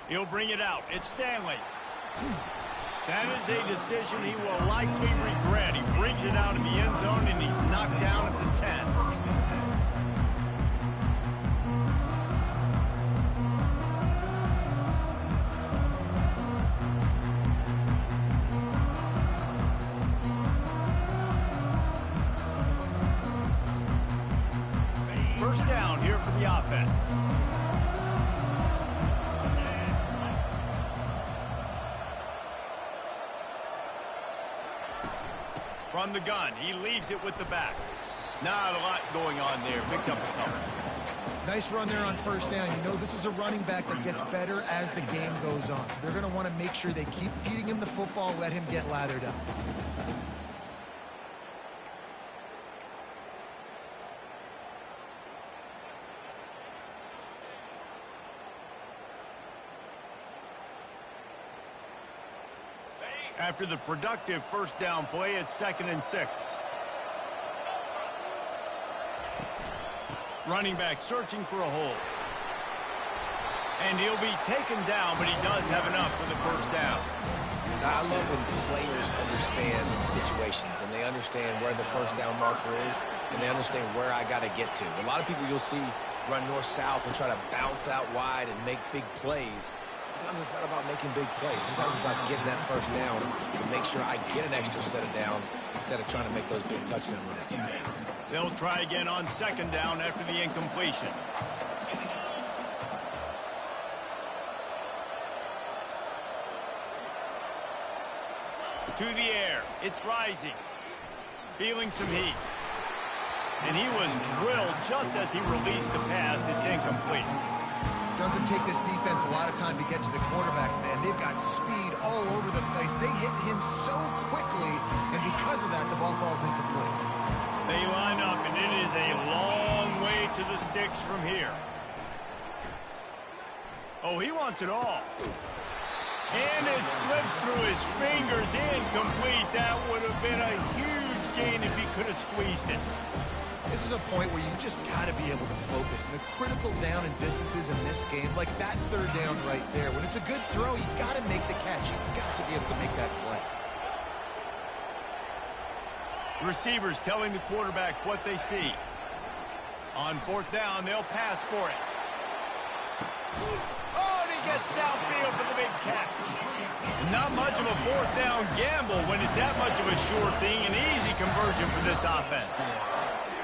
[SPEAKER 1] He'll bring it out. It's Stanley. That is a decision he will likely regret. He brings it out in the end zone, and he's knocked down at the 10. First down here for the offense. From the gun, he leaves it with the back. Not a lot going on there. Picked up a couple.
[SPEAKER 2] Nice run there on first down. You know this is a running back that gets better as the game goes on. So they're going to want to make sure they keep feeding him the football, let him get lathered up.
[SPEAKER 1] After the productive first down play, it's 2nd and 6. Running back searching for a hole. And he'll be taken down, but he does have enough for the first down.
[SPEAKER 3] I love when players understand situations and they understand where the first down marker is and they understand where I got to get to. A lot of people you'll see run north-south and try to bounce out wide and make big plays. Sometimes it's not about making big plays. Sometimes it's about getting that first down to make sure I get an extra set of downs instead of trying to make those big touchdown runs.
[SPEAKER 1] They'll try again on 2nd down after the incompletion. To the air. It's rising. Feeling some heat. And he was drilled just as he released the pass. It's incomplete.
[SPEAKER 2] Doesn't take this defense a lot of time to get to the quarterback, man. They've got speed all over the place. They hit him so quickly, and because of that, the ball falls incomplete.
[SPEAKER 1] They line up, and it is a long way to the sticks from here. Oh, he wants it all. And it slips through his fingers, incomplete. That would have been a huge gain if he could have squeezed it.
[SPEAKER 2] This is a point where you just got to be able to focus. And the critical down and distances in this game, like that third down right there, when it's a good throw, you got to make the catch. You've got to be able to make that play.
[SPEAKER 1] Receivers telling the quarterback what they see. On fourth down, they'll pass for it. Oh, and he gets downfield for the big catch. Not much of a fourth down gamble when it's that much of a sure thing. An easy conversion for this offense.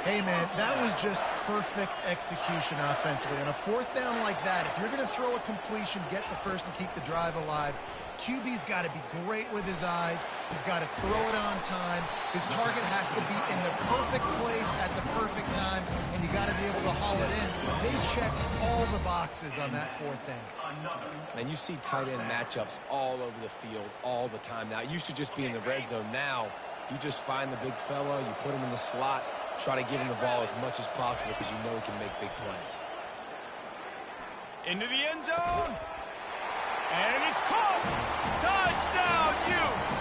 [SPEAKER 2] Hey, man, that was just perfect execution offensively. On a fourth down like that, if you're going to throw a completion, get the first and keep the drive alive, QB's got to be great with his eyes. He's got to throw it on time. His target has to be in the perfect place at the perfect time, and you got to be able to haul it in. They checked all the boxes on that fourth down.
[SPEAKER 3] And you see tight end matchups all over the field all the time. Now, it used to just be in the red zone. Now, you just find the big fella, you put him in the slot, try to give him the ball as much as possible because you know he can make big plays.
[SPEAKER 1] Into the end zone. And it's caught. Touchdown, Utes.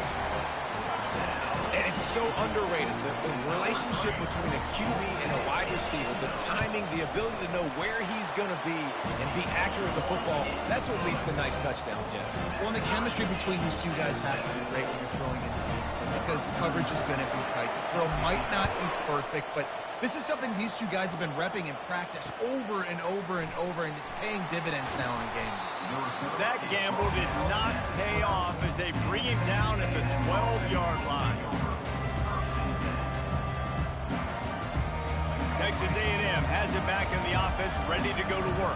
[SPEAKER 3] And it's so underrated. The relationship between a QB and a wide receiver, the timing, the ability to know where he's going to be and be accurate with the football, that's what leads to nice touchdowns, Jesse.
[SPEAKER 2] Well, and the chemistry between these two guys has to be great when you're throwing into the end zone because coverage is going to be tight. The throw might not be perfect, but this is something these two guys have been repping in practice over and over and over, and it's paying dividends now in game.
[SPEAKER 1] That gamble did not pay off as they bring him down at the 12-yard line. Texas A&M has it back in the offense, ready to go to work.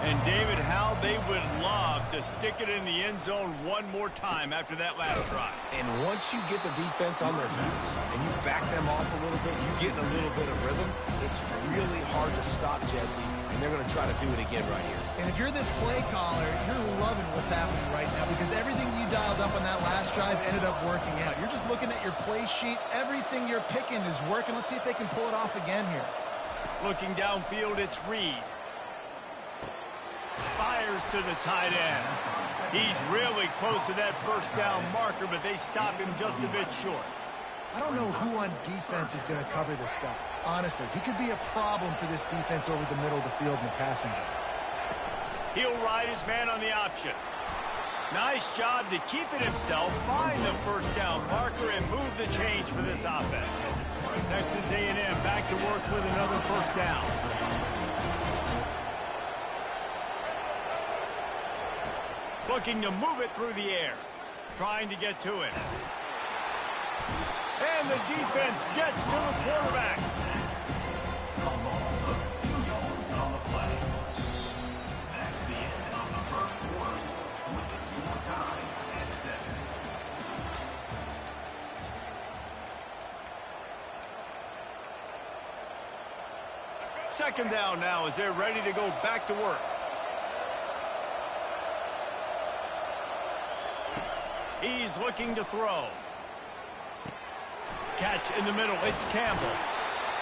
[SPEAKER 1] And, David, how they would love to stick it in the end zone one more time after that last drive.
[SPEAKER 3] And once you get the defense on their heels and you back them off a little bit, you get in a little bit of rhythm, it's really hard to stop, Jesse, and they're going to try to do it again right here.
[SPEAKER 2] And if you're this play caller, you're loving what's happening right now because everything you dialed up on that last drive ended up working out. You're just looking at your play sheet. Everything you're picking is working. Let's see if they can pull it off again here.
[SPEAKER 1] Looking downfield, it's Reed. Fires to the tight end. He's really close to that first down marker, but they stop him just a bit short.
[SPEAKER 2] I don't know who on defense is going to cover this guy. Honestly, he could be a problem for this defense over the middle of the field in the passing game.
[SPEAKER 1] He'll ride his man on the option. Nice job to keep it himself, find the first down marker, and move the change for this offense. Texas A&M back to work with another first down. Looking to move it through the air. Trying to get to it. And the defense gets to the quarterback.
[SPEAKER 4] A loss of 2 yards on the play. That's the end of the first quarter with the score tied at 7.
[SPEAKER 1] Second down now as they're ready to go back to work. He's looking to throw. Catch in the middle. It's Campbell.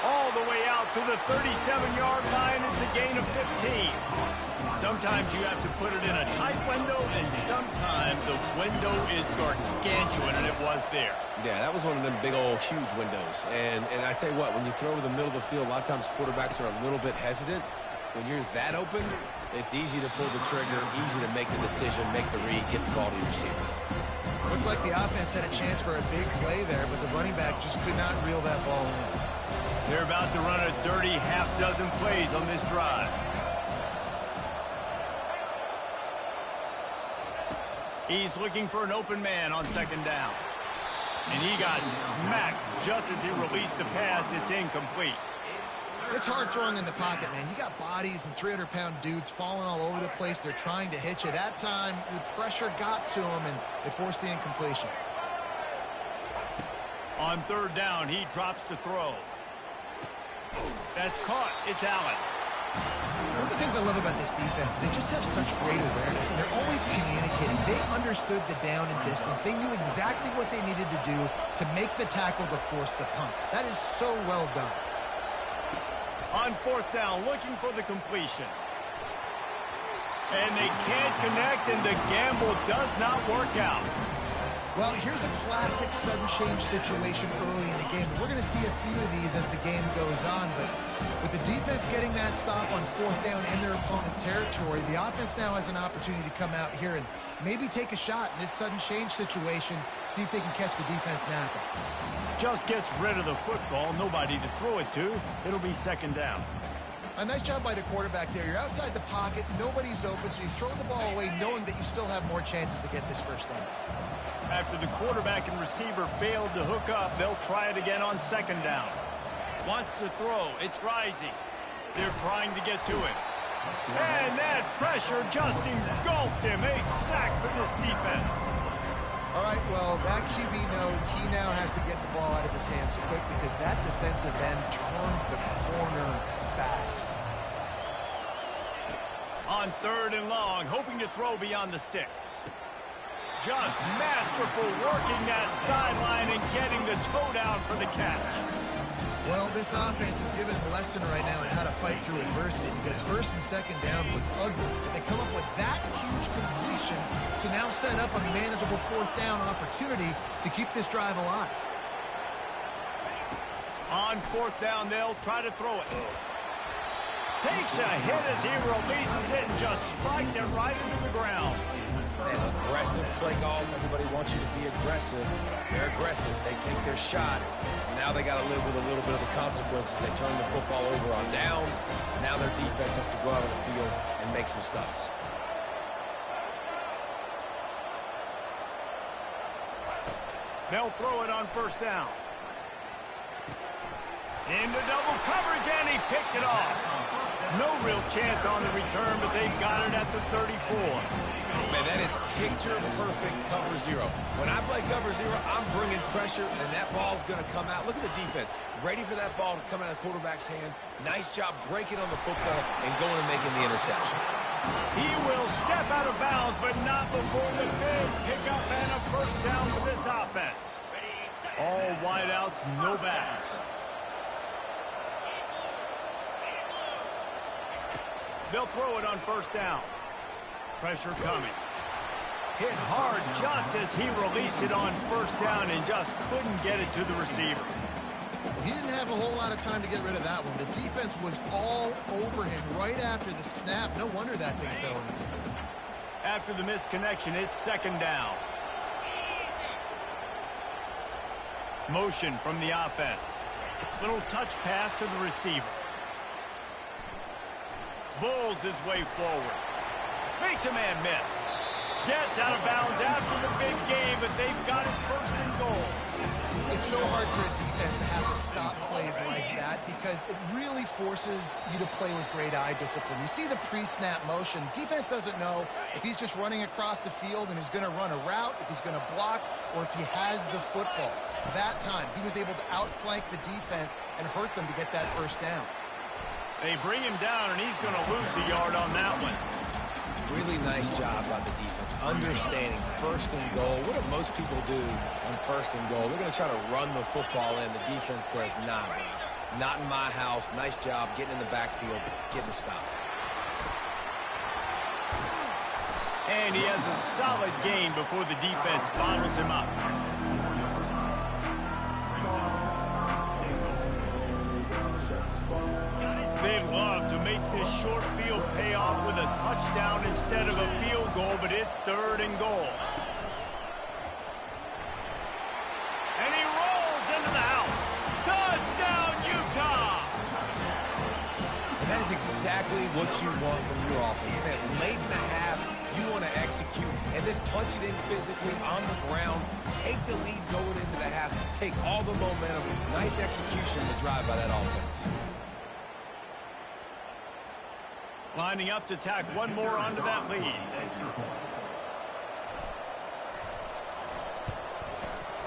[SPEAKER 1] All the way out to the 37-yard line. It's a gain of 15. Sometimes you have to put it in a tight window, and sometimes the window is gargantuan, and it was there.
[SPEAKER 3] Yeah, that was one of them big old huge windows. And I tell you what, when you throw over the middle of the field, a lot of times quarterbacks are a little bit hesitant. When you're that open, it's easy to pull the trigger, easy to make the decision, make the read, get the ball to your receiver.
[SPEAKER 2] Looked like the offense had a chance for a big play there, but the running back just could not reel that ball in.
[SPEAKER 1] They're about to run a dirty half-dozen plays on this drive. He's looking for an open man on second down. And he got smacked just as he released the pass. It's incomplete.
[SPEAKER 2] It's hard throwing in the pocket, man. You got bodies and 300-pound dudes falling all over the place. They're trying to hit you. That time, the pressure got to him, and it forced the incompletion.
[SPEAKER 1] On third down, he drops to throw. That's caught. It's Allen.
[SPEAKER 2] One of the things I love about this defense is they just have such great awareness, and they're always communicating. They understood the down and distance. They knew exactly what they needed to do to make the tackle to force the punt. That is so well done.
[SPEAKER 1] On fourth down, looking for the completion. And they can't connect, and the gamble does not work out.
[SPEAKER 2] Well, here's a classic sudden change situation early in the game. We're going to see a few of these as the game goes on, but with the defense getting that stop on 4th down in their opponent territory, the offense now has an opportunity to come out here and maybe take a shot in this sudden change situation, see if they can catch the defense napping.
[SPEAKER 1] Just gets rid of the football, nobody to throw it to. It'll be 2nd down.
[SPEAKER 2] A nice job by the quarterback there. You're outside the pocket, nobody's open, so you throw the ball away knowing that you still have more chances to get this first down.
[SPEAKER 1] After the quarterback and receiver failed to hook up, they'll try it again on 2nd down. Wants to throw. It's rising. They're trying to get to it. And that pressure just engulfed him. A sack for this defense.
[SPEAKER 2] All right, well, that QB knows he now has to get the ball out of his hands quick because that defensive end turned the corner fast.
[SPEAKER 1] On 3rd and long, hoping to throw beyond the sticks. Just masterful working that sideline and getting the toe down for the catch.
[SPEAKER 2] Well, this offense is giving a lesson right now on how to fight through adversity because 1st and 2nd down was ugly. But they come up with that huge completion to now set up a manageable 4th down opportunity to keep this drive alive.
[SPEAKER 1] On 4th down, they'll try to throw it. Takes a hit as he releases it and just spiked it right into the ground.
[SPEAKER 3] Man, aggressive play calls. Everybody wants you to be aggressive. They're aggressive. They take their shot. Now they got to live with a little bit of the consequences. They turn the football over on downs. Now their defense has to go out on the field and make some stops.
[SPEAKER 1] They'll throw it on 1st down. Into double coverage, and he picked it off. No real chance on the return, but they've got it at the 34.
[SPEAKER 3] Man, that is picture-perfect cover 0. When I play cover 0, I'm bringing pressure, and that ball's going to come out. Look at the defense. Ready for that ball to come out of the quarterback's hand. Nice job breaking on the football and going and making the interception.
[SPEAKER 1] He will step out of bounds, but not before the big pickup and a 1st down for this offense. All wideouts, no backs. They'll throw it on 1st down. Pressure coming. Hit hard just as he released it on 1st down and just couldn't get it to the receiver.
[SPEAKER 2] He didn't have a whole lot of time to get rid of that one. The defense was all over him right after the snap. No wonder that thing fell in.
[SPEAKER 1] After the misconnection, it's 2nd down. Motion from the offense. Little touch pass to the receiver. Bulls his way forward. Makes a man miss. Gets out of bounds after the big game, but they've got it 1st and goal.
[SPEAKER 2] It's so hard for a defense to have to stop plays like that because it really forces you to play with great eye discipline. You see the pre-snap motion. Defense doesn't know if he's just running across the field and is going to run a route, if he's going to block, or if he has the football. That time, he was able to outflank the defense and hurt them to get that 1st down.
[SPEAKER 1] They bring him down, and he's going to lose a yard on that one.
[SPEAKER 3] Really nice job by the defense, understanding 1st and goal. What do most people do on 1st and goal? They're going to try to run the football in. The defense says, nah, bro, not in my house. Nice job getting in the backfield, getting the stop.
[SPEAKER 1] And he has a solid gain before the defense bottles him up. They'd love to make this short field pay off with a touchdown instead of a field goal, but it's 3rd and goal. And he rolls into the house. Touchdown, Utah!
[SPEAKER 3] And that is exactly what you want from your offense. Man, late in the half, you want to execute and then punch it in physically on the ground, take the lead going into the half, take all the momentum. Nice execution to drive by that offense.
[SPEAKER 1] Lining up to tack one more onto that lead.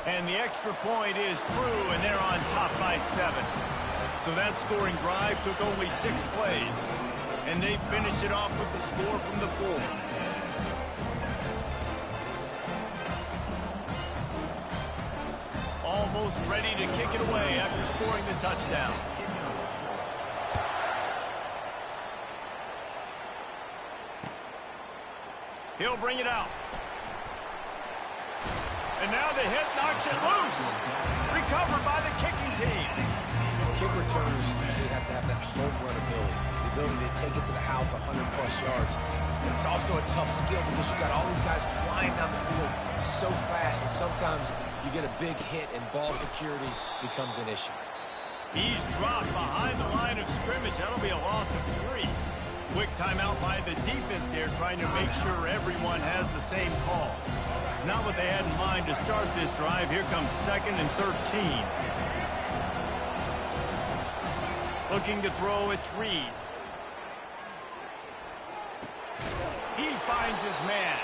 [SPEAKER 1] And the extra point is true, and they're on top by 7. So that scoring drive took only 6 plays. And they finished it off with the score from the 4. Almost ready to kick it away after scoring the touchdown. He'll bring it out. And now the hit knocks it loose. Recovered by the kicking team.
[SPEAKER 3] Kick returners usually have to have that home run ability. The ability to take it to the house 100-plus yards. But it's also a tough skill because you've got all these guys flying down the field so fast, and sometimes you get a big hit and ball security becomes an issue.
[SPEAKER 1] He's dropped behind the line of scrimmage. That'll be a loss of 3. Quick timeout by the defense there, trying to make sure everyone has the same call. Not what they had in mind to start this drive. Here comes 2nd and 13. Looking to throw, it's Reed. He finds his man.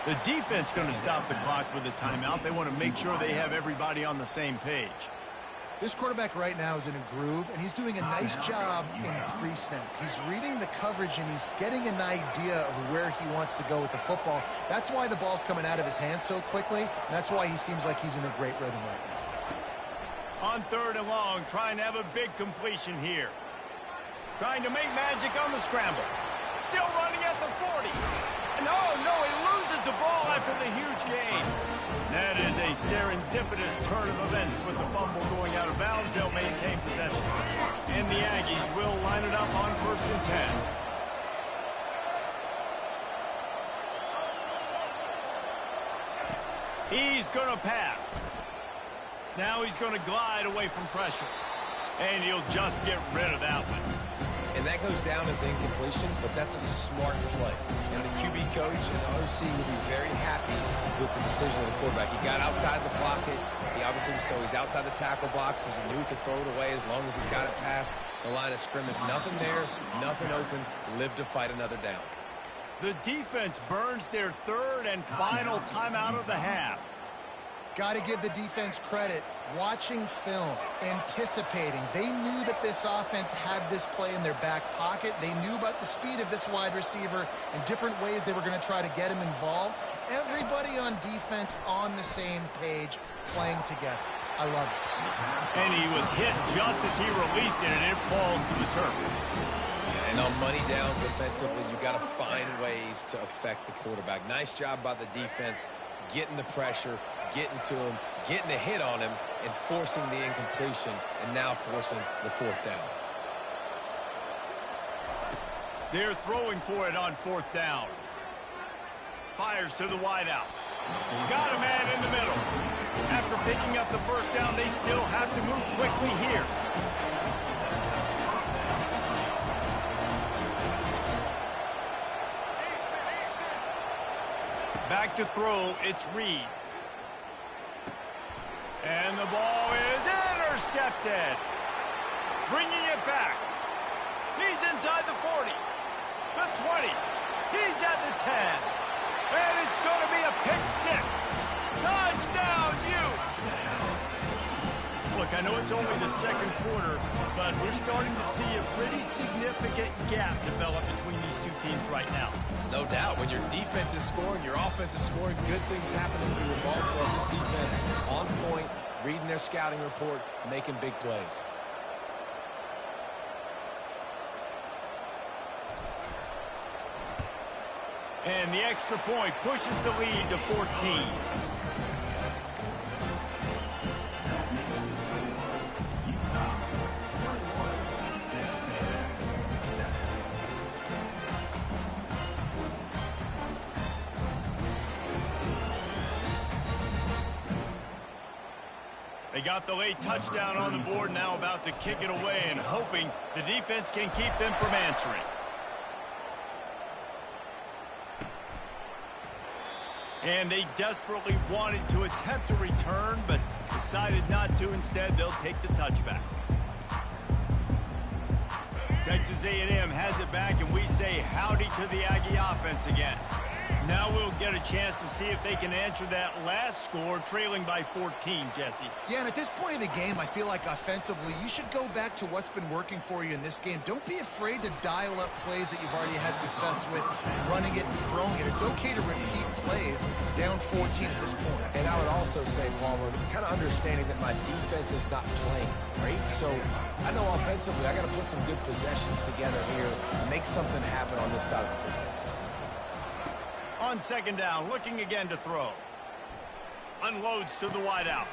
[SPEAKER 1] The defense going to stop the clock with a timeout. They want to make sure they have everybody on the same page.
[SPEAKER 2] This quarterback right now is in a groove, and he's doing a nice job in pre-snap. He's reading the coverage, and he's getting an idea of where he wants to go with the football. That's why the ball's coming out of his hands so quickly, and that's why he seems like he's in a great rhythm right now.
[SPEAKER 1] On 3rd and long, trying to have a big completion here. Trying to make magic on the scramble. Still running at the 40. And oh, no, he loses the ball after the huge gain. That is a serendipitous turn of events with the fumble going out of bounds. They'll maintain possession. And the Aggies will line it up on 1st and 10. He's going to pass. Now he's going to glide away from pressure. And he'll just get rid of that one.
[SPEAKER 3] And that goes down as incompletion, but that's a smart play. And the QB coach and the OC will be very happy with the decision of the quarterback. He got outside the pocket. He obviously, so he's outside the tackle boxes. He knew he could throw it away as long as he got it past the line of scrimmage. Nothing there, nothing open. Live to fight another down.
[SPEAKER 1] The defense burns their 3rd and final timeout of the half.
[SPEAKER 2] Got to give the defense credit. Watching film, anticipating. They knew that this offense had this play in their back pocket. They knew about the speed of this wide receiver and different ways they were going to try to get him involved. Everybody on defense on the same page, playing together. I love it.
[SPEAKER 1] And he was hit just as he released it, and it falls to the turf.
[SPEAKER 3] And on money down defensively, you got to find ways to affect the quarterback. Nice job by the defense, getting the pressure, getting to him, getting a hit on him, and forcing the incompletion, and now forcing the 4th down.
[SPEAKER 1] They're throwing for it on 4th down. Fires to the wideout. Got a man in the middle. After picking up the 1st down, they still have to move quickly here. Back to throw, it's Reed. And the ball is intercepted. Bringing it back. He's inside the 40. The 20. He's at the 10. And it's going to be a pick 6. Touchdown, Utes. Look, I know it's only the 2nd quarter, but we're starting to see a pretty significant gap develop between these two teams right now.
[SPEAKER 3] No doubt. When your defense is scoring, your offense is scoring, good things happening through your ball club. This defense on point, reading their scouting report, making big plays.
[SPEAKER 1] And the extra point pushes the lead to 14. They got the late touchdown on the board, now about to kick it away and hoping the defense can keep them from answering. And they desperately wanted to attempt a return, but decided not to. Instead, they'll take the touchback. Texas A&M has it back, and we say howdy to the Aggie offense again. Now we'll get a chance to see if they can answer that last score, trailing by 14, Jesse.
[SPEAKER 2] Yeah, and at this point of the game, I feel like offensively, you should go back to what's been working for you in this game. Don't be afraid to dial up plays that you've already had success with, running it and throwing it. It's okay to repeat plays down 14 at this point.
[SPEAKER 3] And I would also say, Palmer, kind of understanding that my defense is not playing great, so I know offensively I got to put some good possessions together here and make something happen on this side of the football.
[SPEAKER 1] On 2nd down, looking again to throw. Unloads to the wideout.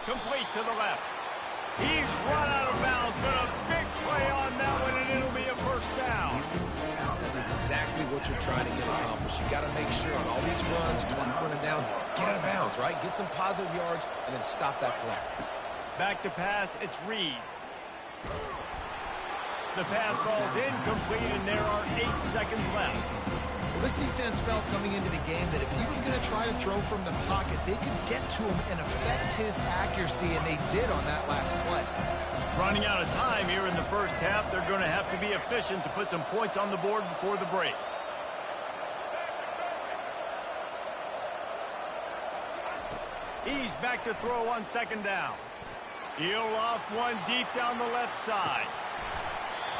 [SPEAKER 1] Complete to the left. He's run out of bounds, but a big play on that one, and it'll be a first down.
[SPEAKER 3] That's exactly what you're trying to get accomplished. You got to make sure on all these runs, clock running down, get out of bounds, right? Get some positive yards, and then stop that clock.
[SPEAKER 1] Back to pass, it's Reed. The pass falls incomplete, and there are 8 seconds left.
[SPEAKER 2] Well, this defense felt coming into the game that if he was going to try to throw from the pocket, they could get to him and affect his accuracy, and they did on that last play.
[SPEAKER 1] Running out of time here in the first half, they're going to have to be efficient to put some points on the board before the break. He's back to throw on second down. He'll off one deep down the left side.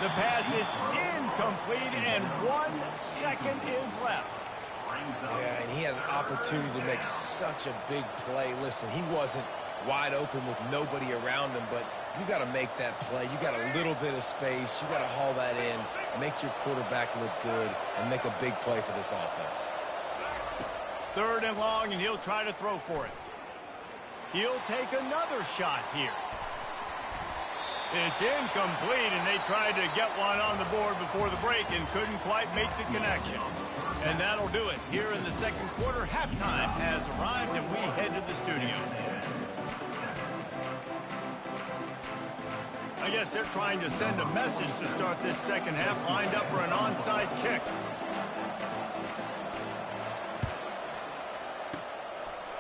[SPEAKER 1] The pass is incomplete, and 1 second is left.
[SPEAKER 3] Yeah, and he had an opportunity to make such a big play. Listen, he wasn't wide open with nobody around him, but you got to make that play. You got a little bit of space. You got to haul that in, make your quarterback look good, and make a big play for this offense.
[SPEAKER 1] 3rd and long, and he'll try to throw for it. He'll take another shot here. It's incomplete, and they tried to get one on the board before the break and couldn't quite make the connection. And that'll do it. Here in the second quarter, halftime has arrived, and we head to the studio. I guess they're trying to send a message to start this second half, lined up for an onside kick.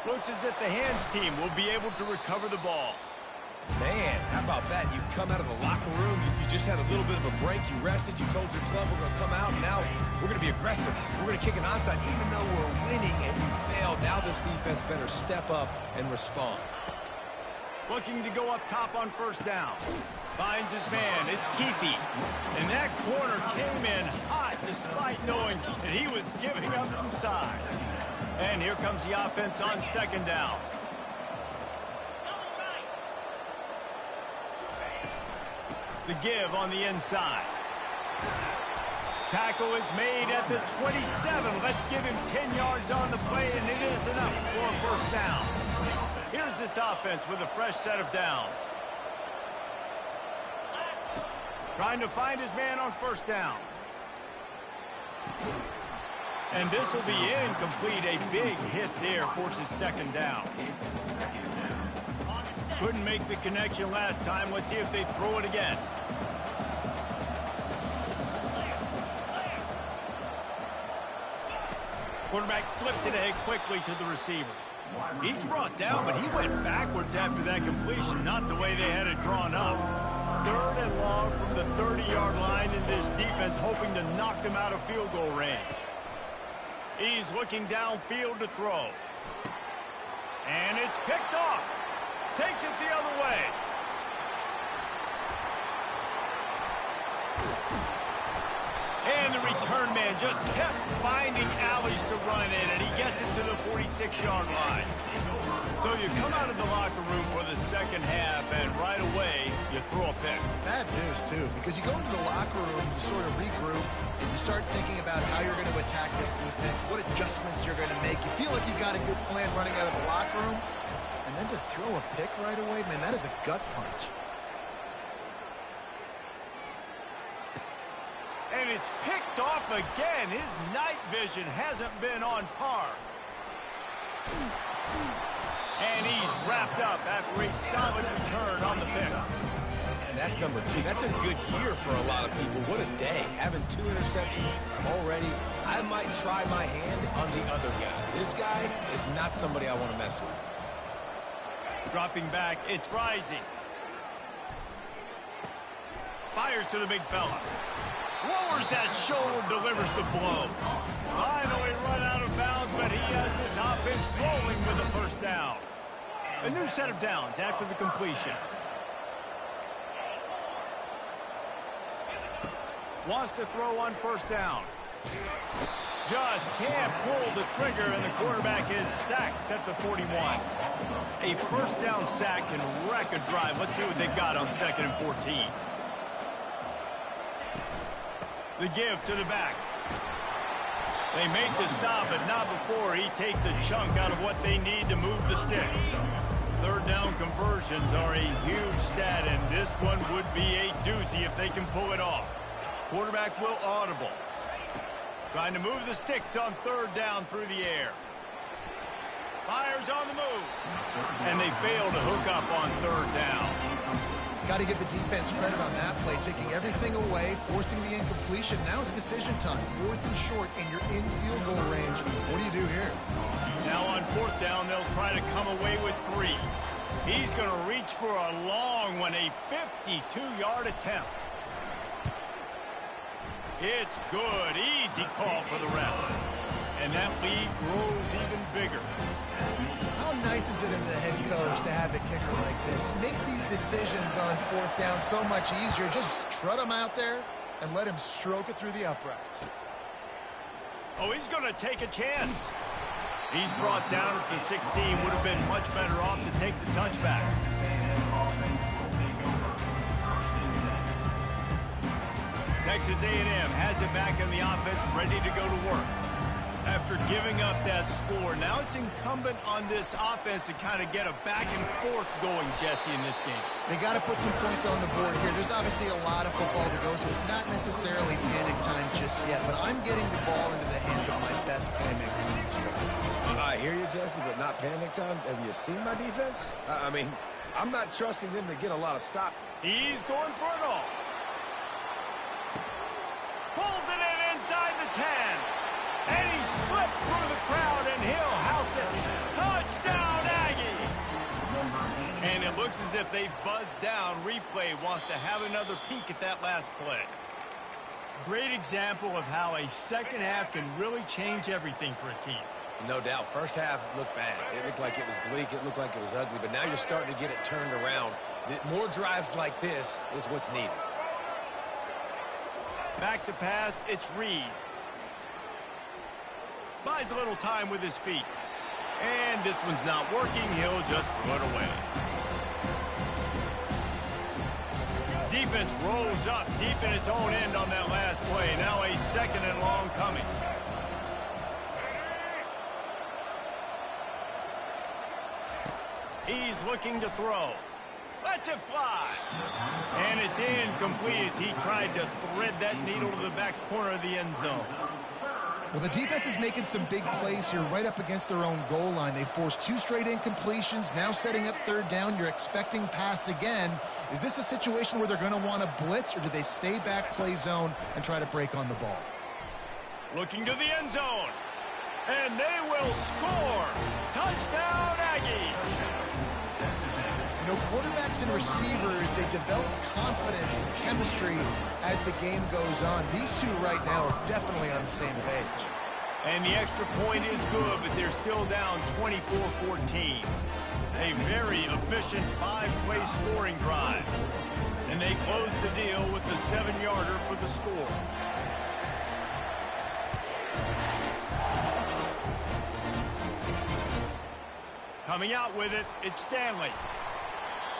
[SPEAKER 1] Looks as if the hands team will be able to recover the ball.
[SPEAKER 3] Man, how about that? You come out of the locker room, you just had a little bit of a break, you rested, you told your club we're going to come out, and now we're going to be aggressive. We're going to kick an onside, even though we're winning and you failed. Now this defense better step up and respond.
[SPEAKER 1] Looking to go up top on first down. Finds his man, it's Keefe. And that corner came in hot despite knowing that he was giving up some size. And here comes the offense on second down. The give on the inside. Tackle is made at the 27. Let's give him 10 yards on the play, and it is enough for a first down. Here's this offense with a fresh set of downs. Trying to find his man on first down. And this will be incomplete. A big hit there forces second down. Couldn't make the connection last time. Let's see if they throw it again. Quarterback flips it ahead quickly to the receiver. He's brought down, but he went backwards after that completion, not the way they had it drawn up. 3rd and long from the 30-yard line, in this defense hoping to knock them out of field goal range. He's looking downfield to throw. And it's picked off. Takes it the other way. And the return man just kept finding alleys to run in, and he gets it to the 46-yard line. So you come out of the locker room for the second half, and right away, you throw a pick.
[SPEAKER 2] Bad news, too, because you go into the locker room, you sort of regroup, and you start thinking about how you're going to attack this defense, what adjustments you're going to make. You feel like you got a good plan running out of the locker room, and then to throw a pick right away, man, that is a gut punch.
[SPEAKER 1] And it's picked off again. His night vision hasn't been on par. And he's wrapped up after a solid return on the pick.
[SPEAKER 3] And that's number 2. That's a good year for a lot of people. What a day. Having 2 interceptions already. I might try my hand on the other guy. This guy is not somebody I want to mess with.
[SPEAKER 1] Dropping back, it's Rising. Fires to the big fella. Lowers that shoulder, delivers the blow. Finally run out of bounds, but he has this offense rolling with a first down. A new set of downs after the completion. Wants to throw on first down. Just can't pull the trigger, and the quarterback is sacked at the 41. A first down sack can wreck a drive. Let's see what they've got on 2nd and 14. The give to the back. They make the stop, but not before he takes a chunk out of what they need to move the sticks. Third down conversions are a huge stat, and this one would be a doozy if they can pull it off. Quarterback will audible. Trying to move the sticks on third down through the air. Fires on the move. And they fail to hook up on third down.
[SPEAKER 2] Got to give the defense credit on that play, taking everything away, forcing the incompletion. Now it's decision time. 4th and short, and you're in field goal range. What do you do here?
[SPEAKER 1] Now on 4th down, they'll try to come away with 3. He's going to reach for a long one, a 52-yard attempt. It's good. Easy call for the ref. And that lead grows even bigger.
[SPEAKER 2] How nice is it as a head coach to have a kicker like this? It makes these decisions on 4th down so much easier. Just trot him out there and let him stroke it through the uprights.
[SPEAKER 1] Oh, he's going to take a chance. He's brought down at the 16. Would have been much better off to take the touchback. Texas A&M has it back in the offense, ready to go to work. After giving up that score, now it's incumbent on this offense to kind of get a back and forth going, Jesse, in this game.
[SPEAKER 2] They got to put some points on the board here. There's obviously a lot of football to go, so it's not necessarily panic time just yet, but I'm getting the ball into the hands of my best playmakers in this game.
[SPEAKER 3] I hear you, Jesse, but not panic time. Have you seen my defense? I mean, I'm not trusting them to get a lot of stop.
[SPEAKER 1] He's going for it all. Pulls it in inside the 10. And he slipped through the crowd, and he'll house it. Touchdown, Aggie! And it looks as if they've buzzed down. Replay wants to have another peek at that last play. Great example of how a second half can really change everything for a team.
[SPEAKER 3] No doubt. First half looked bad. It looked like it was bleak. It looked like it was ugly. But now you're starting to get it turned around. More drives like this is what's needed.
[SPEAKER 1] Back to pass, it's Reed. Buys a little time with his feet. And this one's not working. He'll just throw it away. Defense rolls up deep in its own end on that last play. Now a 2nd and long coming. He's looking to throw. Lets it fly. And it's incomplete as he tried to thread that needle to the back corner of the end zone.
[SPEAKER 2] Well, the defense is making some big plays here right up against their own goal line. They forced 2 straight incompletions, now setting up 3rd down. You're expecting pass again. Is this a situation where they're going to want to blitz, or do they stay back, play zone, and try to break on the ball?
[SPEAKER 1] Looking to the end zone. And they will score. Touchdown, Aggie.
[SPEAKER 2] You know, quarterbacks and receivers, they develop confidence and chemistry as the game goes on. These two right now are definitely on the same page.
[SPEAKER 1] And the extra point is good, but they're still down 24-14. A very efficient 5-play scoring drive. And they close the deal with the 7-yarder for the score. Coming out with it, it's Stanley.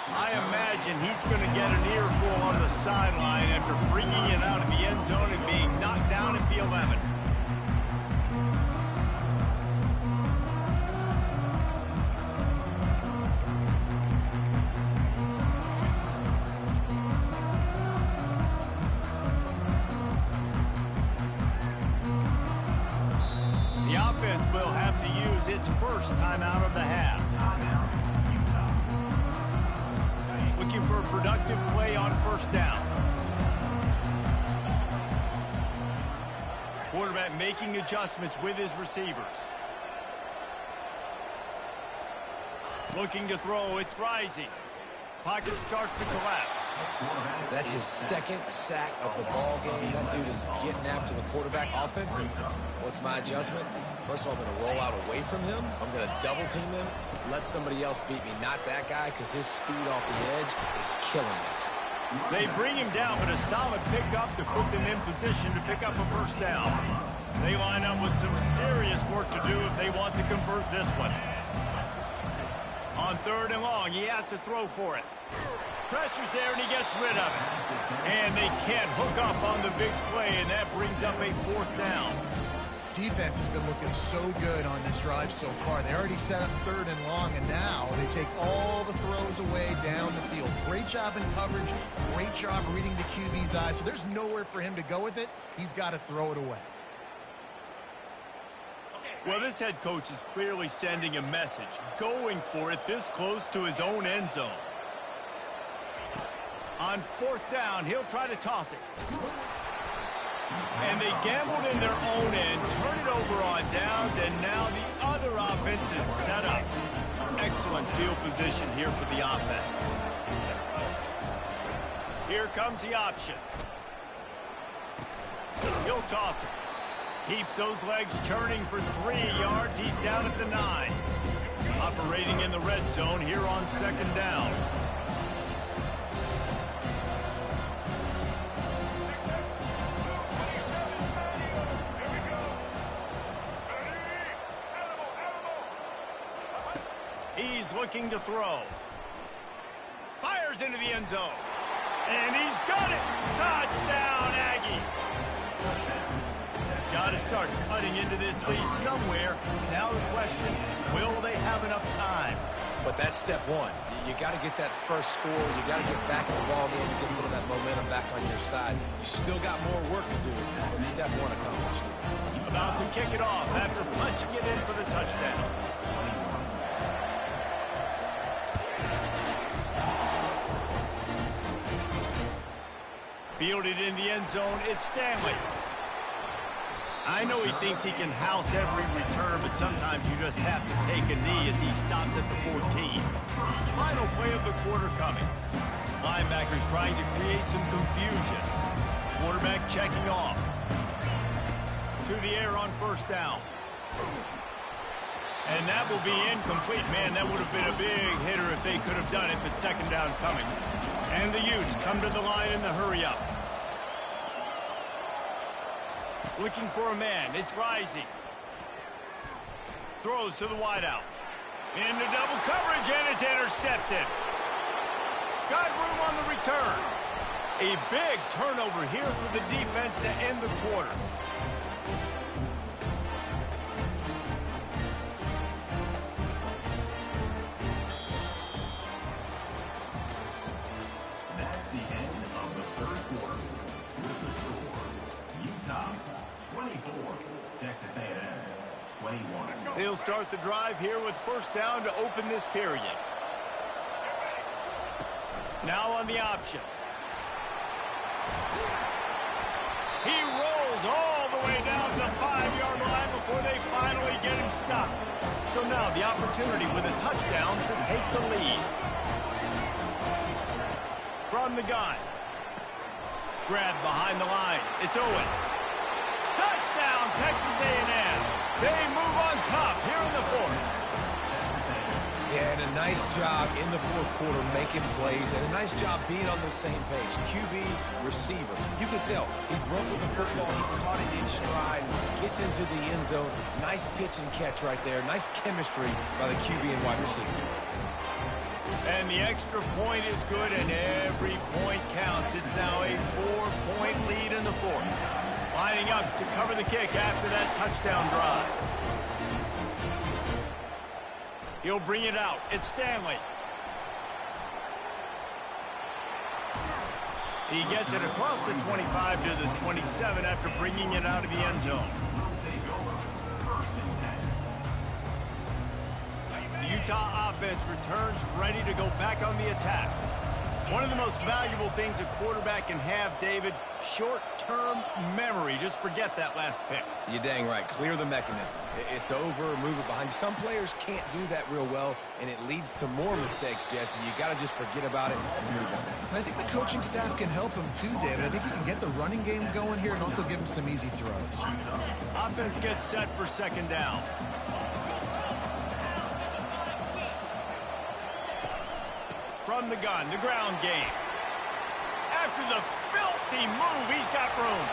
[SPEAKER 1] I imagine he's going to get an earful on the sideline after bringing it out of the end zone and being knocked down at the 11. The offense will have to use its first timeout of the half. Looking for a productive play on 1st down. Quarterback making adjustments with his receivers. Looking to throw, it's Rising. Pocket starts to collapse.
[SPEAKER 3] That's his 2nd sack of the ball game. That dude is getting after the quarterback offensive. What's my adjustment? First of all, I'm going to roll out away from him. I'm going to double team him. Let somebody else beat me, not that guy, because his speed off the edge is killing me.
[SPEAKER 1] They bring him down, but a solid pickup to put them in position to pick up a 1st down. They line up with some serious work to do if they want to convert this one. On 3rd and long, he has to throw for it. Pressure's there, and he gets rid of it. And they can't hook up on the big play, and that brings up a 4th down.
[SPEAKER 2] defense has been looking so good on this drive so far. They already set up 3rd and long, and now they take all the throws away down the field. Great job in coverage, great job reading the QB's eyes. So there's nowhere for him to go with it. He's got to throw it away.
[SPEAKER 1] Well, this head coach is clearly sending a message, going for it this close to his own end zone. On 4th down, he'll try to toss it. And they gambled in their own end, turn it over on downs, and now the other offense is set up. Excellent field position here for the offense. Here comes the option. He'll toss it. Keeps those legs churning for 3 yards. He's down at the 9. Operating in the red zone here on 2nd down. He's looking to throw. Fires into the end zone. And he's got it. Touchdown, Aggie. Got to start cutting into this lead somewhere. Now the question, will they have enough time?
[SPEAKER 3] But that's step one. You got to get that first score. You got to get back in the ball game and get some of that momentum back on your side. You still got more work to do, but step one accomplished.
[SPEAKER 1] About to kick it off after punching it in for the touchdown. Fielded in the end zone, it's Stanley. I know he thinks he can house every return, but sometimes you just have to take a knee as he stopped at the 14. Final play of the quarter coming. Linebackers trying to create some confusion. Quarterback checking off. To the air on 1st down. And that will be incomplete. Man, that would have been a big hitter if they could have done it, but 2nd down coming. And the Utes come to the line in the hurry-up. Looking for a man. It's Rising. Throws to the wideout. Into double coverage, and it's intercepted. Got room on the return. A big turnover here for the defense to end the quarter.
[SPEAKER 4] That's the end of the 3rd quarter. With the score, Utah 24, Texas A&M 21.
[SPEAKER 1] They'll start the drive here with 1st down to open this period. Now on the option. He rolls all the way down the 5-yard line before they finally get him stopped. So now the opportunity with a touchdown to take the lead. From the gun. Grab behind the line. It's Owens. Touchdown, Texas A&M. They move on top here in the 4th.
[SPEAKER 3] Yeah, and a nice job in the 4th quarter making plays, and a nice job being on the same page. QB, receiver. You can tell he broke with the football. He caught it in stride, gets into the end zone. Nice pitch and catch right there. Nice chemistry by the QB and wide receiver.
[SPEAKER 1] And the extra point is good, and every point counts. It's now a 4-point lead in the 4th. Lining up to cover the kick after that touchdown drive. He'll bring it out. It's Stanley. He gets it across the 25 to the 27 after bringing it out of the end zone. The Utah offense returns ready to go back on the attack. One of the most valuable things a quarterback can have, David, short-term memory. Just forget that last pick.
[SPEAKER 3] You're dang right. Clear the mechanism. It's over, move it behind you. Some players can't do that real well, and it leads to more mistakes, Jesse. You got to just forget about it and move on.
[SPEAKER 2] And I think the coaching staff can help him too, David. I think you can get the running game going here and also give him some easy throws.
[SPEAKER 1] Offense gets set for 2nd down. From the gun, the ground game. After the filthy move, he's got room.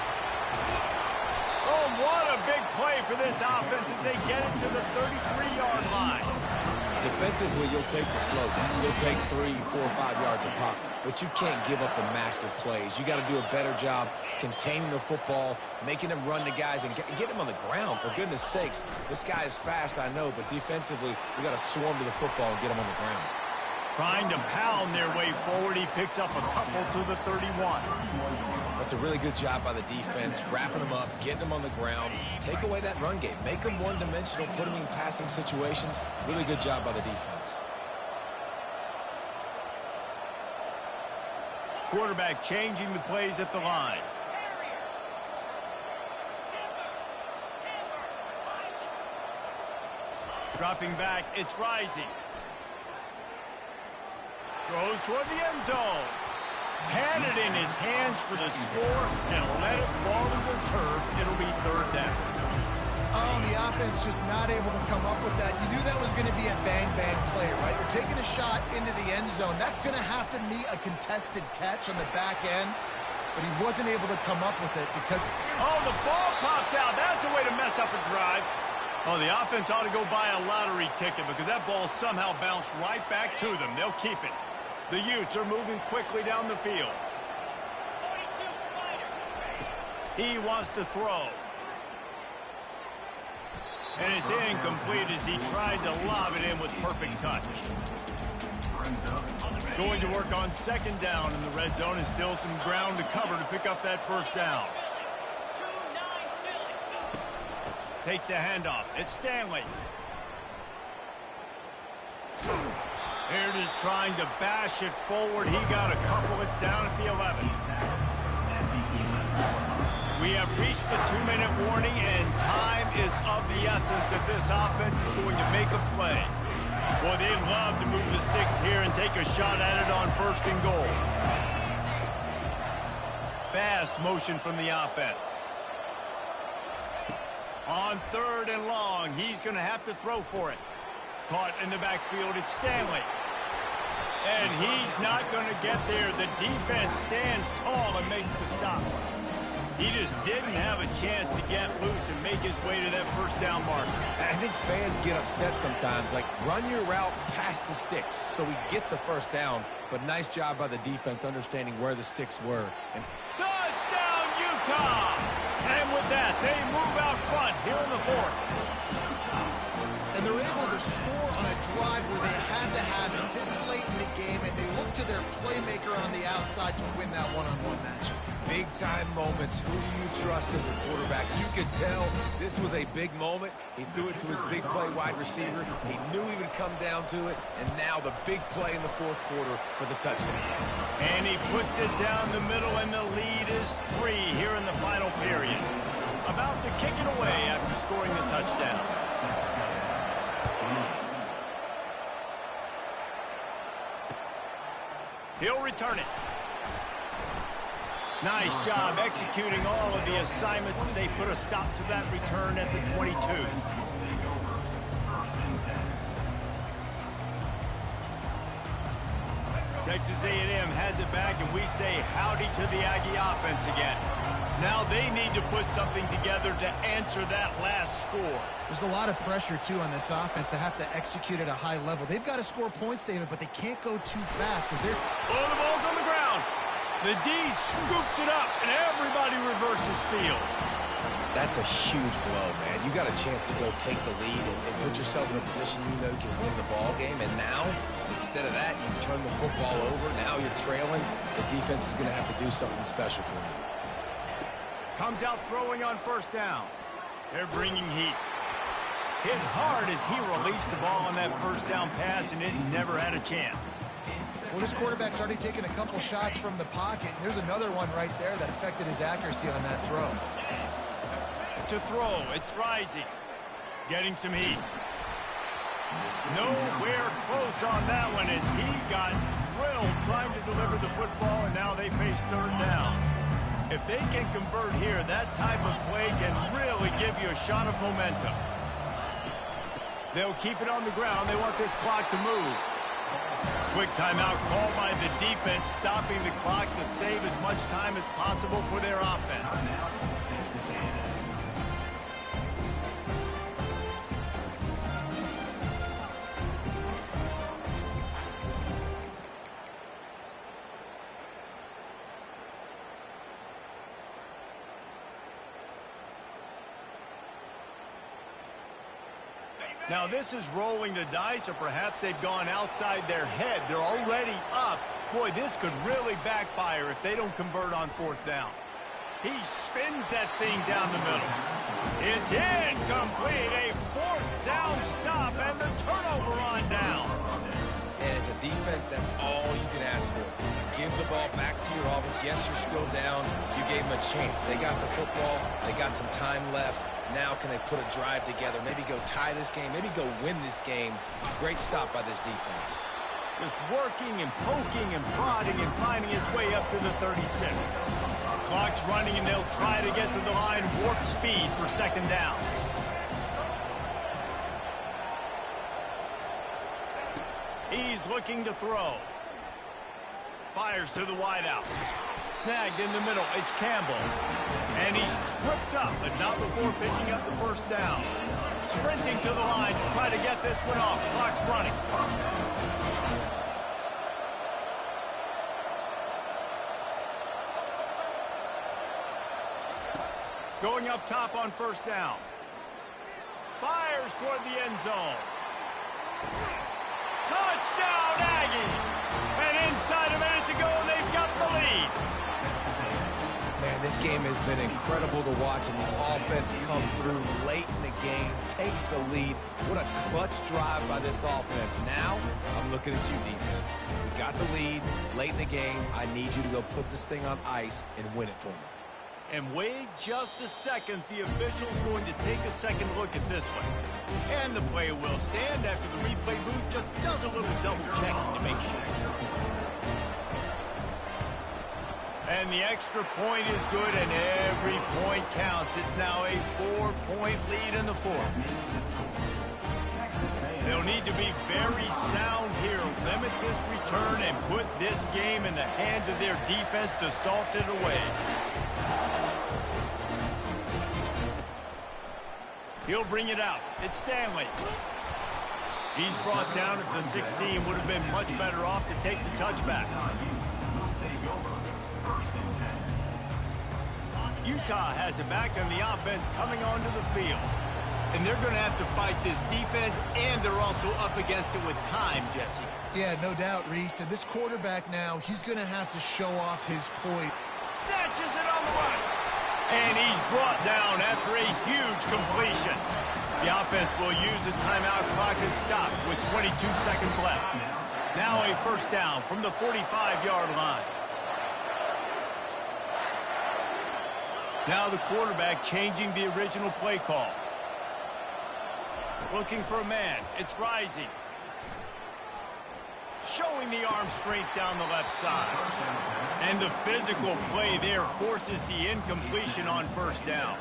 [SPEAKER 1] Oh, what a big play for this offense as they get it to the 33-yard line.
[SPEAKER 3] Defensively, you'll take the slow down. You'll take 3, 4, 5 yards of pop. but you can't give up the massive plays. You got to do a better job containing the football, making them run to guys, and get them on the ground. For goodness sakes, this guy is fast, I know, but defensively, we got to swarm to the football and get him on the ground.
[SPEAKER 1] Trying to pound their way forward, he picks up a couple to the 31.
[SPEAKER 3] That's a really good job by the defense, wrapping them up, getting them on the ground. Take away that run game. Make them one-dimensional, put them in passing situations. Really good job by the defense.
[SPEAKER 1] Quarterback changing the plays at the line. Dropping back, it's Rising. Throws toward the end zone. Had it in his hands for the score and let it fall to the turf. It'll be third down.
[SPEAKER 2] Oh, the offense just not able to come up with that. You knew that was going to be a bang-bang play, right? They're taking a shot into the end zone. That's going to have to meet a contested catch on the back end, but he wasn't able to come up with it because...
[SPEAKER 1] Oh, the ball popped out. That's a way to mess up a drive. Oh, the offense ought to go buy a lottery ticket because that ball somehow bounced right back to them. They'll keep it. The Utes are moving quickly down the field. He wants to throw. And it's incomplete as he tried to lob it in with perfect touch. Going to work on second down in the red zone and still some ground to cover to pick up that first down. Takes the handoff. It's Stanley. Here it is trying to bash it forward. He got a couple. It's down at the 11. We have reached the 2-minute warning, and time is of the essence if this offense is going to make a play. Well, they'd love to move the sticks here and take a shot at it on first and goal. Fast motion from the offense. On third and long, he's going to have to throw for it. Caught in the backfield, it's Stanley. And he's not going to get there. The defense stands tall and makes the stop. He just didn't have a chance to get loose and make his way to that first down marker.
[SPEAKER 3] I think fans get upset sometimes. Like, run your route past the sticks so we get the first down. But nice job by the defense understanding where the sticks were. And
[SPEAKER 1] touchdown, Utah! And with that, they move out front here in the fourth.
[SPEAKER 2] And they're able to score on a drive where they had to have it this late in the game, and they look to their playmaker on the outside to win that one-on-one matchup.
[SPEAKER 3] Big-time moments. Who do you trust as a quarterback? You could tell this was a big moment. He threw it to his big play wide receiver. He knew he would come down to it, and now the big play in the fourth quarter for the touchdown.
[SPEAKER 1] And he puts it down the middle, and the lead is 3 here in the final period. About to kick it away after scoring the touchdown. He'll return it. Nice job executing all of the assignments as they put a stop to that return at the 22. Texas A&M has it back, and we say howdy to the Aggie offense again. Now they need to put something together to answer that last score.
[SPEAKER 2] There's a lot of pressure, too, on this offense to have to execute at a high level. They've got to score points, David, but they can't go too fast because they're...
[SPEAKER 1] Oh, the ball's on the ground. The D scoops it up, and everybody reverses field.
[SPEAKER 3] That's a huge blow, man. You got a chance to go take the lead and put yourself in a position you know you can win the ball game. And now, instead of that, you turn the football over. Now you're trailing. The defense is going to have to do something special for you.
[SPEAKER 1] Comes out throwing on first down. They're bringing heat. Hit hard as he released the ball on that first down pass, and it never had a chance.
[SPEAKER 2] Well, this quarterback's already taken a couple shots from the pocket. There's another one right there that affected his accuracy on that throw.
[SPEAKER 1] To throw, it's Rising. Getting some heat. Nowhere close on that one as he got drilled trying to deliver the football, and now they face third down. If they can convert here, that type of play can really give you a shot of momentum. They'll keep it on the ground. They want this clock to move. Quick timeout called by the defense, stopping the clock to save as much time as possible for their offense. Now, this is rolling the dice, or perhaps they've gone outside their head. They're already up. Boy, this could really backfire if they don't convert on fourth down. He spins that thing down the middle. It's incomplete. A fourth down stop and the turnover on down.
[SPEAKER 3] And as a defense, that's all you can ask for. Give the ball back to your offense. Yes, you're still down. You gave them a chance. They got the football. They got some time left. Now can they put a drive together, maybe go tie this game, maybe go win this game. Great stop by this defense.
[SPEAKER 1] Just working and poking and prodding and finding his way up to the 36. Clock's running and they'll try to get to the line warp speed for second down. He's looking to throw. Fires to the wideout. Snagged in the middle. It's Campbell. And he's tripped up, but not before picking up the first down. Sprinting to the line to try to get this one off. Clock's running. Going up top on first down. Fires toward the end zone. Touchdown, Aggie! And inside a minute to go, and they've got the lead.
[SPEAKER 3] Man, this game has been incredible to watch, and the offense comes through late in the game, takes the lead. What a clutch drive by this offense. Now, I'm looking at you, defense. We got the lead late in the game. I need you to go put this thing on ice and win it for me.
[SPEAKER 1] And wait just a second. The official's going to take a second look at this one. And the play will stand after the replay booth just does a little double checking to make sure. And the extra point is good, and every point counts. It's now a 4-point lead in the fourth. They'll need to be very sound here, limit this return, and put this game in the hands of their defense to salt it away. He'll bring it out. It's Stanley. He's brought down at the 16. Would have been much better off to take the touchback. Utah has it back on the offense coming onto the field. And they're going to have to fight this defense, and they're also up against it with time, Jesse.
[SPEAKER 2] Yeah, no doubt, Reese. And this quarterback now, he's going to have to show off his point.
[SPEAKER 1] Snatches it on the run. And he's brought down after a huge completion. The offense will use the timeout. Clock is stopped with 22 seconds left. Now a first down from the 45-yard line. Now the quarterback changing the original play call. Looking for a man. It's Rising. Showing the arm strength down the left side. And the physical play there forces the incompletion on first down.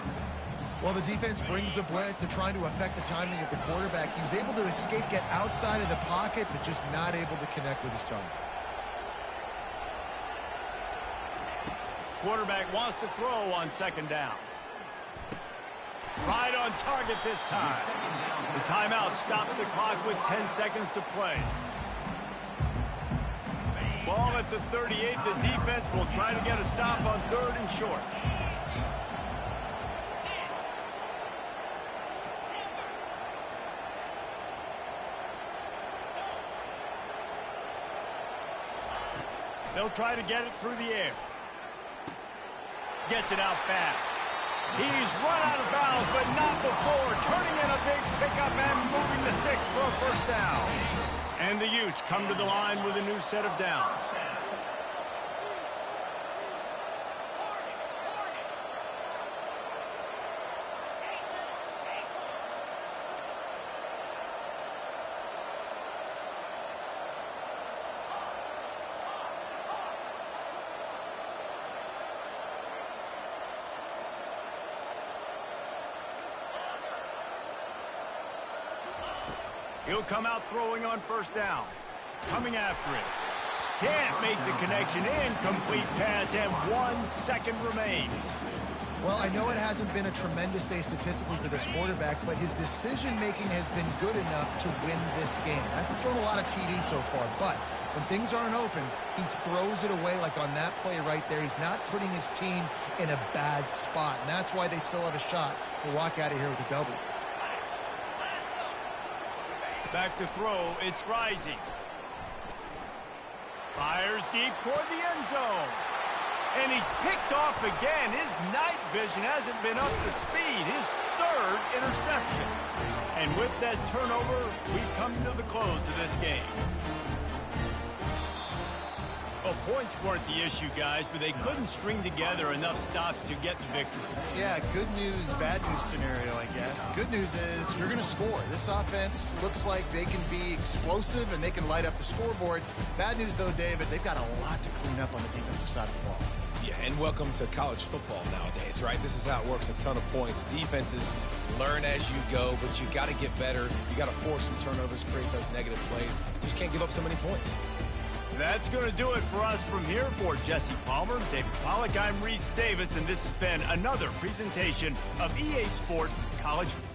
[SPEAKER 2] Well, the defense brings the blitz. They're trying to affect the timing of the quarterback. He was able to escape, get outside of the pocket, but just not able to connect with his target.
[SPEAKER 1] Quarterback wants to throw on second down. Right on target this time. The timeout stops the clock with 10 seconds to play. Ball at the 38. The defense will try to get a stop on third and short. They'll try to get it through the air. Gets it out fast. He's run out of bounds, but not before. Turning in a big pickup and moving the sticks for a first down. And the Utes come to the line with a new set of downs. He'll come out throwing on first down. Coming after it. Can't make the connection. Incomplete pass, and 1 second remains.
[SPEAKER 2] Well, I know it hasn't been a tremendous day statistically for this quarterback, but his decision-making has been good enough to win this game. Hasn't thrown a lot of TDs so far, but when things aren't open, he throws it away like on that play right there. He's not putting his team in a bad spot, and that's why they still have a shot to walk out of here with a W.
[SPEAKER 1] Back to throw, it's Rising. Fires deep toward the end zone. And he's picked off again. His night vision hasn't been up to speed. His third interception. And with that turnover, we come to the close of this game. Well, points weren't the issue, guys, but they couldn't string together enough stops to get the victory.
[SPEAKER 2] Yeah, good news, bad news scenario, I guess. Good news is you're going to score. This offense looks like they can be explosive and they can light up the scoreboard. Bad news, though, David, they've got a lot to clean up on the defensive side of the ball.
[SPEAKER 3] Yeah, and welcome to college football nowadays, right? This is how it works, a ton of points. Defenses learn as you go, but you got to get better. You got to force some turnovers, create those negative plays. You just can't give up so many points.
[SPEAKER 1] That's going to do it for us from here. For Jesse Palmer, David Pollack, I'm Reese Davis, and this has been another presentation of EA Sports College Football.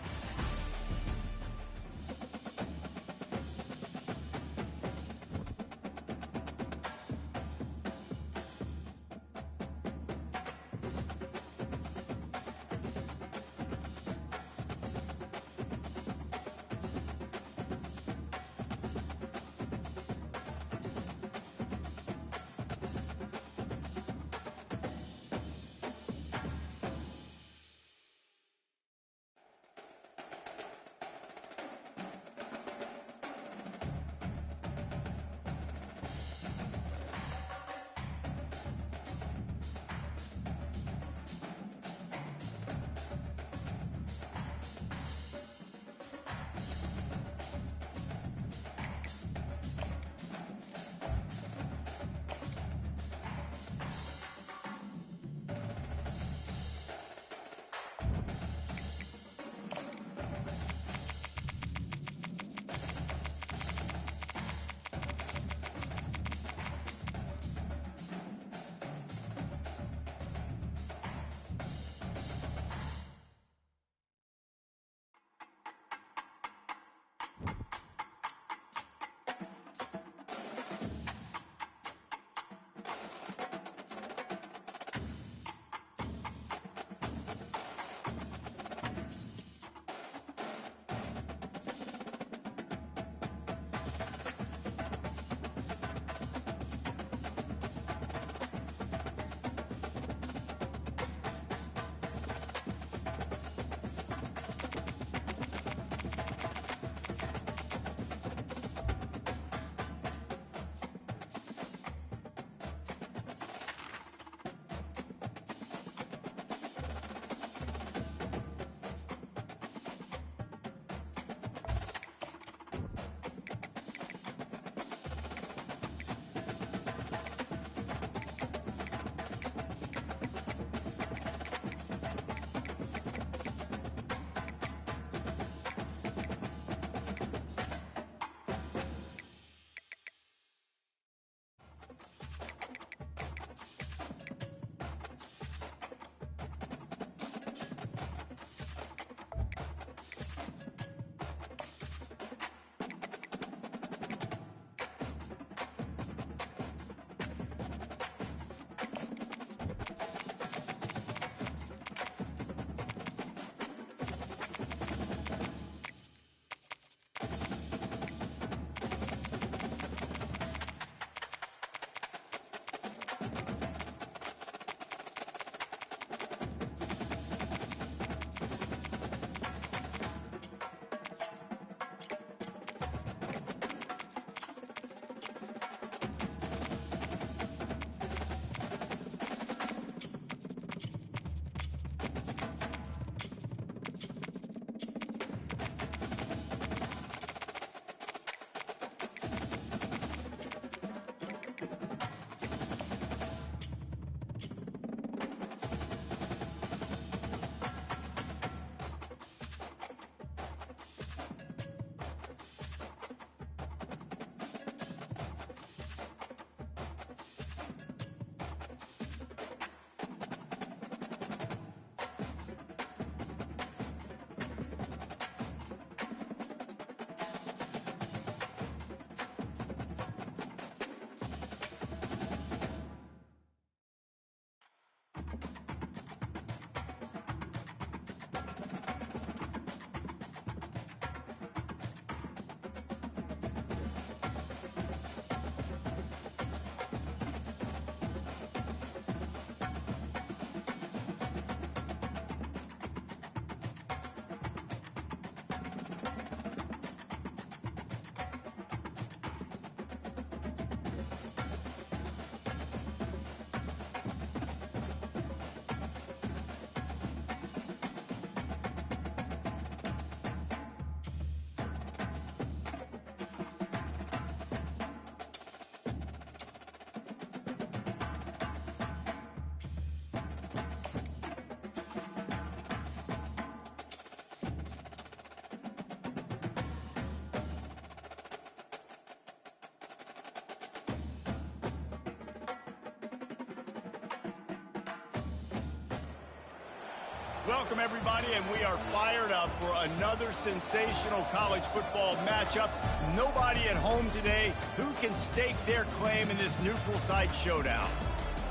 [SPEAKER 1] Welcome, everybody, and we are fired up for another sensational college football matchup. Nobody at home today who can stake their claim in this neutral site showdown.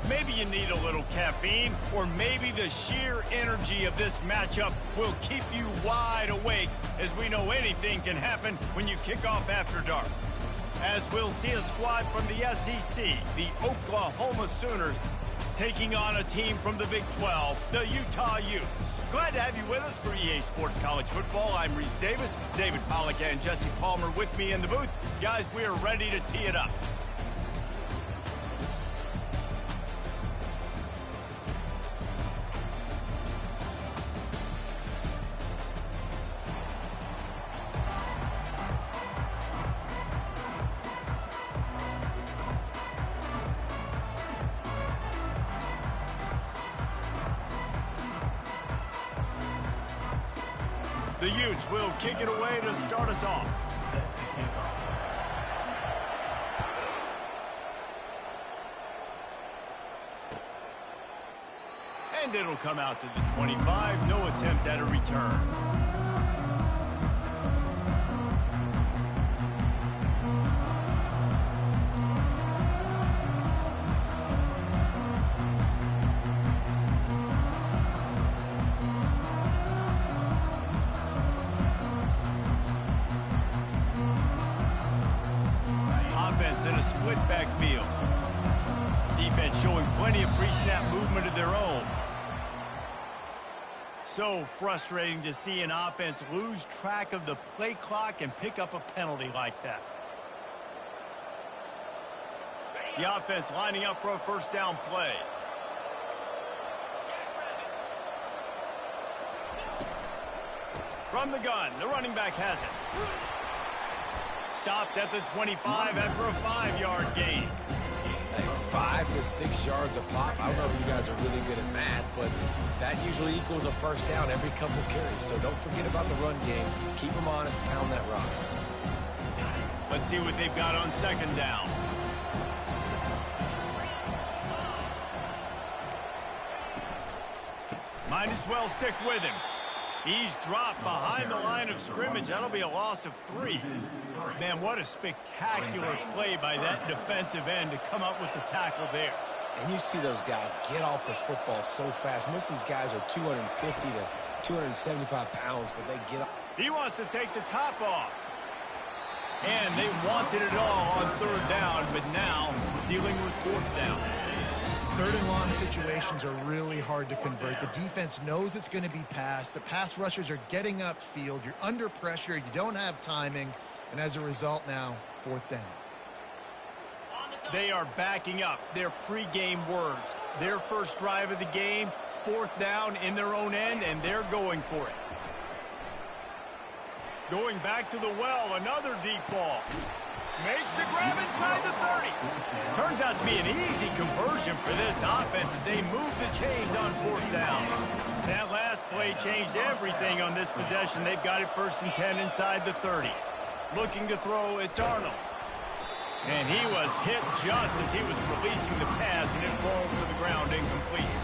[SPEAKER 1] Maybe you need a little caffeine, or maybe the sheer energy of this matchup will keep you wide awake, as we know anything can happen when you kick off after dark. As we'll see a squad from the SEC, the Oklahoma Sooners, taking on a team from the Big 12, the Utah Utes. Glad to have you with us for EA Sports College Football. I'm Reese Davis, David Pollack and Jesse Palmer with me in the booth. Guys, we are ready to tee it up. The Utes will kick it away to start us off. And it'll come out to the 25. No attempt at a return. In a split backfield. Defense showing plenty of pre-snap movement of their own. So frustrating to see an offense lose track of the play clock and pick up a penalty like that. The offense lining up for a first down play. From the gun, the running back has it. Stopped at the 25 after a 5-yard gain.
[SPEAKER 3] Hey, 5 to 6 yards a pop. I don't know if you guys are really good at math, but that usually equals a first down every couple carries. So don't forget about the run game. Keep them honest, pound that rock.
[SPEAKER 1] Let's see what they've got on second down. Might as well stick with him. He's dropped behind the line of scrimmage. That'll be a loss of 3. Man, what a spectacular play by that defensive end to come up with the tackle there.
[SPEAKER 3] And you see those guys get off the football so fast. Most of these guys are 250 to 275 pounds, but they get up.
[SPEAKER 1] He wants to take the top off. And they wanted it all on third down, but now dealing with fourth down.
[SPEAKER 2] Third and long situations are really hard to convert. The defense knows it's going to be passed. The pass rushers are getting upfield. You're under pressure. You don't have timing. And as a result now, fourth down.
[SPEAKER 1] They are backing up their pregame words. Their first drive of the game, fourth down in their own end, and they're going for it. Going back to the well, another deep ball. Makes the grab inside the 30. Turns out to be an easy conversion for this offense as they move the chains on fourth down. That last play changed everything on this possession. They've got it first and 10 inside the 30. Looking to throw, it's Arnold. And he was hit just as he was releasing the pass, and it falls to the ground incomplete.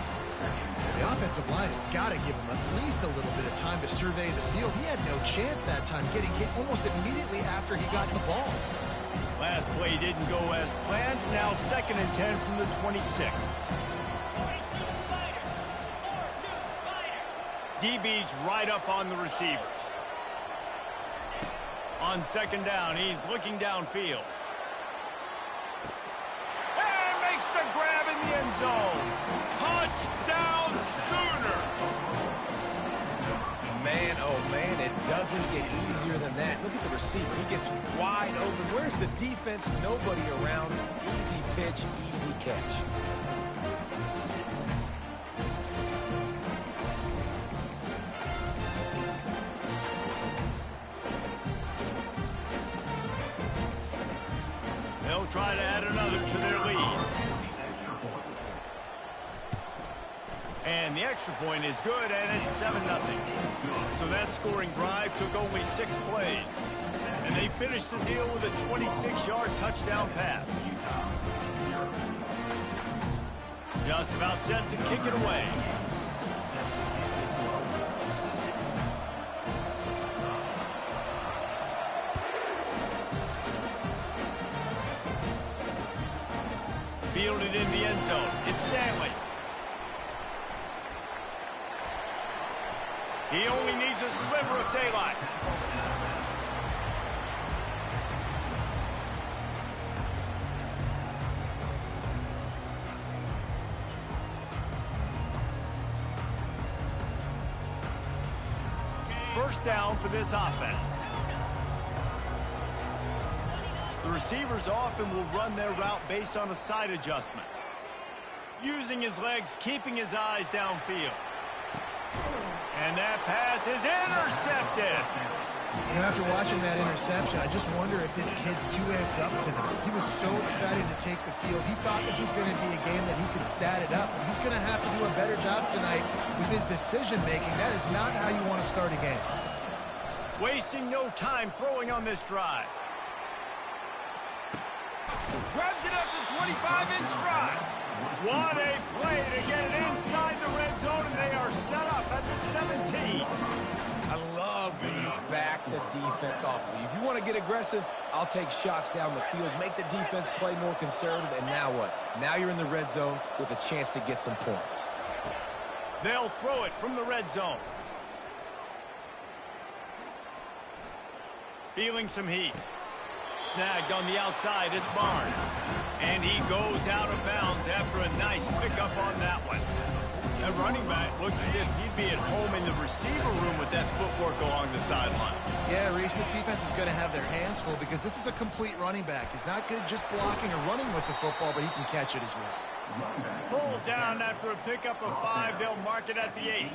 [SPEAKER 2] The offensive line has got to give him at least a little bit of time to survey the field. He had no chance that time, getting hit almost immediately after he got the ball.
[SPEAKER 1] Last play didn't go as planned. Now second and 10 from the 26. DB's right up on the receivers. On second down, he's looking downfield. And makes the grab in the end zone. Touchdown Sooner!
[SPEAKER 3] Man, oh man, it doesn't get easier than that. Look at the receiver. He gets wide open. Where's the defense? Nobody around. Easy pitch, easy catch.
[SPEAKER 1] They'll try to add another to their lead. And the extra point is good, and it's 7-0. So that scoring drive took only 6 plays. And they finished the deal with a 26-yard touchdown pass. Just about set to kick it away. it in the end zone. It's Stanley. He only needs a sliver of daylight. First down for this offense. The receivers often will run their route based on a side adjustment. Using his legs, keeping his eyes downfield. And that pass is intercepted.
[SPEAKER 2] You know, after watching that interception, I just wonder if this kid's too amped up tonight. He was so excited to take the field. He thought this was going to be a game that he could stat it up. But he's going to have to do a better job tonight with his decision-making. That is not how you want to start a game.
[SPEAKER 1] Wasting no time throwing on this drive. Grabs it at the 25-inch stride. What a play to get it inside the red zone, and they are set up at the 17.
[SPEAKER 3] I love when you back the defense off of you. If you want to get aggressive, I'll take shots down the field, make the defense play more conservative, and now what? Now you're in the red zone with a chance to get some points.
[SPEAKER 1] They'll throw it from the red zone. Feeling some heat. Snagged on the outside, it's Barnes. And he goes out of bounds after a nice pickup on that one. That running back looks as if he'd be at home in the receiver room with that footwork along the sideline.
[SPEAKER 2] Yeah, Reese, this defense is going to have their hands full because this is a complete running back. He's not good just blocking or running with the football, but he can catch it as well.
[SPEAKER 1] Pulled down after a pickup of 5. They'll mark it at the 8.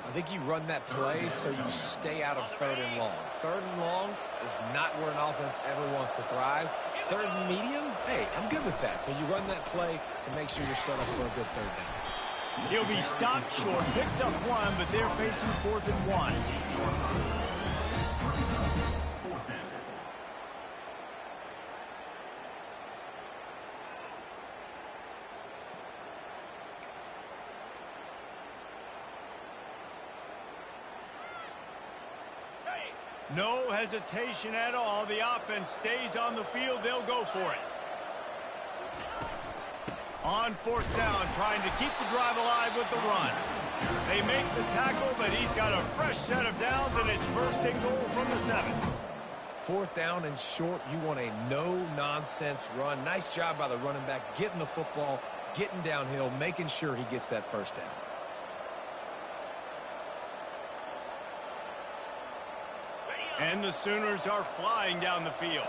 [SPEAKER 3] I think you run that play so you stay out of 3rd and long. 3rd and long is not where an offense ever wants to thrive. 3rd and medium, hey, I'm good with that. So you run that play to make sure you're set up for a good 3rd down.
[SPEAKER 1] He'll be stopped short, picks up 1, but they're facing 4th and 1. No hesitation at all. The offense stays on the field. They'll go for it. On 4th down, trying to keep the drive alive with the run. They make the tackle, but he's got a fresh set of downs, and it's 1st and goal from the 7.
[SPEAKER 3] 4th down and short, you want a no-nonsense run. Nice job by the running back, getting the football, getting downhill, making sure he gets that 1st down.
[SPEAKER 1] And the Sooners are flying down the field.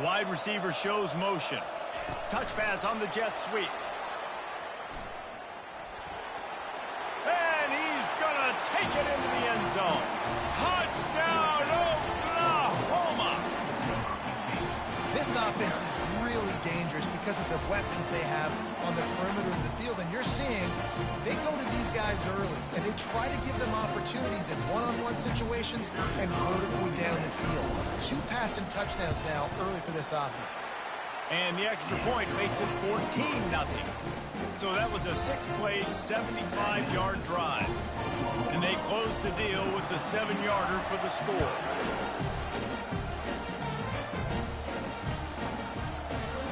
[SPEAKER 1] Wide receiver shows motion. Touch pass on the jet sweep. And he's going to take it into the end zone. Touchdown, Oklahoma!
[SPEAKER 2] This offense is really dangerous because of the weapons they have on the perimeter of the field. And you're seeing they go to these guys early, and they try to give them opportunities in one-on-one situations and vertically down the field. 2 passing touchdowns now early for this offense.
[SPEAKER 1] And the extra point makes it 14-0. So that was a 6-play, 75-yard drive. And they close the deal with the 7-yarder for the score.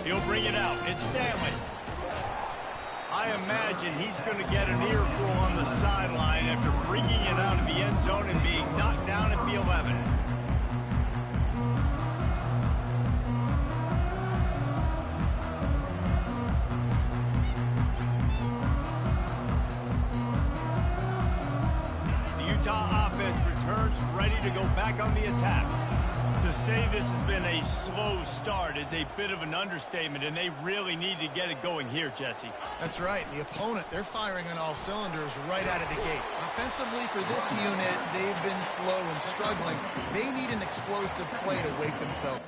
[SPEAKER 1] He'll bring it out. It's Stanley. I imagine he's going to get an earful on the sideline after bringing it out of the end zone and being knocked down at the 11. The Utah offense returns ready to go back on the attack. To say this has been a slow start is a bit of an understatement, and they really need to get it going here, Jesse.
[SPEAKER 2] That's right. The opponent, they're firing on all cylinders right out of the gate. Offensively, for this unit, they've been slow and struggling. They need an explosive play to wake themselves.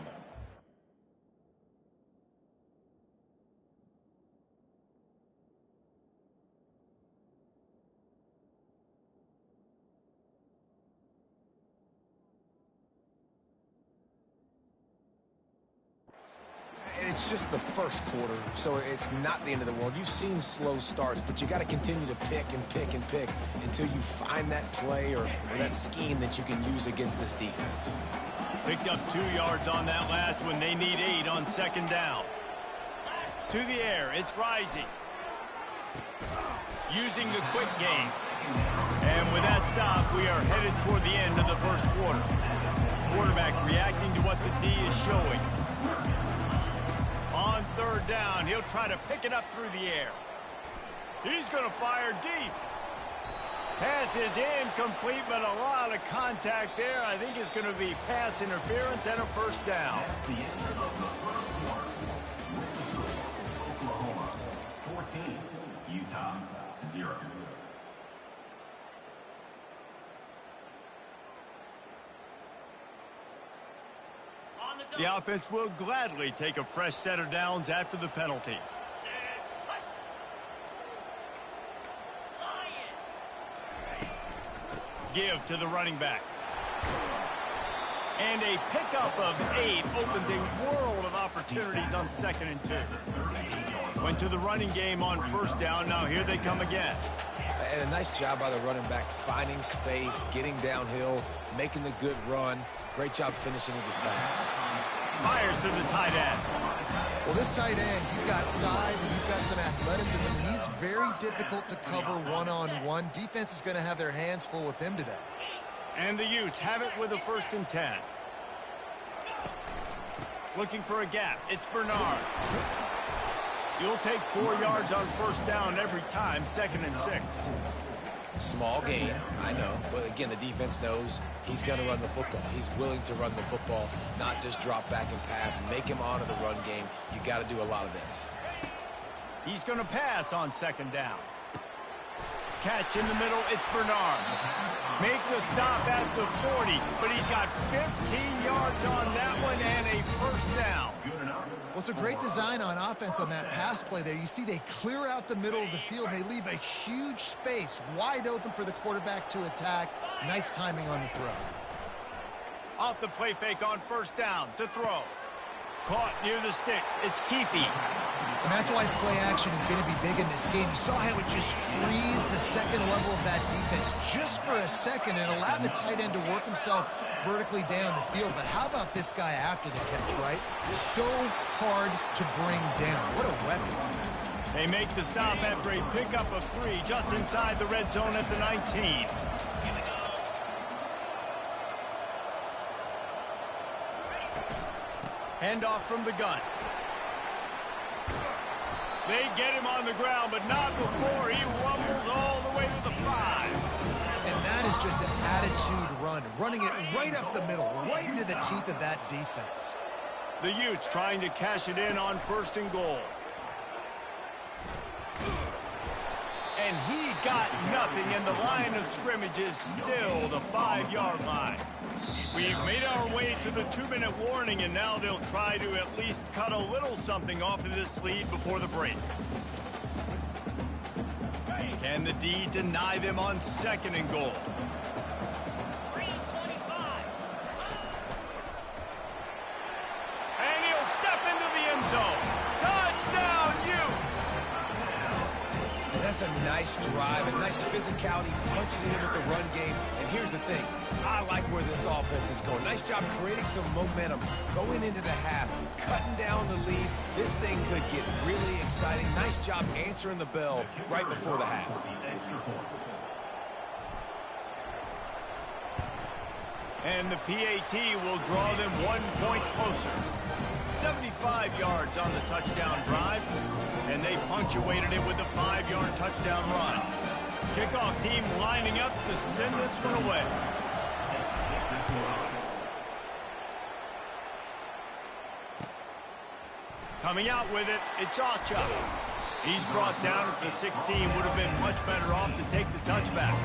[SPEAKER 3] And it's just the first quarter, so it's not the end of the world. You've seen slow starts, but you got to continue to pick and pick and pick until you find that play or that scheme that you can use against this defense.
[SPEAKER 1] Picked up 2 yards on that last one. They need 8 on second down. To the air, it's Rising. Using the quick game. And with that stop, we are headed toward the end of the first quarter. Quarterback reacting to what the D is showing. On third down, he'll try to pick it up through the air. He's going to fire deep. Pass is incomplete, but a lot of contact there. I think it's going to be pass interference and a first down.
[SPEAKER 4] At the end of the first quarter, with the score, Oklahoma 14, Utah 0.
[SPEAKER 1] The offense will gladly take a fresh set of downs after the penalty. Give to the running back. And a pickup of 8 opens a world of opportunities on 2nd and 2. Went to the running game on first down. Now here they come again.
[SPEAKER 3] And a nice job by the running back, finding space, getting downhill, making the good run. Great job finishing with his pads.
[SPEAKER 1] Fires to the tight end.
[SPEAKER 2] Well, this tight end, he's got size and he's got some athleticism. He's very difficult to cover one-on-one. Defense is going to have their hands full with him today.
[SPEAKER 1] And the Utes have it with a 1st and 10. Looking for a gap. It's Bernard. You'll take 4 yards on first down every time, 2nd and 6.
[SPEAKER 3] Small gain, I know. But again, the defense knows he's going to run the football. He's willing to run the football, not just drop back and pass, make him honor the run game. You got to do a lot of this.
[SPEAKER 1] He's going to pass on 2nd down. Catch in the middle, it's Bernard. Make the stop at the 40, but he's got 15 yards on that one and a first down.
[SPEAKER 2] Well, it's a great design on offense on that pass play there. You see they clear out the middle of the field. They leave a huge space wide open for the quarterback to attack. Nice timing on the throw.
[SPEAKER 1] Off the play fake on first down to throw. Caught near the sticks. It's Keefe.
[SPEAKER 2] And that's why play action is going to be big in this game. You saw how it just frees the second level of that defense just for a second and allowed the tight end to work himself vertically down the field. But how about this guy after the catch, right? So hard to bring down. What a weapon.
[SPEAKER 1] They make the stop after a pickup of 3 just inside the red zone at the 19. Handoff from the gun. They get him on the ground, but not before he rumbles all the way to the 5.
[SPEAKER 2] And that is just an attitude run, running it right up the middle, right into the teeth of that defense.
[SPEAKER 1] The Utes trying to cash it in on 1st and goal. And he got nothing, and the line of scrimmage is still the 5-yard line. We've made our way to the 2-minute warning, and now they'll try to at least cut a little something off of this lead before the break. Can the D deny them on 2nd and goal? And he'll step into the end zone. Touchdown, Utes!
[SPEAKER 3] And that's a nice drive, a nice physicality, punching in with the run game. And here's the thing. I like where this offense is going. Nice job creating some momentum, going into the half, cutting down the lead. This thing could get really exciting. Nice job answering the bell right before the half.
[SPEAKER 1] And the PAT will draw them 1 point closer. 75 yards on the touchdown drive, and they punctuated it with a 5-yard touchdown run. Kickoff team lining up to send this one away. Coming out with it, it's Acha. He's brought down at the 16, would have been much better off to take the touchback.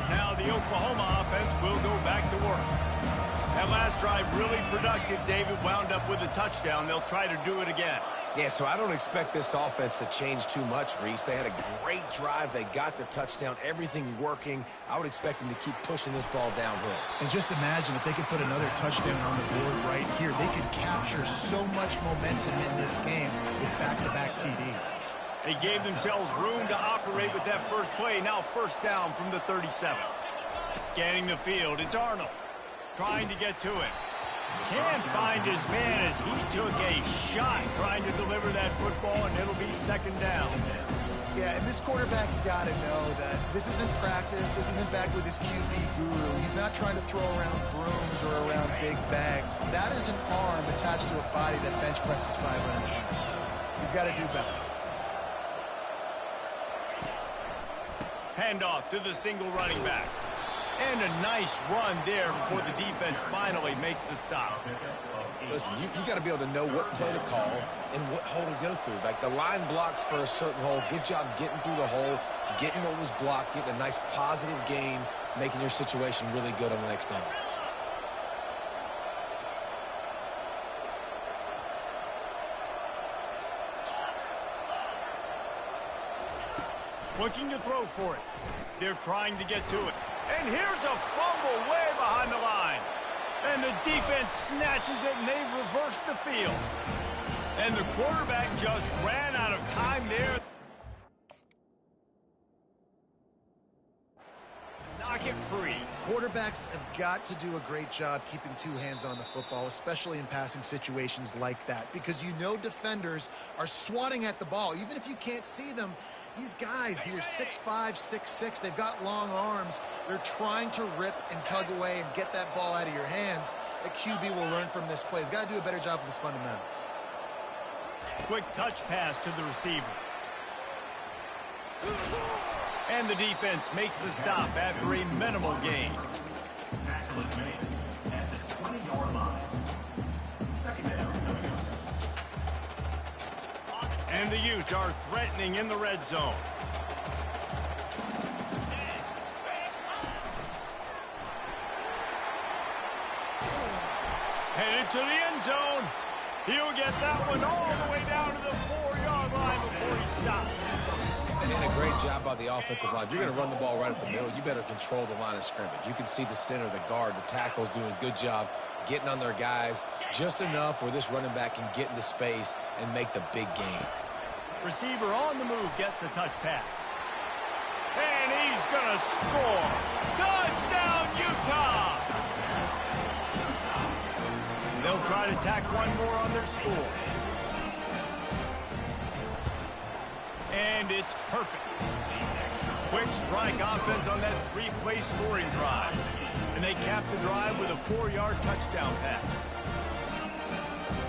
[SPEAKER 1] Now the Oklahoma offense will go back to work. That last drive really productive. David wound up with a touchdown. They'll try to do it again.
[SPEAKER 3] Yeah, so I don't expect this offense to change too much, Reese. They had a great drive. They got the touchdown, everything working. I would expect them to keep pushing this ball downhill.
[SPEAKER 2] And just imagine if they could put another touchdown on the board right here. They could capture so much momentum in this game with back-to-back TDs.
[SPEAKER 1] They gave themselves room to operate with that first play. Now first down from the 37. Scanning the field, it's Arnold trying to get to it. Can't find his man as he took a shot trying to deliver that football, and it'll be second down.
[SPEAKER 2] Yeah, and this quarterback's got to know that this isn't practice. This isn't back with his QB guru. He's not trying to throw around brooms or around big bags. That is an arm attached to a body that bench presses 500 pounds. He's got to do better.
[SPEAKER 1] Handoff to the single running back. And a nice run there before the defense finally makes the stop.
[SPEAKER 3] Listen, you got to be able to know what play to call and what hole to go through. Like the line blocks for a certain hole. Good job getting through the hole, getting what was blocked, getting a nice positive gain, making your situation really good on the next down.
[SPEAKER 1] Looking to throw for it. They're trying to get to it. And here's a fumble way behind the line. And the defense snatches it, and they've reversed the field. And the quarterback just ran out of time there. Knock it free.
[SPEAKER 2] Quarterbacks have got to do a great job keeping two hands on the football, especially in passing situations like that, because you know defenders are swatting at the ball. Even if you can't see them, these guys, they're 6'5", 6'6", they've got long arms. They're trying to rip and tug away and get that ball out of your hands. The QB will learn from this play. He's got to do a better job with his fundamentals.
[SPEAKER 1] Quick touch pass to the receiver. And the defense makes the stop after a minimal gain.
[SPEAKER 4] Tackle is made at the 20-yard line. Second down.
[SPEAKER 1] And the Utes are threatening in the red zone. Headed to the end zone. He'll get that one all the way down to the 4-yard line before he stops.
[SPEAKER 3] And a great job by the offensive line. If you're going to run the ball right at the middle, you better control the line of scrimmage. You can see the center, the guard, the tackles doing a good job getting on their guys just enough where this running back can get into space and make the big gain.
[SPEAKER 1] Receiver on the move gets the touch pass. And he's going to score. Touchdown, Utah! They'll try to tack one more on their score. And it's perfect. Quick strike offense on that three-play scoring drive. And they cap the drive with a 4-yard touchdown pass.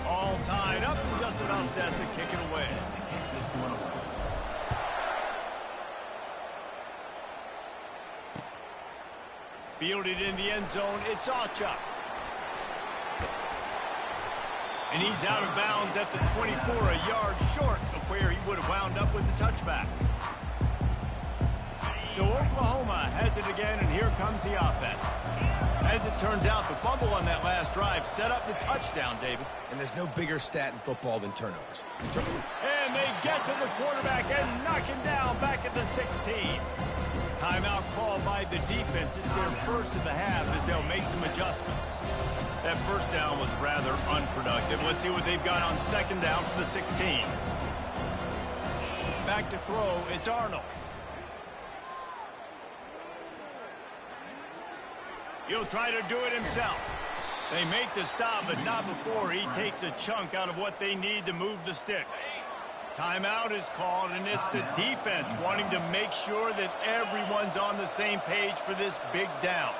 [SPEAKER 1] All tied up and just about set to kick it away. Fielded in the end zone, it's Ocha. And he's out of bounds at the 24, a yard short of where he would have wound up with the touchback. So Oklahoma has it again, and here comes the offense. As it turns out, the fumble on that last drive set up the touchdown, David.
[SPEAKER 3] And there's no bigger stat in football than turnovers.
[SPEAKER 1] And they get to the quarterback and knock him down back at the 16. Timeout called by the defense. It's their first of the half as they'll make some adjustments. That first down was rather unproductive. Let's see what they've got on second down for the 16. Back to throw, it's Arnold. He'll try to do it himself. They make the stop, but not before he takes a chunk out of what they need to move the sticks. Timeout is called, and it's the defense wanting to make sure that everyone's on the same page for this big down.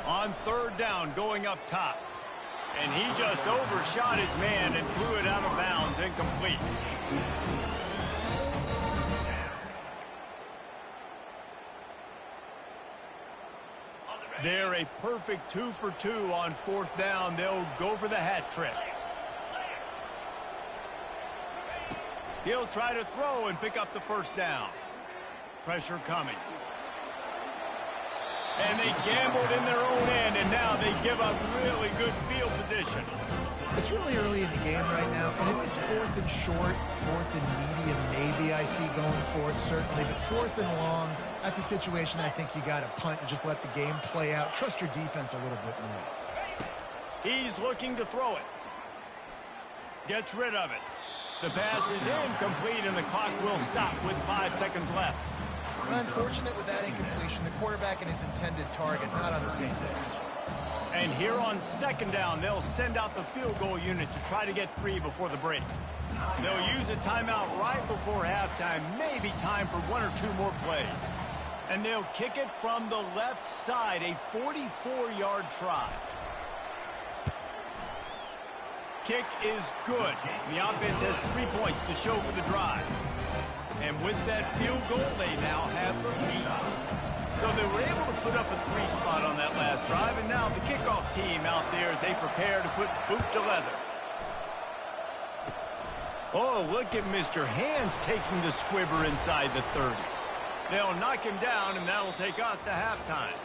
[SPEAKER 1] On third down, going up top. And he just overshot his man and threw it out of bounds, incomplete. They're a perfect 2 for 2 on fourth down. They'll go for the hat trick. He'll try to throw and pick up the first down. Pressure coming. And they gambled in their own end, and now they give up really good field position.
[SPEAKER 2] It's really early in the game right now, and if it's 4th and short, 4th and medium, maybe I see going for it, certainly. But 4th and long, that's a situation I think you got to punt and just let the game play out. Trust your defense a little bit more.
[SPEAKER 1] He's looking to throw it. Gets rid of it. The pass is incomplete, and the clock will stop with 5 seconds left.
[SPEAKER 2] Unfortunate with that incompletion. The quarterback and his intended target not on the same page.
[SPEAKER 1] And here on 2nd down, they'll send out the field goal unit to try to get 3 before the break. They'll use a timeout right before halftime, maybe time for 1 or 2 more plays. And they'll kick it from the left side, a 44-yard try. Kick is good. The offense has 3 points to show for the drive. And with that field goal, they now have the lead. So they were able to put up a 3 spot on that last drive, and now the kickoff team out there as they prepare to put boot to leather. Oh, look at Mr. Hands taking the squibber inside the 30. They'll knock him down, and that'll take us to halftime.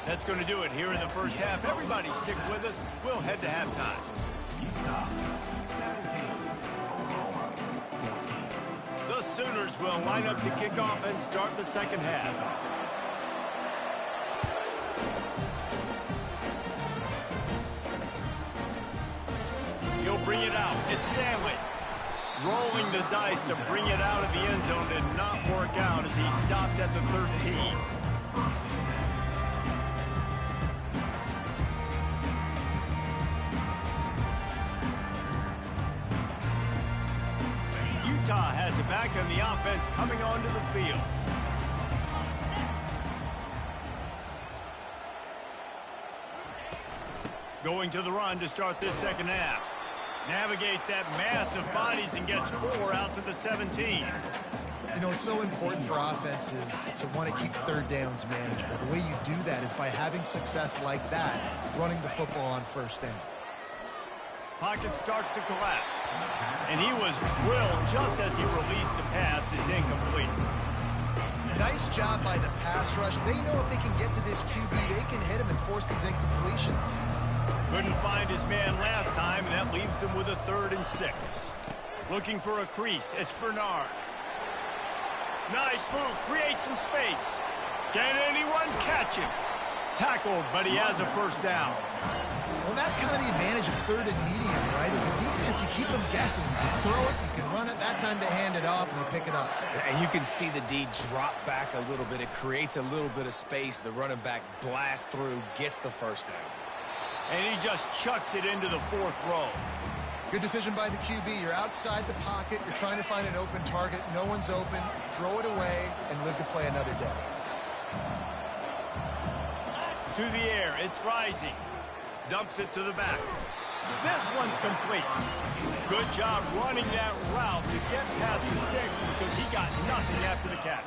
[SPEAKER 1] That's going to do it here in the first half. Everybody stick with us. We'll head to halftime. The Sooners will line up to kick off and start the second half. He'll bring it out. It's Stanley. Rolling the dice to bring it out of the end zone did not work out as he stopped at the 13. Utah has it back and the offense coming onto the field. Going to the run to start this second half. Navigates that mass of bodies and gets 4 out to the 17.
[SPEAKER 2] You know, it's so important for offenses to want to keep 3rd downs manageable. The way you do that is by having success like that, running the football on 1st down.
[SPEAKER 1] Pocket starts to collapse. And he was drilled just as he released the pass. It's incomplete.
[SPEAKER 2] Nice job by the pass rush. They know if they can get to this QB, they can hit him and force these incompletions.
[SPEAKER 1] Couldn't find his man last time, and that leaves him with a 3rd and 6. Looking for a crease. It's Bernard. Nice move. Create some space. Can anyone catch him? Tackled, but he has a 1st down.
[SPEAKER 2] Well, that's kind of the advantage of 3rd and medium, right? Is the defense, you keep them guessing. You can throw it, you can run it. That time to hand it off, and they pick it up.
[SPEAKER 3] And you can see the D drop back a little bit. It creates a little bit of space. The running back blasts through, gets the 1st down.
[SPEAKER 1] And he just chucks it into the 4th row.
[SPEAKER 2] Good decision by the QB. You're outside the pocket. You're trying to find an open target. No one's open. Throw it away and live to play another day.
[SPEAKER 1] To the air. It's rising. Dumps it to the back. This one's complete. Good job running that route to get past the sticks because he got nothing after the catch.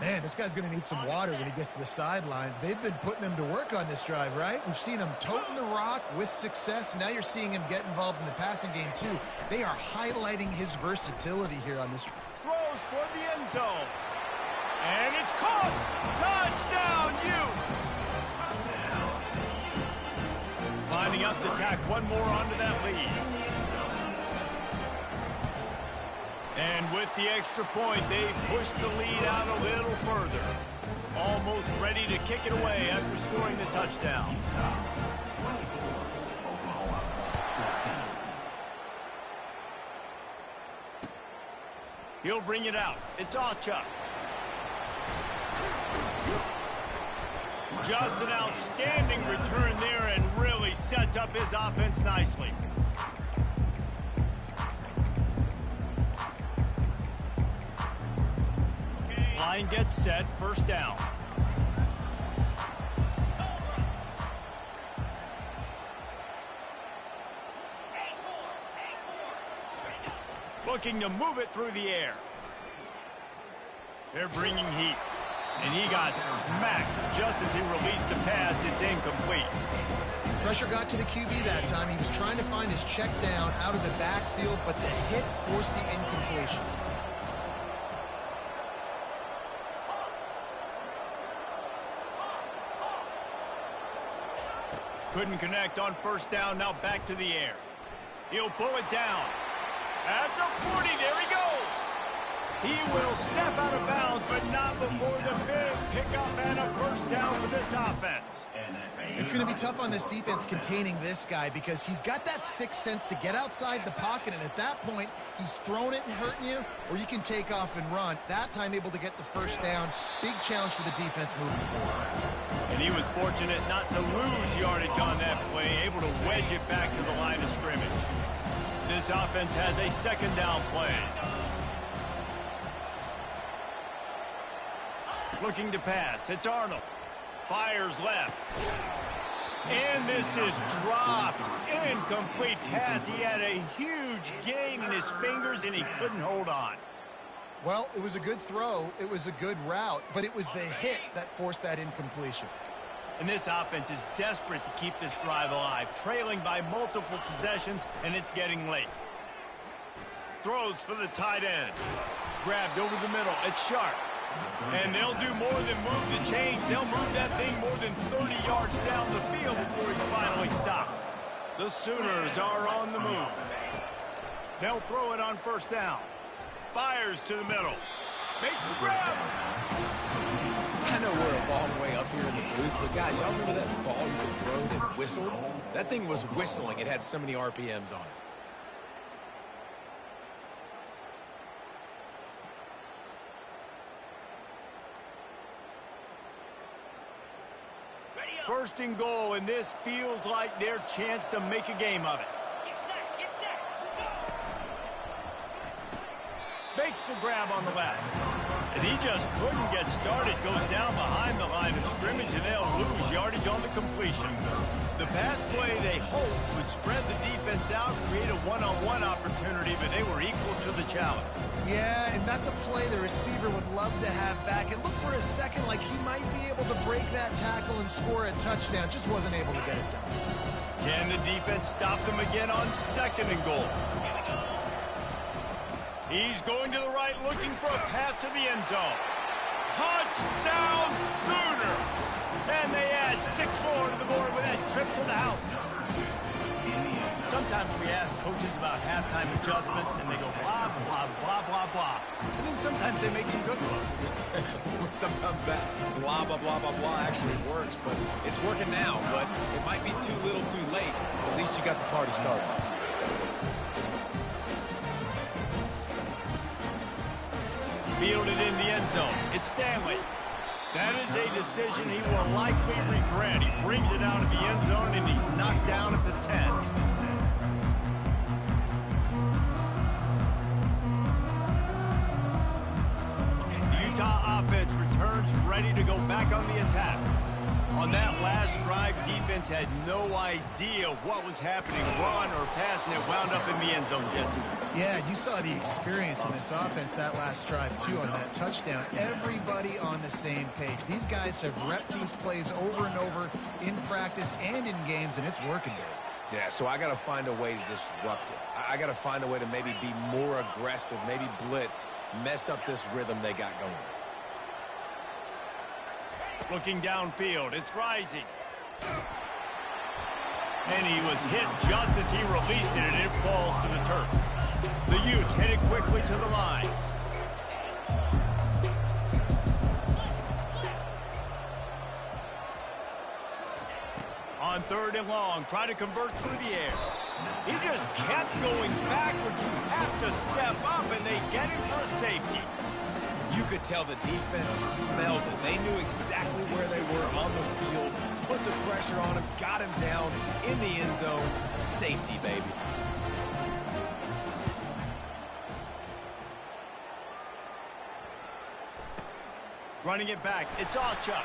[SPEAKER 2] Man, this guy's going to need some water when he gets to the sidelines. They've been putting him to work on this drive, right? We've seen him toting the rock with success. Now you're seeing him get involved in the passing game, too. They are highlighting his versatility here on this.
[SPEAKER 1] Throws toward the end zone. And it's caught. Touchdown, Utes. Lining up to tack one more onto that lead. And with the extra point, they push the lead out a little further. Almost ready to kick it away after scoring the touchdown. He'll bring it out. It's Achuk. Just an outstanding return there and really sets up his offense nicely. Line gets set, 1st down. Looking to move it through the air. They're bringing heat. And he got smacked just as he released the pass. It's incomplete.
[SPEAKER 2] Pressure got to the QB that time. He was trying to find his check down out of the backfield, but the hit forced the incompletion.
[SPEAKER 1] Couldn't connect on first down, now back to the air. He'll pull it down. At the 40, there he goes. He will step out of bounds, but not before the big pickup and a first down for this offense.
[SPEAKER 2] It's going to be tough on this defense containing this guy because he's got that sixth sense to get outside the pocket, and at that point, he's throwing it and hurting you, or you can take off and run. That time able to get the first down. Big challenge for the defense moving forward.
[SPEAKER 1] And he was fortunate not to lose yardage on that play, able to wedge it back to the line of scrimmage. This offense has a second down play. Looking to pass. It's Arnold. Fires left. And this is dropped. Incomplete pass. He had a huge gain in his fingers, and he couldn't hold on.
[SPEAKER 2] Well, it was a good throw. It was a good route, but it was the hit that forced that incompletion.
[SPEAKER 1] And this offense is desperate to keep this drive alive, trailing by multiple possessions, and it's getting late. Throws for the tight end. Grabbed over the middle. It's Sharp. And they'll do more than move the chains. They'll move that thing more than 30 yards down the field before he's finally stopped. The Sooners are on the move. They'll throw it on first down. Fires to the middle. Makes the grab.
[SPEAKER 3] I know we're a long way up here in the booth, but guys, y'all remember that ball you could throw that whistled? That thing was whistling. It had so many RPMs on it.
[SPEAKER 1] First and goal, and this feels like their chance to make a game of it. Makes the grab on the left. And he just couldn't get started. Goes down behind the line of scrimmage, and they'll lose yardage on the completion. The pass play they hoped would spread the defense out, create a one-on-one opportunity, but they were equal to the challenge.
[SPEAKER 2] Yeah, and that's a play the receiver would love to have back. It looked for a second like he might be able to break that tackle and score a touchdown. Just wasn't able to get it done.
[SPEAKER 1] Can the defense stop them again on second and goal? He's going to the right, looking for a path to the end zone. Touchdown Sooner! And they add 6 more to the board with that trip to the house. Sometimes we ask coaches about halftime adjustments, and they go blah, blah, blah, blah, blah. And then sometimes they make some good ones.
[SPEAKER 3] Sometimes that blah, blah, blah, blah, blah actually works, but it's working now. But it might be too little too late. At least you got the party started.
[SPEAKER 1] Fielded in the end zone. It's Stanley. That is a decision he will likely regret. He brings it out of the end zone, and he's knocked down at the 10. Utah offense returns ready to go back on the attack. On that last drive, defense had no idea what was happening, run or pass, and it wound up in the end zone, Jesse.
[SPEAKER 2] Yeah, you saw the experience in this offense that last drive, too, on that touchdown. Everybody on the same page. These guys have repped these plays over and over in practice and in games, and it's working, Dave.
[SPEAKER 3] Yeah, so I got to find a way to disrupt it. I got to find a way to maybe be more aggressive, maybe blitz, mess up this rhythm they got going.
[SPEAKER 1] Looking downfield, it's Rising. And he was hit just as he released it, and it falls to the turf. The Utes hit it quickly to the line. On third and long, try to convert through the air. He just kept going backwards. You have to step up, and they get him for a safety.
[SPEAKER 3] You could tell the defense smelled it. They knew exactly where they were on the field, put the pressure on him, got him down in the end zone. Safety, baby.
[SPEAKER 1] Running it back, it's Achuk.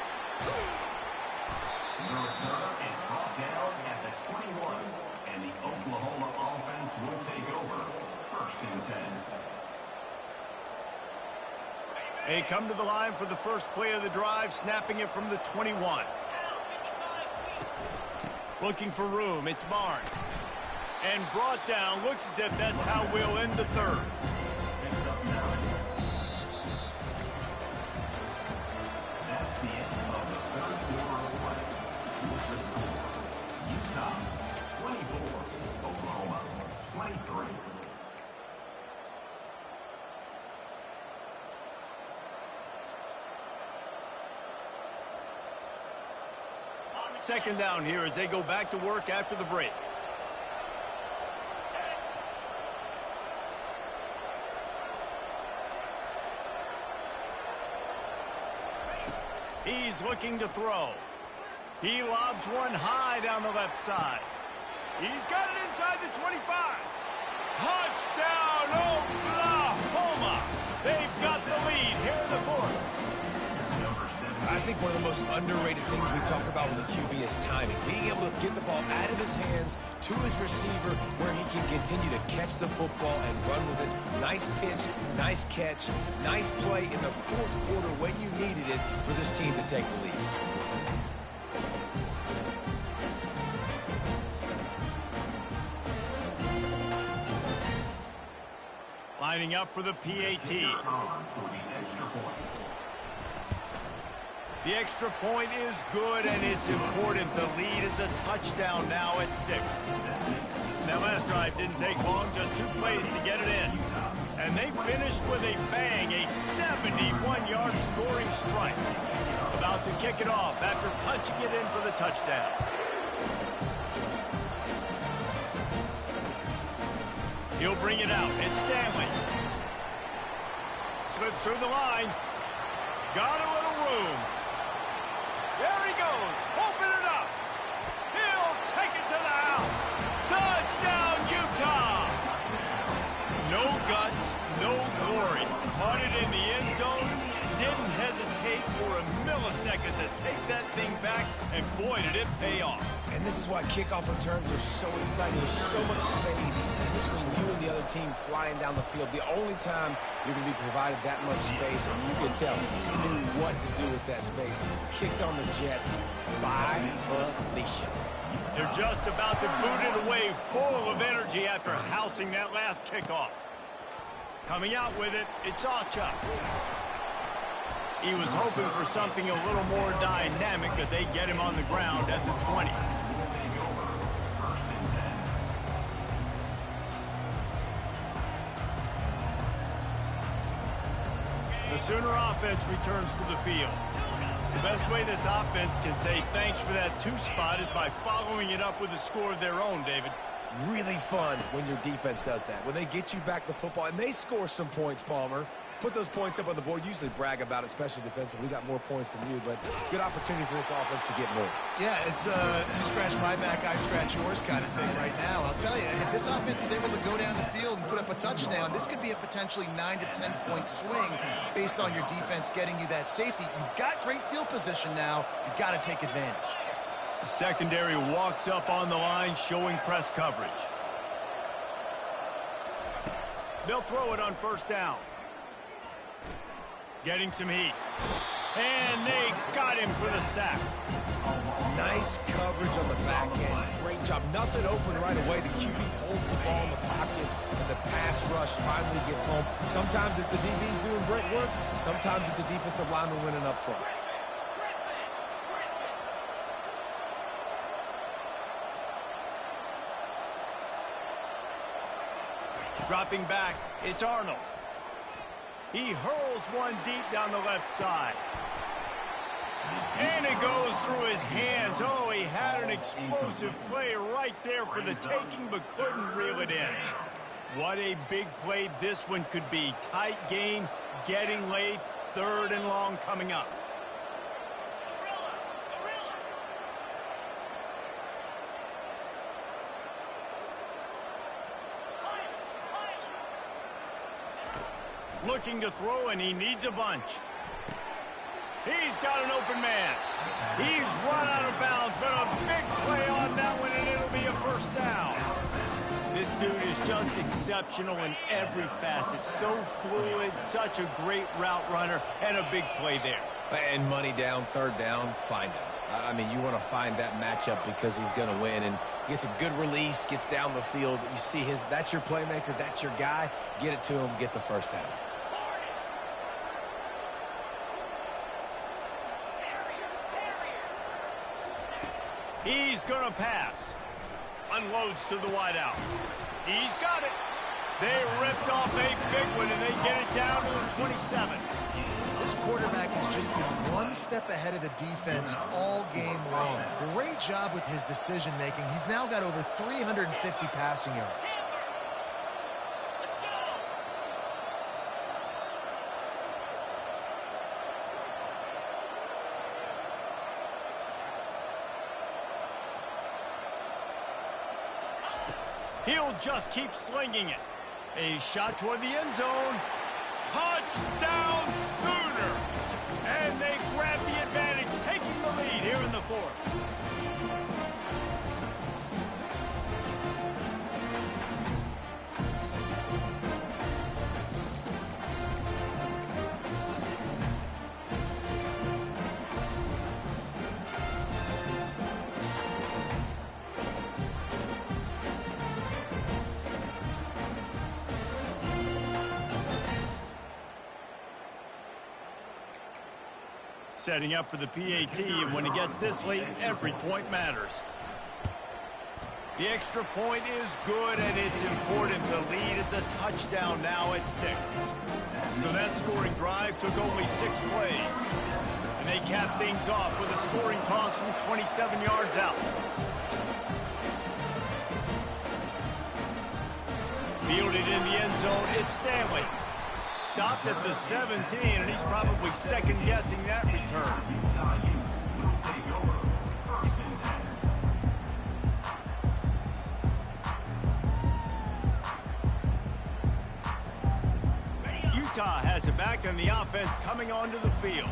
[SPEAKER 4] The return is brought down at the 21, and the Oklahoma offense will take over. First and 10.
[SPEAKER 1] They come to the line for the first play of the drive, snapping it from the 21. Looking for room, it's Barnes. And brought down, looks as if that's how we'll end the third.
[SPEAKER 4] That's the end of the third quarter of play. With the score,
[SPEAKER 1] Second down here as they go back to work after the break. He's looking to throw. He lobs one high down the left side. He's got it inside the 25. Touchdown, Oklahoma! They've got the lead here in the fourth.
[SPEAKER 3] I think one of the most underrated things we talk about with a QB is timing. Being able to get the ball out of his hands to his receiver where he can continue to catch the football and run with it. Nice pitch, nice catch, nice play in the fourth quarter when you needed it for this team to take the lead.
[SPEAKER 1] Lining up for the PAT. The extra point is good, and it's important. The lead is a touchdown now at 6. That last drive didn't take long, just 2 plays to get it in. And they finished with a bang, a 71-yard scoring strike. About to kick it off after punching it in for the touchdown. He'll bring it out. It's Stanley. Slips through the line. Got a little room. There he goes. Open it up. He'll take it to the house. Touchdown, Utah. No guts, no glory. Caught it in the end zone. Didn't hesitate for a millisecond to take that thing back, and boy, did it pay off.
[SPEAKER 3] And this is why kickoff returns are so exciting. There's so much space between you and the other team flying down the field. The only time you're going to be provided that much space, and you can tell he knew what to do with that space. Kicked on the Jets by Felicia.
[SPEAKER 1] They're just about to boot it away, full of energy after housing that last kickoff. Coming out with it, it's Acha. He was hoping for something a little more dynamic, but they get him on the ground at the 20. The Sooner offense returns to the field. The best way this offense can say thanks for that 2 spot is by following it up with a score of their own, David.
[SPEAKER 3] Really fun when your defense does that. When they get you back the football, and they score some points, Palmer. Put those points up on the board. Usually brag about it, especially defensive. We got more points than you, but good opportunity for this offense to get more.
[SPEAKER 2] Yeah, it's you scratch my back, I scratch yours kind of thing right now. I'll tell you, if this offense is able to go down the field and put up a touchdown, this could be a potentially 9 to 10 point swing based on your defense getting you that safety. You've got great field position now. You've got to take advantage.
[SPEAKER 1] The secondary walks up on the line, showing press coverage. They'll throw it on first down. Getting some heat. And they got him for the sack.
[SPEAKER 3] Nice coverage on the back end. Great job. Nothing open right away. The QB holds the ball in the pocket, and the pass rush finally gets home. Sometimes it's the DBs doing great work. Sometimes it's the defensive lineman winning up front.
[SPEAKER 1] Dropping back, it's Arnold. He hurls one deep down the left side. And it goes through his hands. Oh, he had an explosive play right there for the taking, but couldn't reel it in. What a big play this one could be. Tight game, getting late, 3rd and long coming up. Looking to throw, and he needs a bunch. He's got an open man. He's run out of bounds, but a big play on that one, and it'll be a first down. This dude is just exceptional in every facet. So fluid, such a great route runner, and a big play there.
[SPEAKER 3] And money down, 3rd down, find him. I mean, you want to find that matchup because he's going to win, and gets a good release, gets down the field. You see that's your playmaker, that's your guy. Get it to him, get the first down.
[SPEAKER 1] He's going to pass. Unloads to the wideout. He's got it. They ripped off a big one, and they get it down to the 27.
[SPEAKER 2] This quarterback has just been one step ahead of the defense all game long. Great job with his decision-making. He's now got over 350 passing yards.
[SPEAKER 1] He'll just keep slinging it. A shot toward the end zone. Touchdown Sooner! And they grab the advantage, taking the lead here in the fourth. Setting up for the PAT, and when it gets this late, every point matters. The extra point is good, and it's important. The lead is a touchdown now at 6. So that scoring drive took only 6 plays. And they cap things off with a scoring toss from 27 yards out. Fielded in the end zone, it's Stanley. Stopped at the 17, and he's probably second-guessing that return. Utah has it back, and the offense coming onto the field.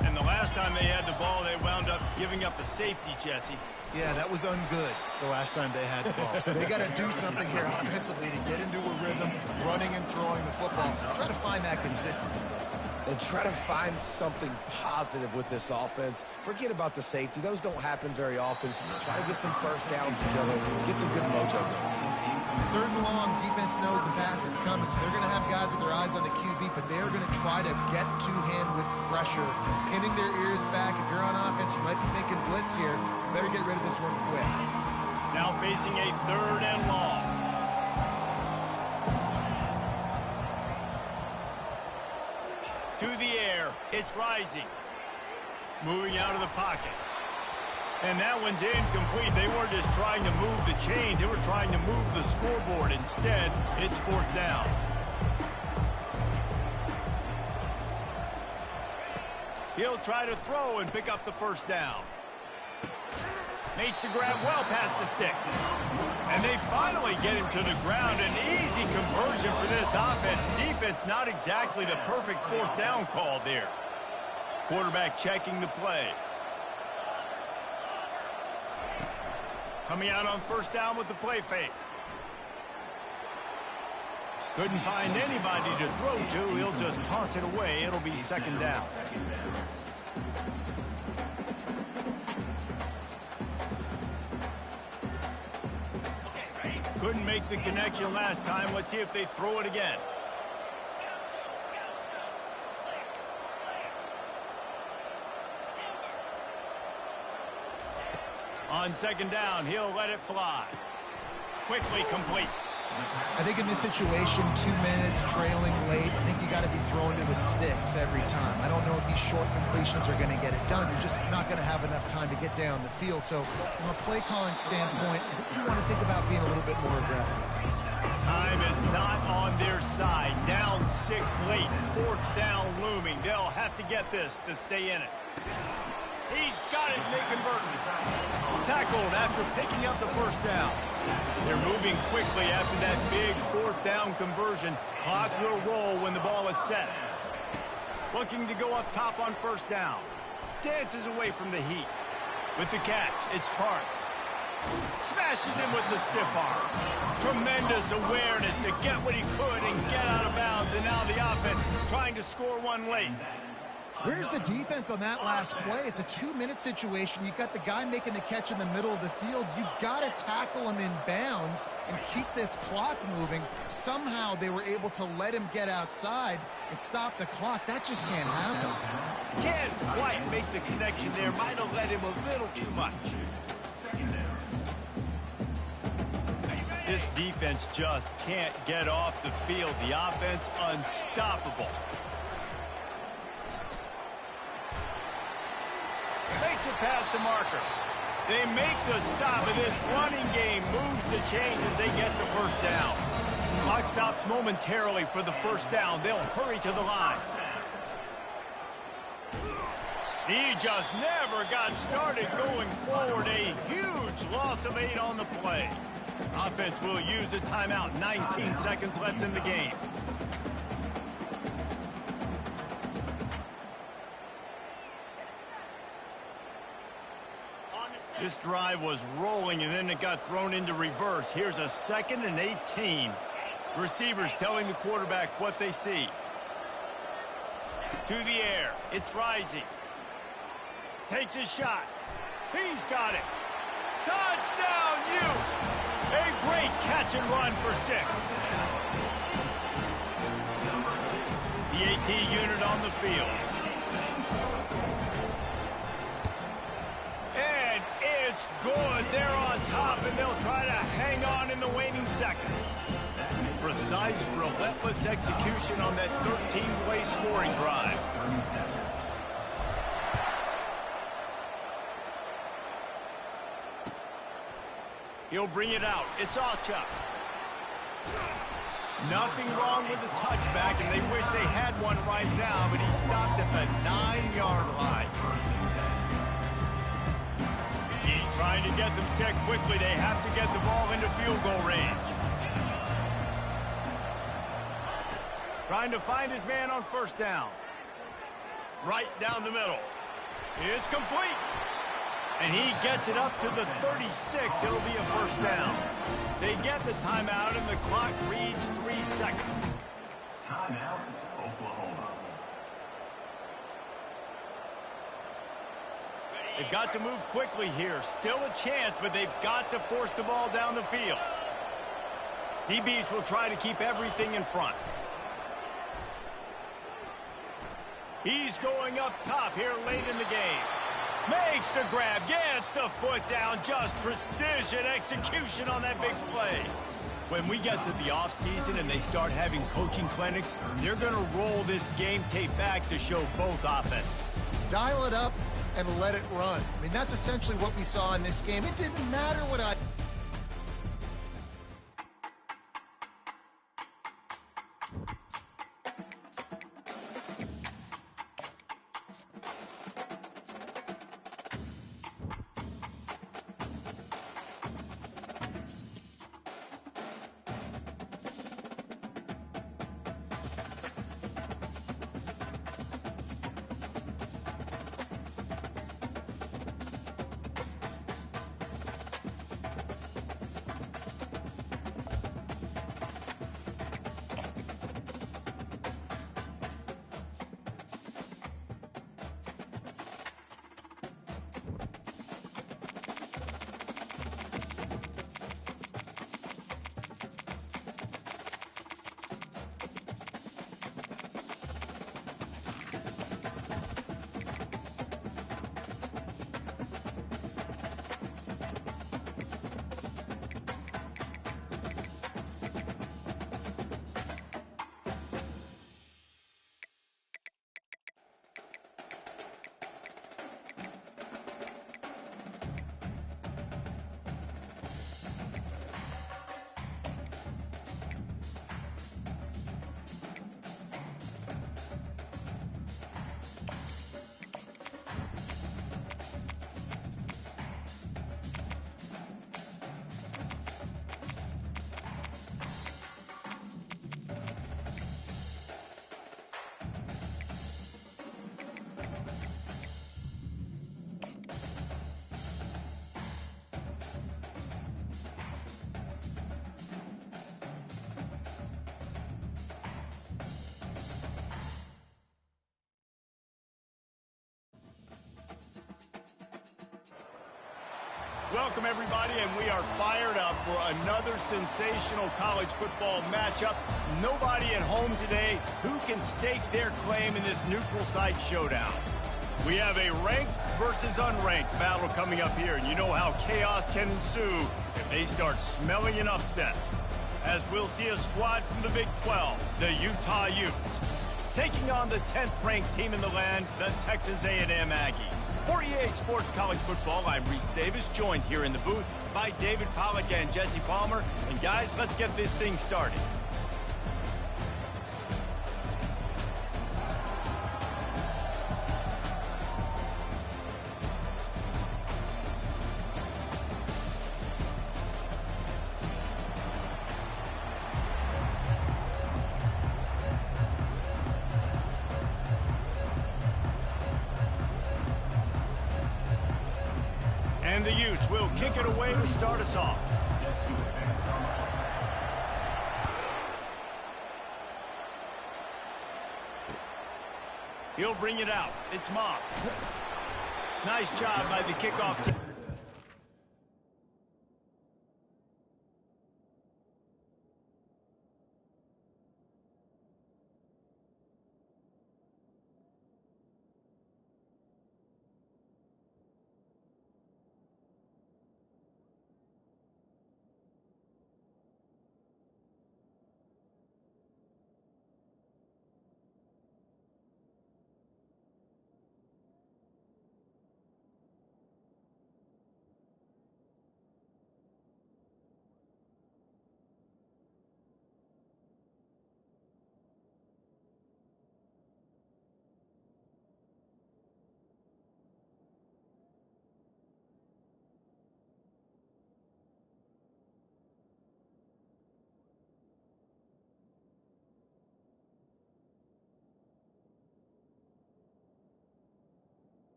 [SPEAKER 1] And the last time they had the ball, they wound up giving up a safety, Jesse.
[SPEAKER 2] Yeah, that was ungood the last time they had the ball. So they got to do something here offensively to get into a rhythm, running and throwing the football. Try to find that consistency.
[SPEAKER 3] And try to find something positive with this offense. Forget about the safety. Those don't happen very often. Try to get some first downs together. Get some good mojo going.
[SPEAKER 2] 3rd and long, defense knows the pass is coming, so they're going to have guys with their eyes on the QB, but they're going to try to get to him with pressure, pinning their ears back. If you're on offense, you might be thinking blitz here. Better get rid of this one quick.
[SPEAKER 1] Now facing a 3rd and long. To the air, it's Rising. Moving out of the pocket. And that one's incomplete. They weren't just trying to move the chains. They were trying to move the scoreboard. Instead, it's 4th down. He'll try to throw and pick up the 1st down. Makes the grab well past the sticks. And they finally get him to the ground. An easy conversion for this offense. Defense not exactly the perfect 4th down call there. Quarterback checking the play. Coming out on 1st down with the play fake. Couldn't find anybody to throw to. He'll just toss it away. It'll be 2nd down. Couldn't make the connection last time. Let's see if they throw it again. On 2nd down, he'll let it fly. Quickly complete.
[SPEAKER 2] I think in this situation, 2 minutes, trailing late, I think you got to be throwing to the sticks every time. I don't know if these short completions are going to get it done. You're just not going to have enough time to get down the field. So from a play calling standpoint, I think you want to think about being a little bit more aggressive.
[SPEAKER 1] Time is not on their side. Down 6 late. 4th down looming. They'll have to get this to stay in it. He's got it, and they convert. Tackled after picking up the 1st down. They're moving quickly after that big 4th down conversion. Clock will roll when the ball is set. Looking to go up top on 1st down. Dances away from the heat. With the catch, it's Parks. Smashes him with the stiff arm. Tremendous awareness to get what he could and get out of bounds. And now the offense trying to score one late.
[SPEAKER 2] Where's the defense on that last play? It's a 2-minute situation. You've got the guy making the catch in the middle of the field. You've got to tackle him in bounds and keep this clock moving. Somehow they were able to let him get outside and stop the clock. That just can't happen.
[SPEAKER 1] Can't quite make the connection there. Might have let him a little too much. This defense just can't get off the field. The offense unstoppable. Fakes it past the marker. They make the stop, and this running game moves to change as they get the first down. Clock stops momentarily for the first down. They'll hurry to the line. He just never got started going forward. A huge loss of 8 on the play. Offense will use a timeout. 19 seconds left in the game. This drive was rolling, and then it got thrown into reverse. Here's a 2nd and 18. Receivers telling the quarterback what they see. To the air. It's rising. Takes his shot. He's got it. Touchdown, Utes! A great catch and run for 6. The AT unit on the field. And it's good. They're on top, and they'll try to hang on in the waning seconds. Precise, relentless execution on that 13-play scoring drive. He'll bring it out. It's Alchuk. Nothing wrong with the touchback, and they wish they had one right now, but he stopped at the 9-yard line. He's trying to get them set quickly. They have to get the ball into field goal range. Trying to find his man on first down. Right down the middle. It's complete. And he gets it up to the 36. It'll be a first down. They get the timeout, and the clock reads 3 seconds.
[SPEAKER 4] Timeout, Oklahoma.
[SPEAKER 1] They've got to move quickly here. Still a chance, but they've got to force the ball down the field. DBs will try to keep everything in front. He's going up top here late in the game. Makes the grab, gets the foot down, just precision execution on that big play. When we get to the offseason and they start having coaching clinics, they're going to roll this game tape back to show both offenses.
[SPEAKER 2] Dial it up and let it run. I mean, that's essentially what we saw in this game. It didn't matter what I...
[SPEAKER 1] Welcome, everybody, and we are fired up for another sensational college football matchup. Nobody at home today who can stake their claim in this neutral site showdown. We have a ranked versus unranked battle coming up here, and you know how chaos can ensue if they start smelling an upset. As we'll see a squad from the Big 12, the Utah Utes. taking on the 10th-ranked team in the land, the Texas A&M Aggies. For EA Sports College Football, I'm Reese Davis, joined here in the booth by David Pollack and Jesse Palmer. And guys, let's get this thing started. And the Utes will kick it away to start us off. He'll bring it out. It's Moss. Nice job by the kickoff team.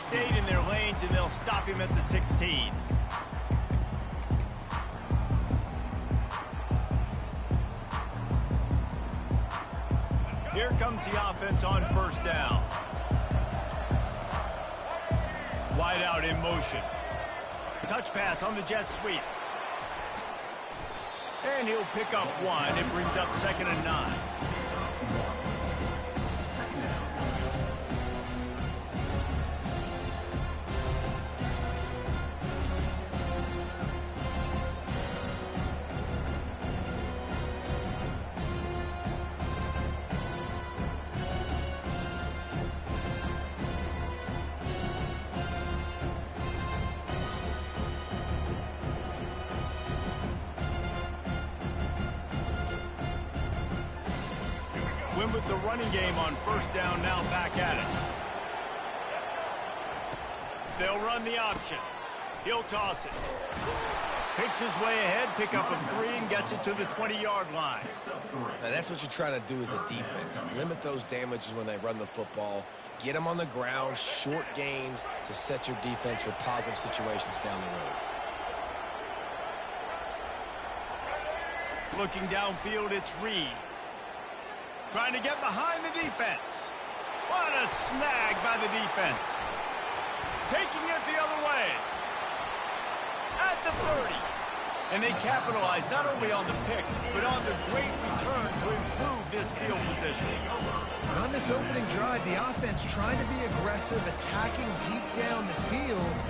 [SPEAKER 1] Stayed in their lanes, and they'll stop him at the 16. Here comes the offense on first down. Wide out in motion. Touch pass on the jet sweep. And he'll pick up one. It brings up 2nd and 9. Win with the running game on 1st down, now back at it. They'll run the option. He'll toss it. Picks his way ahead, pick up a 3, and gets it to the 20-yard line.
[SPEAKER 3] Now, that's what you're trying to do as a defense. Limit those damages when they run the football. Get them on the ground, short gains to set your defense for positive situations down the road.
[SPEAKER 1] Looking downfield, it's Reed. Trying to get behind the defense. What a snag by the defense. Taking it the other way. At the 30. And they capitalize not only on the pick, but on the great return to improve this field position.
[SPEAKER 2] And on this opening drive, the offense trying to be aggressive, attacking deep down the field.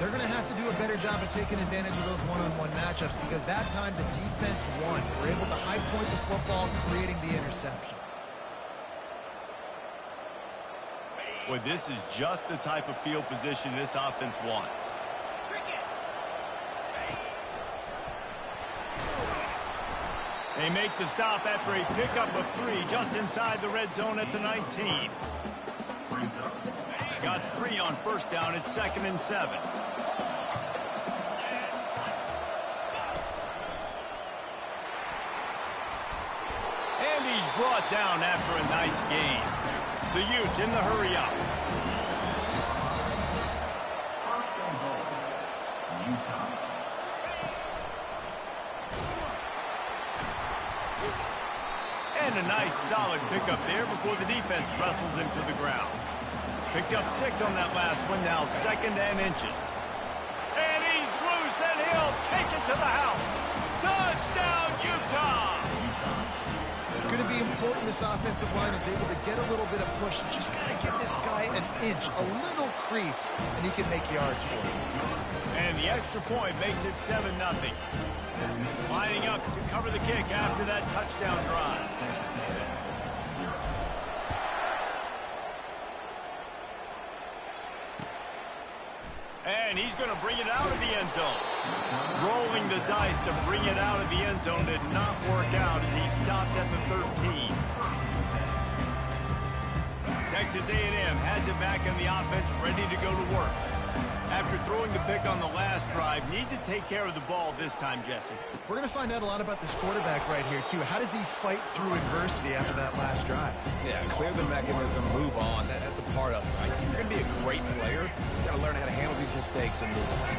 [SPEAKER 2] They're going to have to do a better job of taking advantage of those one-on-one matchups because that time the defense won. They were able to high point the football, creating the interception.
[SPEAKER 1] Well, this is just the type of field position this offense wants. They make the stop after a pickup of 3 just inside the red zone at the 19. Got 3 on 1st down. It's 2nd and 7. And he's brought down after a nice gain. The Utes in the hurry up. And a nice solid pickup there before the defense wrestles him to the ground. Picked up 6 on that last one, now 2nd and inches. And he's loose, and he'll take it to the house. Touchdown, Utah!
[SPEAKER 2] It's going to be important this offensive line is able to get a little bit of push. Just got to give this guy an inch, a little crease, and he can make yards for it.
[SPEAKER 1] And the extra point makes it 7-0. Lining up to cover the kick after that touchdown drive. And he's going to bring it out of the end zone. Rolling the dice to bring it out of the end zone did not work out as he stopped at the 13. Texas A&M has it back in the offense, ready to go to work. After throwing the pick on the last drive, need to take care of the ball this time, Jesse.
[SPEAKER 2] We're going to find out a lot about this quarterback right here, too. How does he fight through adversity after that last drive?
[SPEAKER 3] Yeah, clear the mechanism, move on. That's a part of it, right? If you're going to be a great player, you got to learn how to handle these mistakes and move on.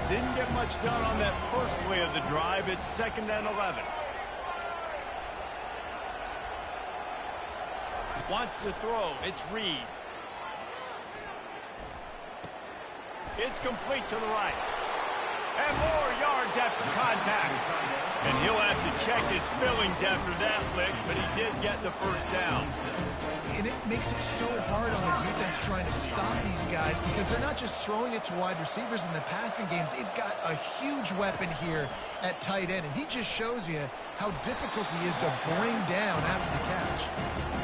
[SPEAKER 1] Didn't get much done on that first play of the drive. It's 2nd and 11. Wants to throw. It's Reed. It's complete to the right. And more yards after contact. And he'll have to check his fillings after that lick, but he did get the 1st down.
[SPEAKER 2] And it makes it so hard on the defense trying to stop these guys because they're not just throwing it to wide receivers in the passing game. They've got a huge weapon here at tight end, and he just shows you how difficult he is to bring down after the catch.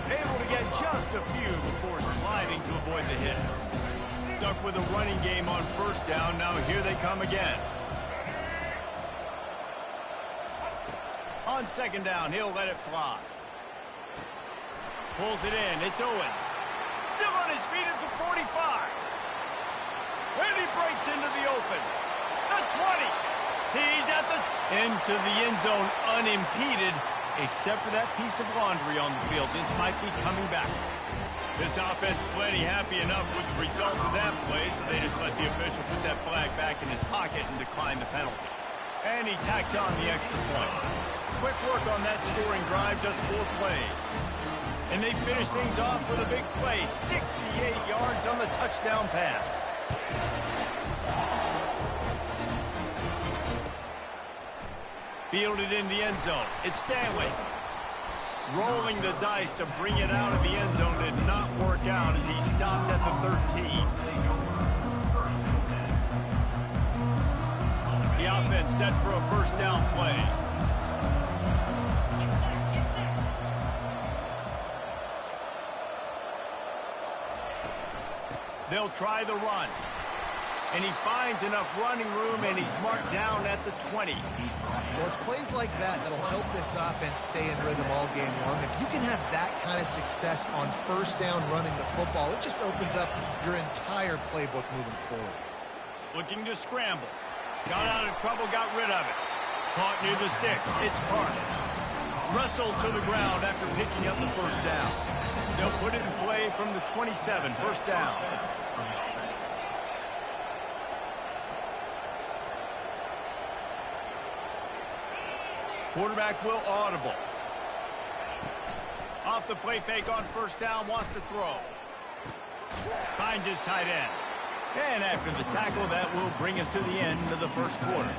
[SPEAKER 1] Able to get just a few before sliding to avoid the hits. Stuck with a running game on 1st down. Now here they come again. On 2nd down, he'll let it fly. Pulls it in. It's Owens. Still on his feet at the 45. And he breaks into the open. The 20. He's at the into the end zone unimpeded, except for that piece of laundry on the field. This might be coming back. This offense plenty happy enough with the result of that play, so they just let the official put that flag back in his pocket and decline the penalty. And he tacks on the extra point. Quick work on that scoring drive, just 4 plays. And they finish things off with a big play, 68 yards on the touchdown pass. Fielded in the end zone. It's Stanley. Rolling the dice to bring it out of the end zone did not work out as he stopped at the 13. The offense set for a first down play. They'll try the run. And he finds enough running room, and he's marked down at the 20.
[SPEAKER 2] Well, it's plays like that that'll help this offense stay in rhythm all game long. If you can have that kind of success on first down running the football, it just opens up your entire playbook moving forward.
[SPEAKER 1] Looking to scramble. Got out of trouble, got rid of it. Caught near the sticks. It's Parks. Wrestled to the ground after picking up the first down. They'll put it in play from the 27, first down. Quarterback will audible. Off the play fake on first down, wants to throw. Finds his tight end. And after the tackle, that will bring us to the end of the first quarter.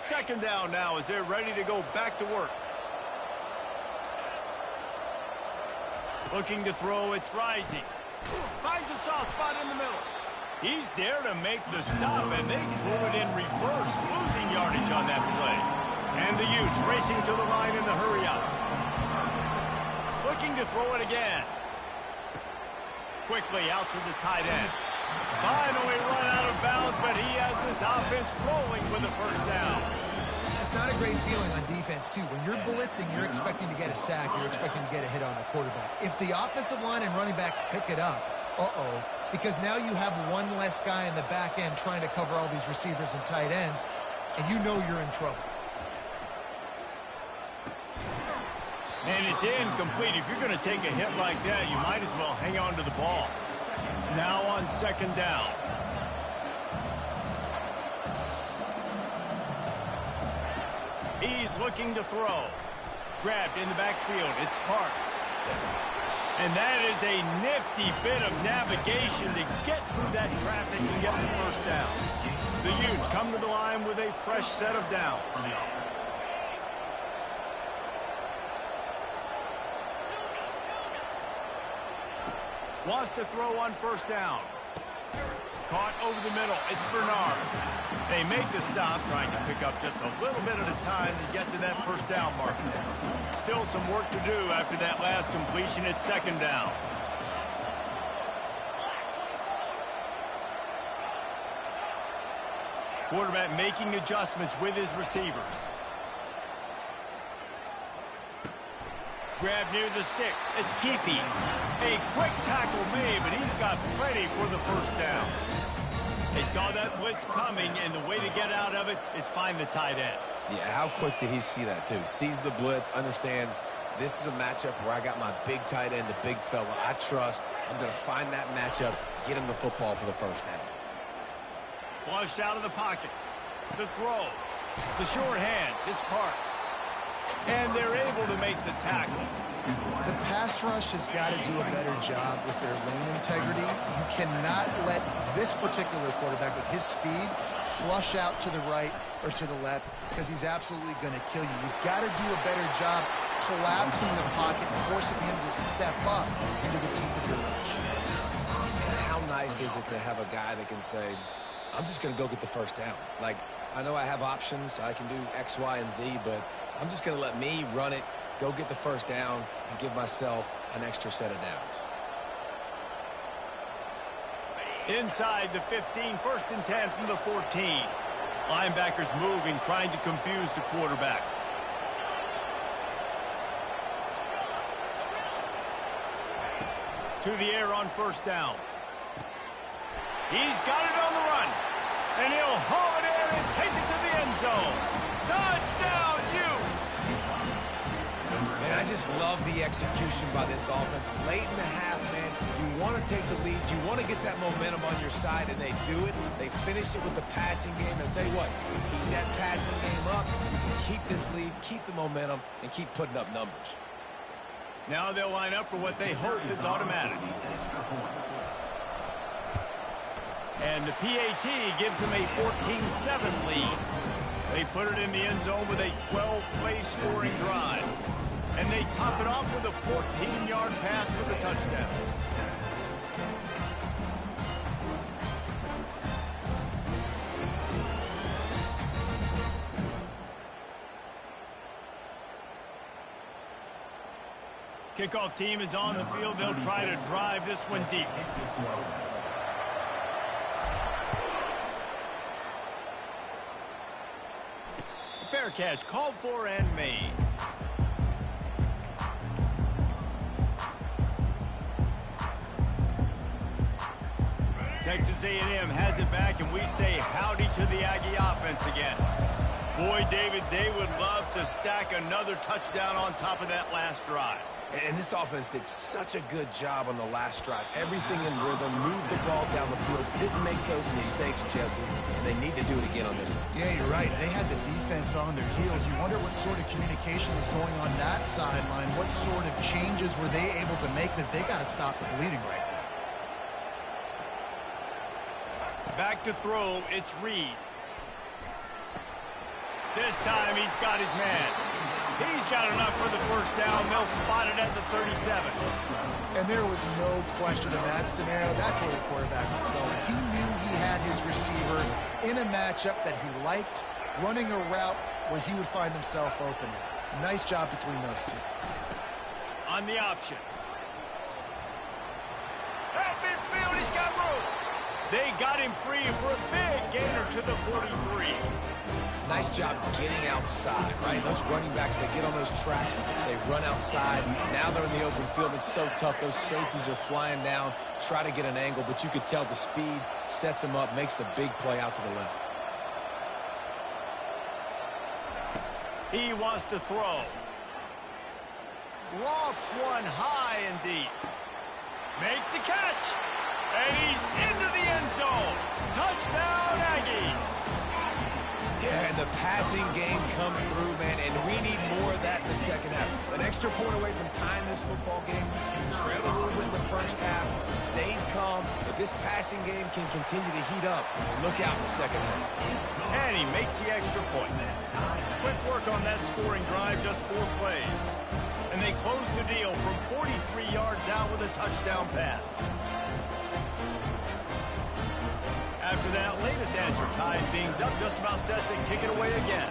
[SPEAKER 1] Second down now as they're ready to go back to work. Looking to throw, it's Rising. Finds a soft spot in the middle. He's there to make the stop, and they threw it in reverse, losing yardage on that play. And the Utes racing to the line in the hurry up. Looking to throw it again. Quickly out to the tight end. Finally run out of bounds, but he has this offense rolling with a first down.
[SPEAKER 2] That's not a great feeling on defense, too. When you're blitzing, you're expecting to get a sack. You're expecting to get a hit on the quarterback. If the offensive line and running backs pick it up, because now you have one less guy in the back end trying to cover all these receivers and tight ends, and you know you're in trouble.
[SPEAKER 1] And it's incomplete. If you're going to take a hit like that, you might as well hang on to the ball. Now on second down. He's looking to throw. Grabbed in the backfield. It's Parks. And that is a nifty bit of navigation to get through that traffic and get the first down. The Utes come to the line with a fresh set of downs. Wants to throw on first down. Caught over the middle. It's Bernard. They make the stop, trying to pick up just a little bit at a time to get to that first down mark. Still some work to do after that last completion at second down. Quarterback making adjustments with his receivers. Grab near the sticks. It's Keefe. A quick tackle made, but he's got plenty for the first down. They saw that blitz coming, and the way to get out of it is find the tight end.
[SPEAKER 3] Yeah, how quick did he see that, too? Sees the blitz, understands this is a matchup where I got my big tight end, the big fella I trust. I'm going to find that matchup, get him the football for the first down.
[SPEAKER 1] Flushed out of the pocket. The throw. The short hands. It's Parks. And they're able to make the tackle.
[SPEAKER 2] The pass rush has got to do a better job with their lane integrity. You cannot let this particular quarterback with his speed flush out to the right or to the left because he's absolutely going to kill you. You've got to do a better job collapsing the pocket and forcing him to step up into the teeth of your rush.
[SPEAKER 3] And how nice is it to have a guy that can say, I'm just going to go get the first down. Like, I know I have options. I can do X, Y, and Z, but I'm just going to let me run it, go get the first down, and give myself an extra set of downs.
[SPEAKER 1] Inside the 15, first and 10 from the 14. Linebackers moving, trying to confuse the quarterback. To the air on first down. He's got it on the run. And he'll haul it in and take it to the end zone. Touchdown, Utes!
[SPEAKER 3] Man, I just love the execution by this offense. Late in the half, man, You want to take the lead. You want to get that momentum on your side, and they do it. They finish it with the passing game. And I'll tell you what, keep that passing game up, keep this lead, keep the momentum, and keep putting up numbers.
[SPEAKER 1] Now they'll line up for what they hope is automatic. And the PAT gives them a 14-7 lead. They put it in the end zone with a 12-play scoring drive. And they top it off with a 14-yard pass for the touchdown. Kickoff team is on the field. They'll try to drive this one deep. Fair catch called for and made. Texas A&M has it back, and we say howdy to the Aggie offense again. Boy, David, they would love to stack another touchdown on top of that last drive.
[SPEAKER 3] And this offense did such a good job on the last drive. Everything in rhythm, moved the ball down the field, didn't make those mistakes, Jesse, and they need to do it again on this one.
[SPEAKER 2] Yeah, you're right. They had the defense on their heels. You wonder what sort of communication was going on that sideline. What sort of changes were they able to make, because they got to stop the bleeding right now.
[SPEAKER 1] Back to throw, it's Reed. This time he's got his man. He's got enough for the first down. They'll spot it at the 37.
[SPEAKER 2] And there was no question in that scenario. That's where the quarterback was going. He knew he had his receiver in a matchup that he liked, running a route where he would find himself open. Nice job between those two.
[SPEAKER 1] On the option. At midfield, he's got room. They got him free for a big gainer to the 43.
[SPEAKER 3] Nice job getting outside, right? Those running backs, they get on those tracks, they run outside. Now they're in the open field. It's so tough. Those safeties are flying down, try to get an angle, but you could tell the speed sets them up, makes the big play out to the left.
[SPEAKER 1] He wants to throw. Lofts one high and deep. Makes the catch. And he's into the end zone. Touchdown, Aggies.
[SPEAKER 3] Yeah, and the passing game comes through, man, and we need more of that in the second half. An extra point away from tying this football game. You trailed a little bit in the first half, stayed calm, but this passing game can continue to heat up. Look out in the second half.
[SPEAKER 1] And he makes the extra point. Quick work on that scoring drive, just 4 plays. And they close the deal from 43 yards out with a touchdown pass. After that latest answer, tying things up, just about set to kick it away again.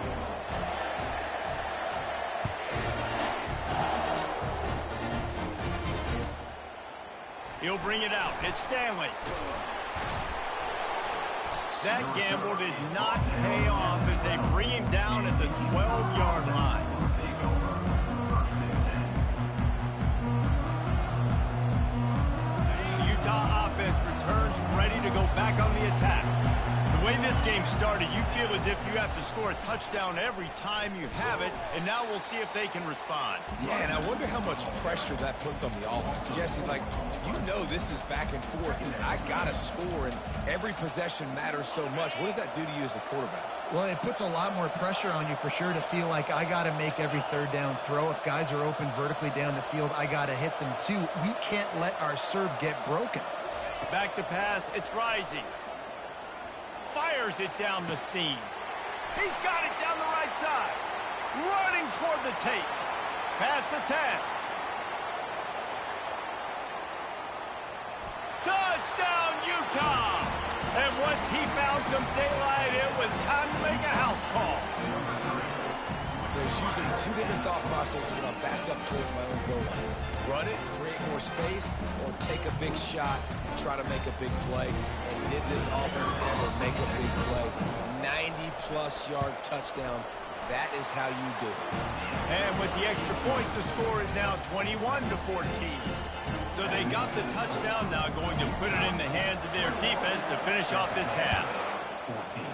[SPEAKER 1] He'll bring it out. It's Stanley. That gamble did not pay off as they bring him down at the 12-yard line. Utah offense returns ready to go back on the attack. The way this game started, you feel as if you have to score a touchdown every time you have it, and now we'll see if they can respond.
[SPEAKER 3] Yeah, and I wonder how much pressure that puts on the offense. Jesse, like, you know this is back and forth, and I got to score, and every possession matters so much. What does that do to you as a quarterback?
[SPEAKER 2] Well, it puts a lot more pressure on you for sure to feel like I got to make every third down throw. If guys are open vertically down the field, I got to hit them too. We can't let our serve get broken.
[SPEAKER 1] Back to pass, it's Rising. Fires it down the seam. He's got it down the right side. Running toward the tape. Past the 10. Touchdown, Utah! And once he found some daylight, it was time to make a house call.
[SPEAKER 3] There's usually 2 different thought processes when I'm backed up towards my own goal line. Run it, create more space, or take a big shot and try to make a big play. And did this offense ever make a big play? 90-plus yard touchdown. That is how you do it.
[SPEAKER 1] And with the extra point, the score is now 21-14. So they got the touchdown, now going to put it in the hands of their defense to finish off this half.
[SPEAKER 4] 14.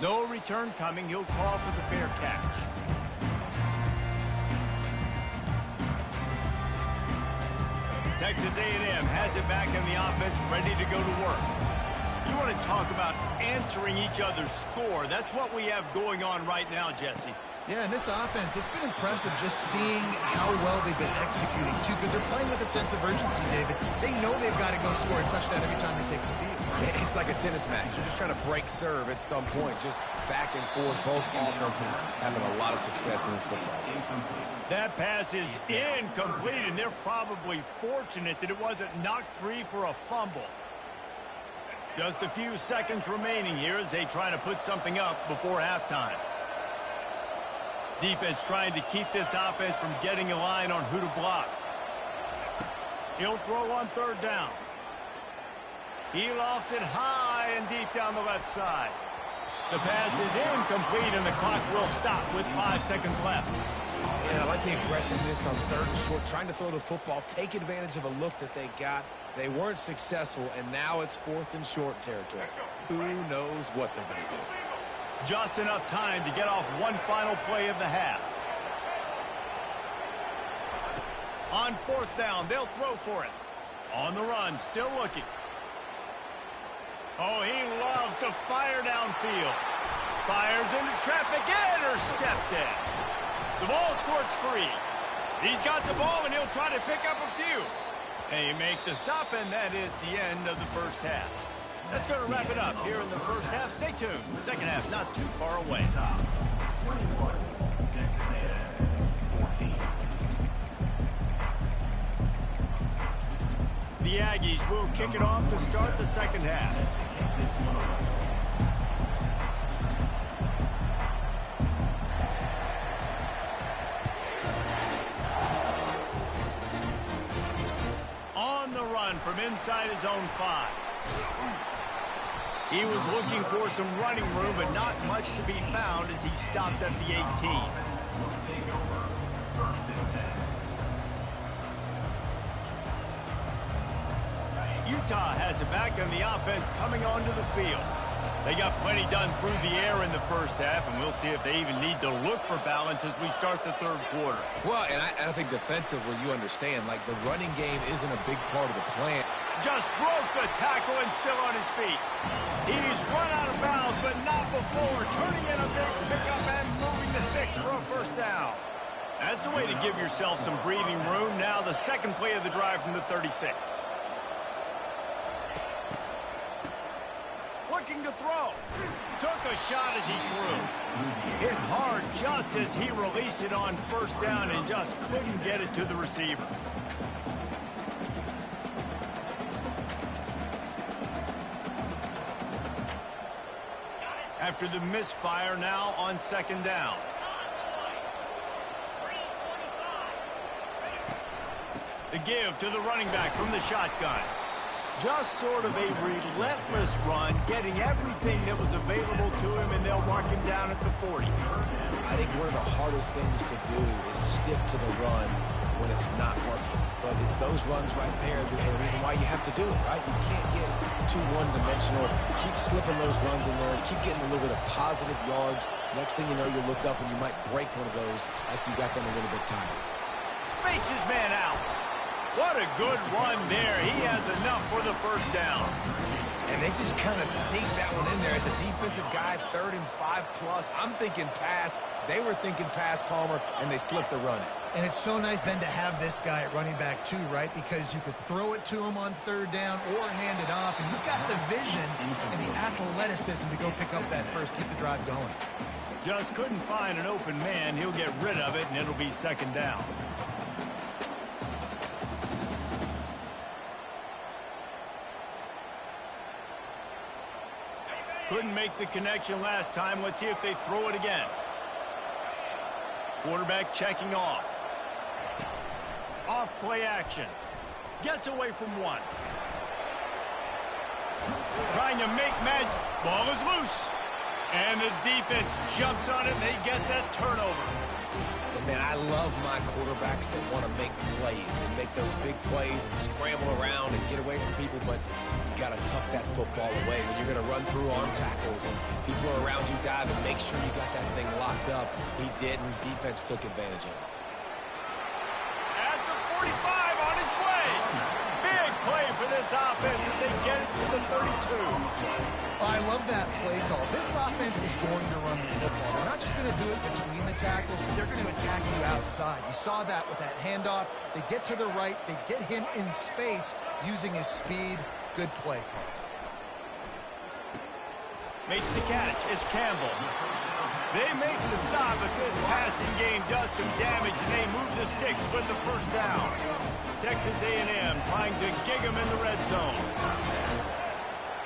[SPEAKER 1] No return coming. He'll call for the fair catch. Texas A&M has it back in the offense, ready to go to work. You want to talk about answering each other's score. That's what we have going on right now, Jesse.
[SPEAKER 2] Yeah, in this offense, it's been impressive just seeing how well they've been executing, too, because they're playing with a sense of urgency, David. They know they've got to go score a touchdown every time they take the field.
[SPEAKER 3] It's like a tennis match. You're just trying to break serve at some point, just back and forth. Both offenses having a lot of success in this football game.
[SPEAKER 1] That pass is incomplete, and they're probably fortunate that it wasn't knocked free for a fumble. Just a few seconds remaining here as they try to put something up before halftime. Defense trying to keep this offense from getting a line on who to block. He'll throw on third down. He lofts it high and deep down the left side. The pass is incomplete, and the clock will stop with 5 seconds left.
[SPEAKER 3] Yeah, I like the aggressiveness on third and short, trying to throw the football, take advantage of a look that they got. They weren't successful, and now it's 4th and short territory. Who knows what they're going to do?
[SPEAKER 1] Just enough time to get off one final play of the half. On 4th down, they'll throw for it. On the run, still looking. Oh, he loves to fire downfield. Fires into traffic, intercepted. The ball squirts free. He's got the ball, and he'll try to pick up a few. They make the stop, and that is the end of the first half. That's going to wrap it up here in the first half. Stay tuned. The second half not too far away.
[SPEAKER 4] 21, Texas A&M, 14.
[SPEAKER 1] The Aggies will kick it off to start the second half. On the run from inside his own 5. He was looking for some running room, but not much to be found as he stopped at the 18. Utah has it back, and the offense coming onto the field. They got plenty done through the air in the first half, and we'll see if they even need to look for balance as we start the third quarter.
[SPEAKER 3] Well, and I think defensively, you understand, like the running game isn't a big part of the plan.
[SPEAKER 1] Just broke the tackle and still on his feet. He's run out of bounds, but not before turning in a big pickup and moving the sticks for a first down. That's the way to give yourself some breathing room. Now the second play of the drive from the 36. Looking to throw. Took a shot as he threw. Hit hard just as he released it on first down and just couldn't get it to the receiver. After the misfire, now on second down. The give to the running back from the shotgun. Just sort of a relentless run, getting everything that was available to him, and they'll mark him down at the 40.
[SPEAKER 3] I think one of the hardest things to do is stick to the run when it's not working. But it's those runs right there that are the reason why you have to do it, right? You can't get too one-dimensional. Keep slipping those runs in there. Keep getting a little bit of positive yards. Next thing you know, you look up and you might break one of those after you got them a little bit tired.
[SPEAKER 1] Fakes his man out. What a good run there. He has enough for the first down.
[SPEAKER 3] And they just kind of sneaked that one in there as a defensive guy, 3rd and 5+. I'm thinking pass. They were thinking pass, Palmer, and they slipped the run in.
[SPEAKER 2] And it's so nice then to have this guy at running back too, right? Because you could throw it to him on third down or hand it off, and he's got the vision and the athleticism to go pick up that first, keep the drive going.
[SPEAKER 1] Just couldn't find an open man. He'll get rid of it, and it'll be second down. Couldn't make the connection last time. Let's see if they throw it again. Quarterback checking off. Off play action. Gets away from one. Trying to make magic. Ball is loose. And the defense jumps on it, and they get that turnover.
[SPEAKER 3] And man, I love my quarterbacks that want to make plays and make those big plays and scramble around and get away from people, but you got to tuck that football away when you're going to run through arm tackles and people are around you diving. Make sure you got that thing locked up. He didn't. Defense took advantage of it.
[SPEAKER 1] At the 45 on its way. this offense as they get it to the 32.
[SPEAKER 2] I love that play call. This offense is going to run the football. They're not just going to do it between the tackles, but they're going to attack you outside. You saw that with that handoff. They get to the right. They get him in space using his speed. Good play call.
[SPEAKER 1] Makes the catch. It's Campbell. They make the stop, but this passing game does some damage, and they move the sticks with the first down. Texas A&M trying to gig them in the red zone.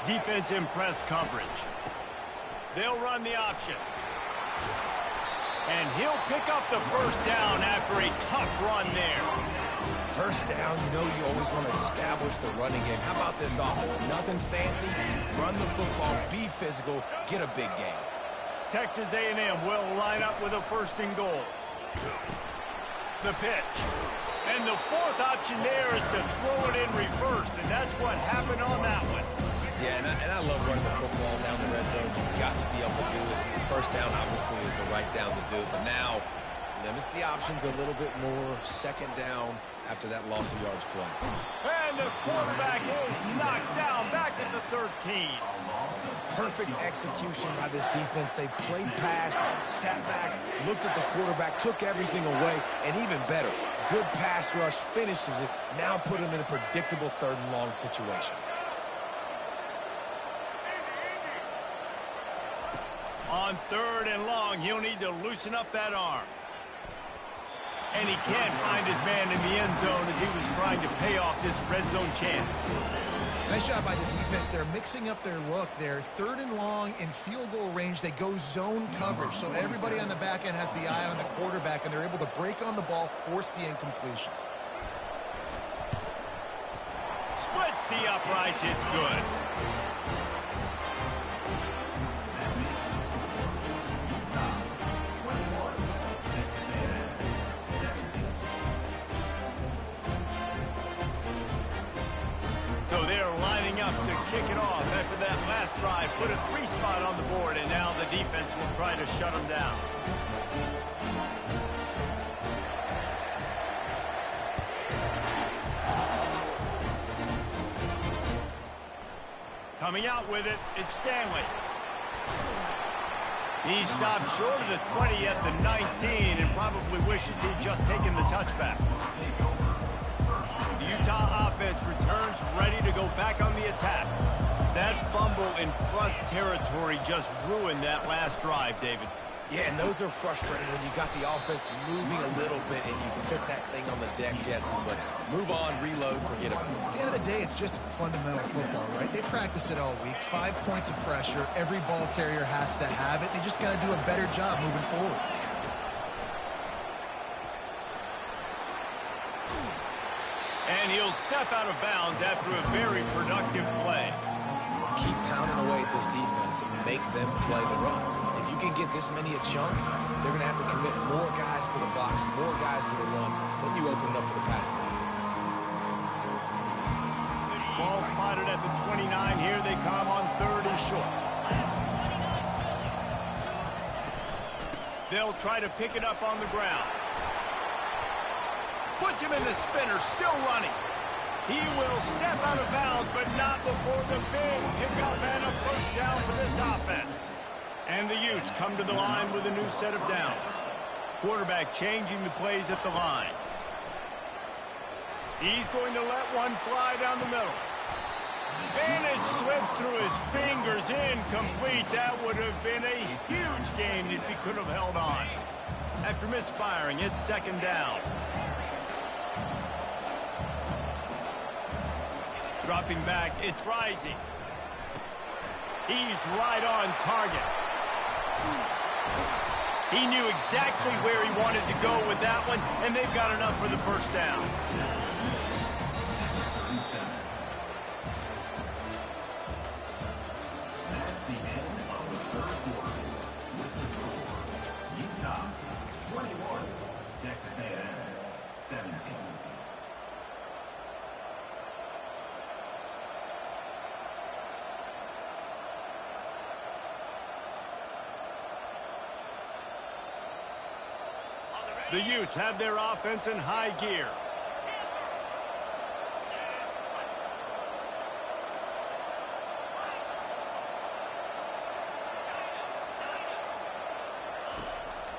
[SPEAKER 1] Defense in press coverage. They'll run the option. And he'll pick up the first down after a tough run there.
[SPEAKER 3] First down, you know you always want to establish the running game. How about this offense? Nothing fancy. Run the football, be physical, get a big gain.
[SPEAKER 1] Texas A&M will line up with a first and goal. The pitch. And the fourth option there is to throw it in reverse, and that's what happened on that one.
[SPEAKER 3] Yeah, and I love running the football down the red zone. You've got to be able to do it. First down, obviously, is the right down to do it, but now limits the options a little bit more. Second down after that loss of yards play.
[SPEAKER 1] And the quarterback is knocked down back at the 13.
[SPEAKER 3] Perfect execution by this defense. They played pass, sat back, looked at the quarterback, took everything away, and even better, good pass rush, finishes it, now put him in a predictable third and long situation.
[SPEAKER 1] On third and long, he'll need to loosen up that arm. And he can't find his man in the end zone as he was trying to pay off this red zone chance.
[SPEAKER 2] Nice job by the defense. They're mixing up their look. They're third and long in field goal range. They go zone coverage. So everybody on the back end has the eye on the quarterback, and they're able to break on the ball, force the incompletion.
[SPEAKER 1] Splits the uprights. It's good. So they're lining up to kick it off after that last drive. Put a 3 spot on the board, and now the defense will try to shut them down. Coming out with it, it's Stanley. He stopped short of the 20 at the 19 and probably wishes he'd just taken the touchback. The Utah offense returns ready to go back on the attack. That fumble in plus territory just ruined that last drive, David.
[SPEAKER 3] Yeah, and those are frustrating when you got the offense moving a little bit and you put that thing on the deck, Jesse. But move on, reload, forget about it.
[SPEAKER 2] At the end of the day, it's just fundamental football, right? They practice it all week. 5 points of pressure. Every ball carrier has to have it. They just got to do a better job moving forward.
[SPEAKER 1] And he'll step out of bounds after a very productive play.
[SPEAKER 3] Keep pounding away at this defense and make them play the run. If you can get this many a chunk, they're going to have to commit more guys to the box, more guys to the run. Then you open it up for the passing game.
[SPEAKER 1] Ball spotted at the 29. Here they come on third and short. They'll try to pick it up on the ground. Puts him in the spinner, still running. He will step out of bounds, but not before the big pickup and a first down for this offense. And the Utes come to the line with a new set of downs. Quarterback changing the plays at the line. He's going to let one fly down the middle. And it slips through his fingers, incomplete. That would have been a huge gain if he could have held on. After misfiring, it's second down. Dropping back, it's Rising. He's right on target. He knew exactly where he wanted to go with that one, and they've got enough for the first down.
[SPEAKER 4] That's the end of the third quarter. With the score, Utah 21, Texas A&M 17.
[SPEAKER 1] The Utes have their offense in high gear.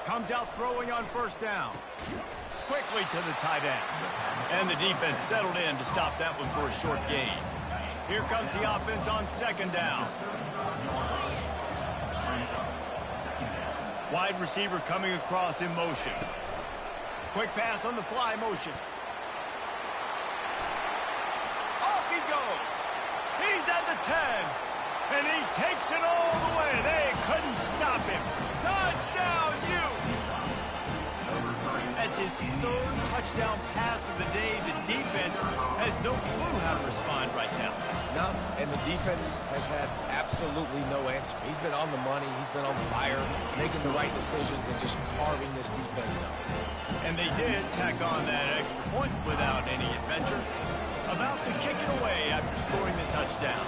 [SPEAKER 1] Comes out throwing on first down. Quickly to the tight end. And the defense settled in to stop that one for a short gain. Here comes the offense on second down. Wide receiver coming across in motion. Quick pass on the fly motion. Off he goes. He's at the 10. And he takes it all the way. They couldn't stop him. Touchdown, Utes! That's his third touchdown pass of the day. The defense has no clue how to respond right now.
[SPEAKER 3] No, and the defense has had absolutely no answer. He's been on the money. He's been on fire, making the right decisions and just carving this defense up.
[SPEAKER 1] And they did tack on that extra point without any adventure. About to kick it away after scoring the touchdown.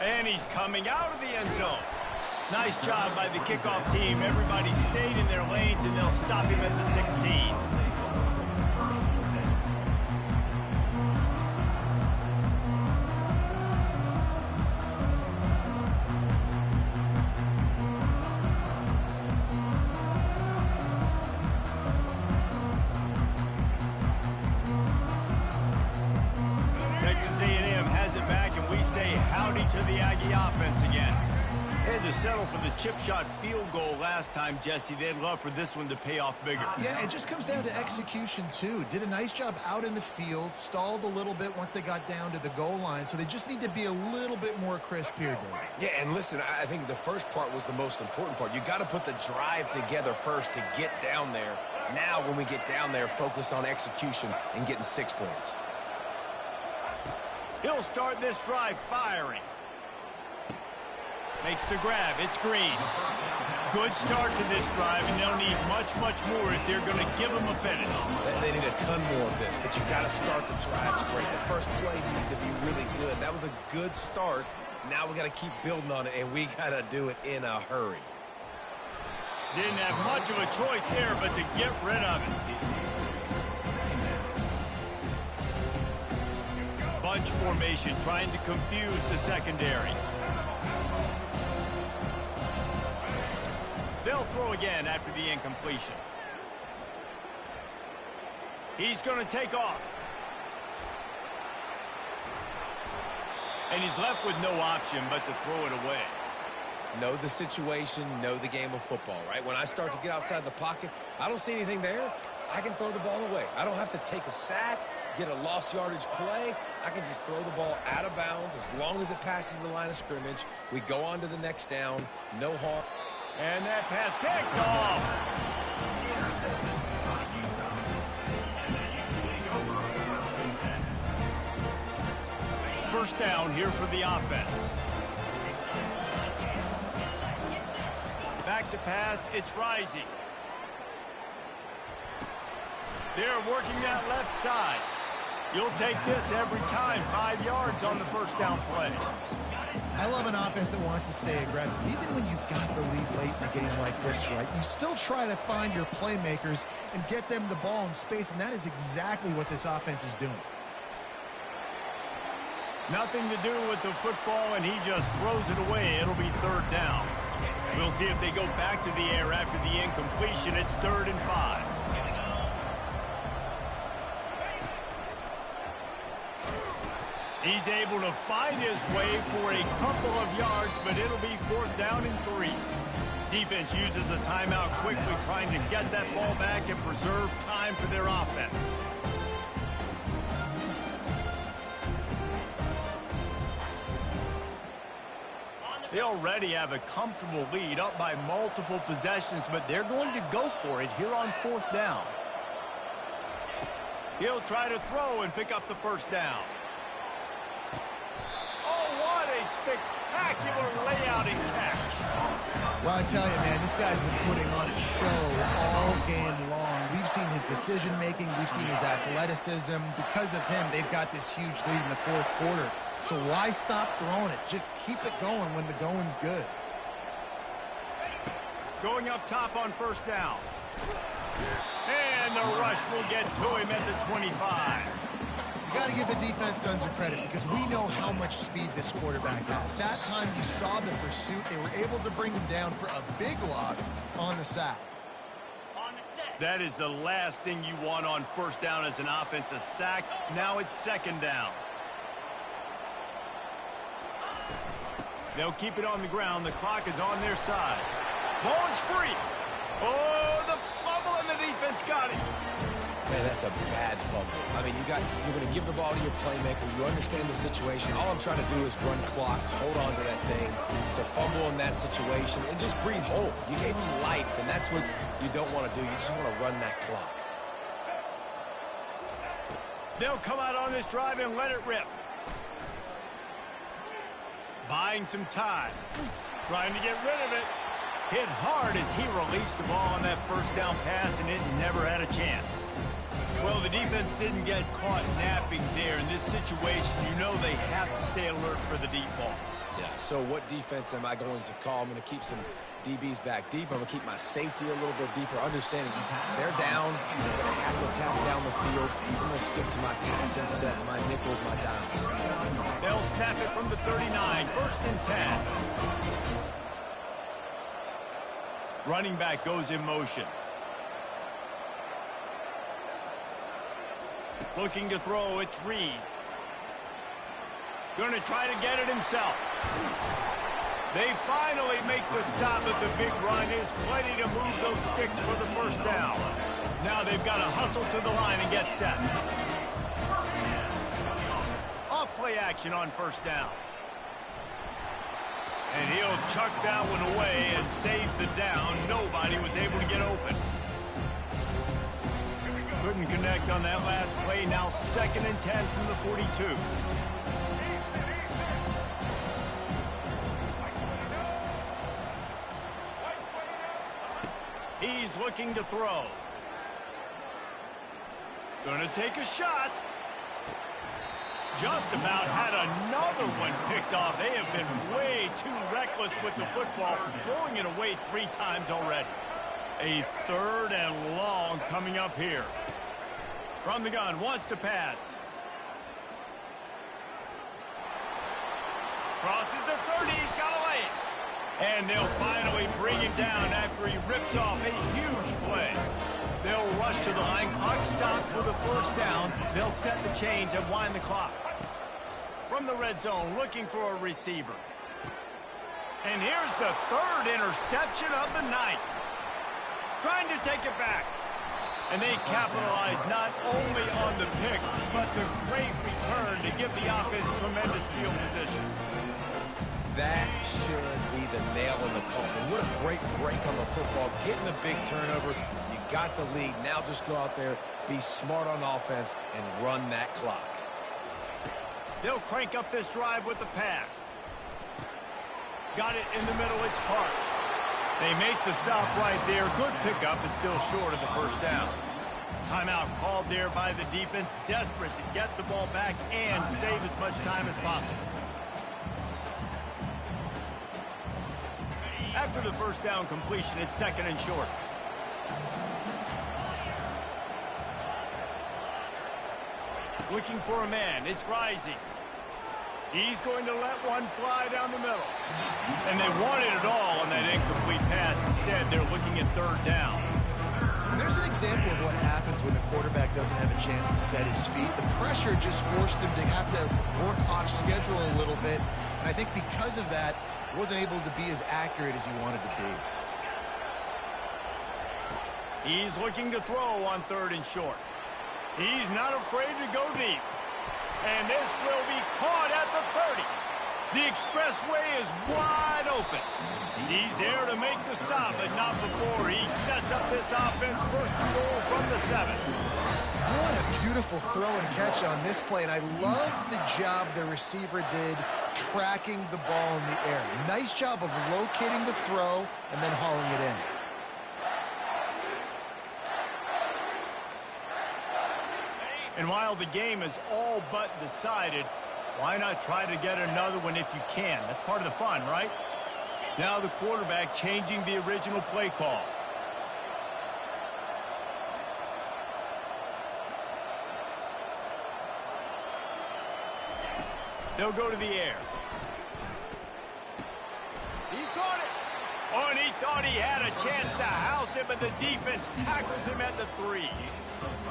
[SPEAKER 1] And he's coming out of the end zone. Nice job by the kickoff team. Everybody stayed in their lanes, and they'll stop him at the 16. Texas A&M has it back, and we say howdy to the Aggie offense again. They had to settle for the chip shot field goal last time, Jesse. They'd love for this one to pay off bigger.
[SPEAKER 2] Yeah, it just comes down to execution, too. Did a nice job out in the field, stalled a little bit once they got down to the goal line, so they just need to be a little bit more crisp here, David.
[SPEAKER 3] Yeah, and listen, I think the first part was the most important part. You got to put the drive together first to get down there. Now, when we get down there, focus on execution and getting 6 points.
[SPEAKER 1] He'll start this drive firing. Makes the grab. It's Green. Good start to this drive, and they'll need much, much more if they're going to give them a finish.
[SPEAKER 3] They need a ton more of this, but you got to start the drives great. The first play needs to be really good. That was a good start. Now we got to keep building on it, and we got to do it in a hurry.
[SPEAKER 1] Didn't have much of a choice there, but to get rid of it. Bunch formation, trying to confuse the secondary. They'll throw again after the incompletion. He's going to take off. And he's left with no option but to throw it away.
[SPEAKER 3] Know the situation, know the game of football, right? When I start to get outside the pocket, I don't see anything there. I can throw the ball away. I don't have to take a sack, get a lost yardage play. I can just throw the ball out of bounds as long as it passes the line of scrimmage. We go on to the next down, no harm.
[SPEAKER 1] And that pass picked off. First down here for the offense. Back to pass, it's Rising. They're working that left side. You'll take this every time. 5 yards on the first down play.
[SPEAKER 2] I love an offense that wants to stay aggressive. Even when you've got the lead late in a game like this, right, you still try to find your playmakers and get them the ball in space, and that is exactly what this offense is doing.
[SPEAKER 1] Nothing to do with the football, and he just throws it away. It'll be third down. We'll see if they go back to the air after the incompletion. It's 3rd and 5. He's able to find his way for a couple of yards, but it'll be 4th down and 3. Defense uses a timeout quickly, trying to get that ball back and preserve time for their offense. They already have a comfortable lead, up by multiple possessions, but they're going to go for it here on 4th down. He'll try to throw and pick up the first down. Oh, what a spectacular layout and catch.
[SPEAKER 2] Well, I tell you, man, this guy's been putting on a show all game long. We We've seen his decision-making. We've seen his athleticism. Because of him, they've got this huge lead in the fourth quarter. So why stop throwing it? Just keep it going when the going's good.
[SPEAKER 1] Going up top on first down. And the rush will get to him at the 25.
[SPEAKER 2] You got to give the defense tons of credit because we know how much speed this quarterback has. That time you saw the pursuit. They were able to bring him down for a big loss on the sack.
[SPEAKER 1] That is the last thing you want on first down as an offensive sack. Now it's second down. They'll keep it on the ground. The clock is on their side. Ball is free. Oh, the fumble, and the defense got it.
[SPEAKER 3] Man, that's a bad fumble. I mean, you're going to give the ball to your playmaker. You understand the situation. All I'm trying to do is run clock, hold on to that thing. To fumble in that situation and just breathe hope. You gave him life, and that's what you don't want to do. You just want to run that clock.
[SPEAKER 1] They'll come out on this drive and let it rip. Buying some time. Trying to get rid of it. Hit hard as he released the ball on that first down pass, and it never had a chance. Well, the defense didn't get caught napping there. In this situation, you know they have to stay alert for the deep ball.
[SPEAKER 3] Yeah, so what defense am I going to call? I'm going to keep some DBs back deep. I'm going to keep my safety a little bit deeper, understanding they're down. They're going to have to attack down the field. I'm going to stick to my passing sets, my nickels, my dimes.
[SPEAKER 1] They'll snap it from the 39, first and 10. Running back goes in motion. Looking to throw, it's Reed. Going to try to get it himself. They finally make the stop at the big run. Is plenty to move those sticks for the first down. Now they've got to hustle to the line and get set. Off play action on first down. And he'll chuck that one away and save the down. Nobody was able to get open. Couldn't connect on that last play. Now second and 10 from the 42. He's looking to throw. Gonna take a shot. Just about had another one picked off. They have been way too reckless with the football, throwing it away 3 times already. A third and long coming up here. From the gun, wants to pass. Crosses the 30, he's got to lay it. And they'll finally bring him down after he rips off a huge play. They'll rush to the line. Clock stopped for the first down. They'll set the chains and wind the clock. From the red zone, looking for a receiver. And here's the third interception of the night. Trying to take it back. And they capitalize not only on the pick, but the great return to give the offense tremendous field position.
[SPEAKER 3] That should be the nail in the coffin. What a great break on the football. Getting the big turnover. You got the lead. Now just go out there, be smart on offense, and run that clock.
[SPEAKER 1] They'll crank up this drive with the pass. Got it in the middle. It's Parks. They make the stop right there. Good pickup, but still short of the first down. Timeout called there by the defense. Desperate to get the ball back and save as much time as possible. After the first down completion, it's second and short. Looking for a man. It's Rising. He's going to let one fly down the middle. And they wanted it all on that incomplete pass. Instead, they're looking at third down.
[SPEAKER 2] And there's an example of what happens when the quarterback doesn't have a chance to set his feet. The pressure just forced him to have to work off schedule a little bit. And I think because of that, he wasn't able to be as accurate as he wanted to be.
[SPEAKER 1] He's looking to throw on third and short. He's not afraid to go deep. And this will be caught at the 30. The expressway is wide open. He's there to make the stop, but not before he sets up this offense. First and goal from the 7.
[SPEAKER 2] What a beautiful throw and catch on this play. And I love the job the receiver did tracking the ball in the air. Nice job of locating the throw and then hauling it in.
[SPEAKER 1] And while the game is all but decided, why not try to get another one if you can? That's part of the fun, right? Now the quarterback changing the original play call. They'll go to the air. He caught it. Oh, and he thought he had a chance to house him, but the defense tackles him at the 3.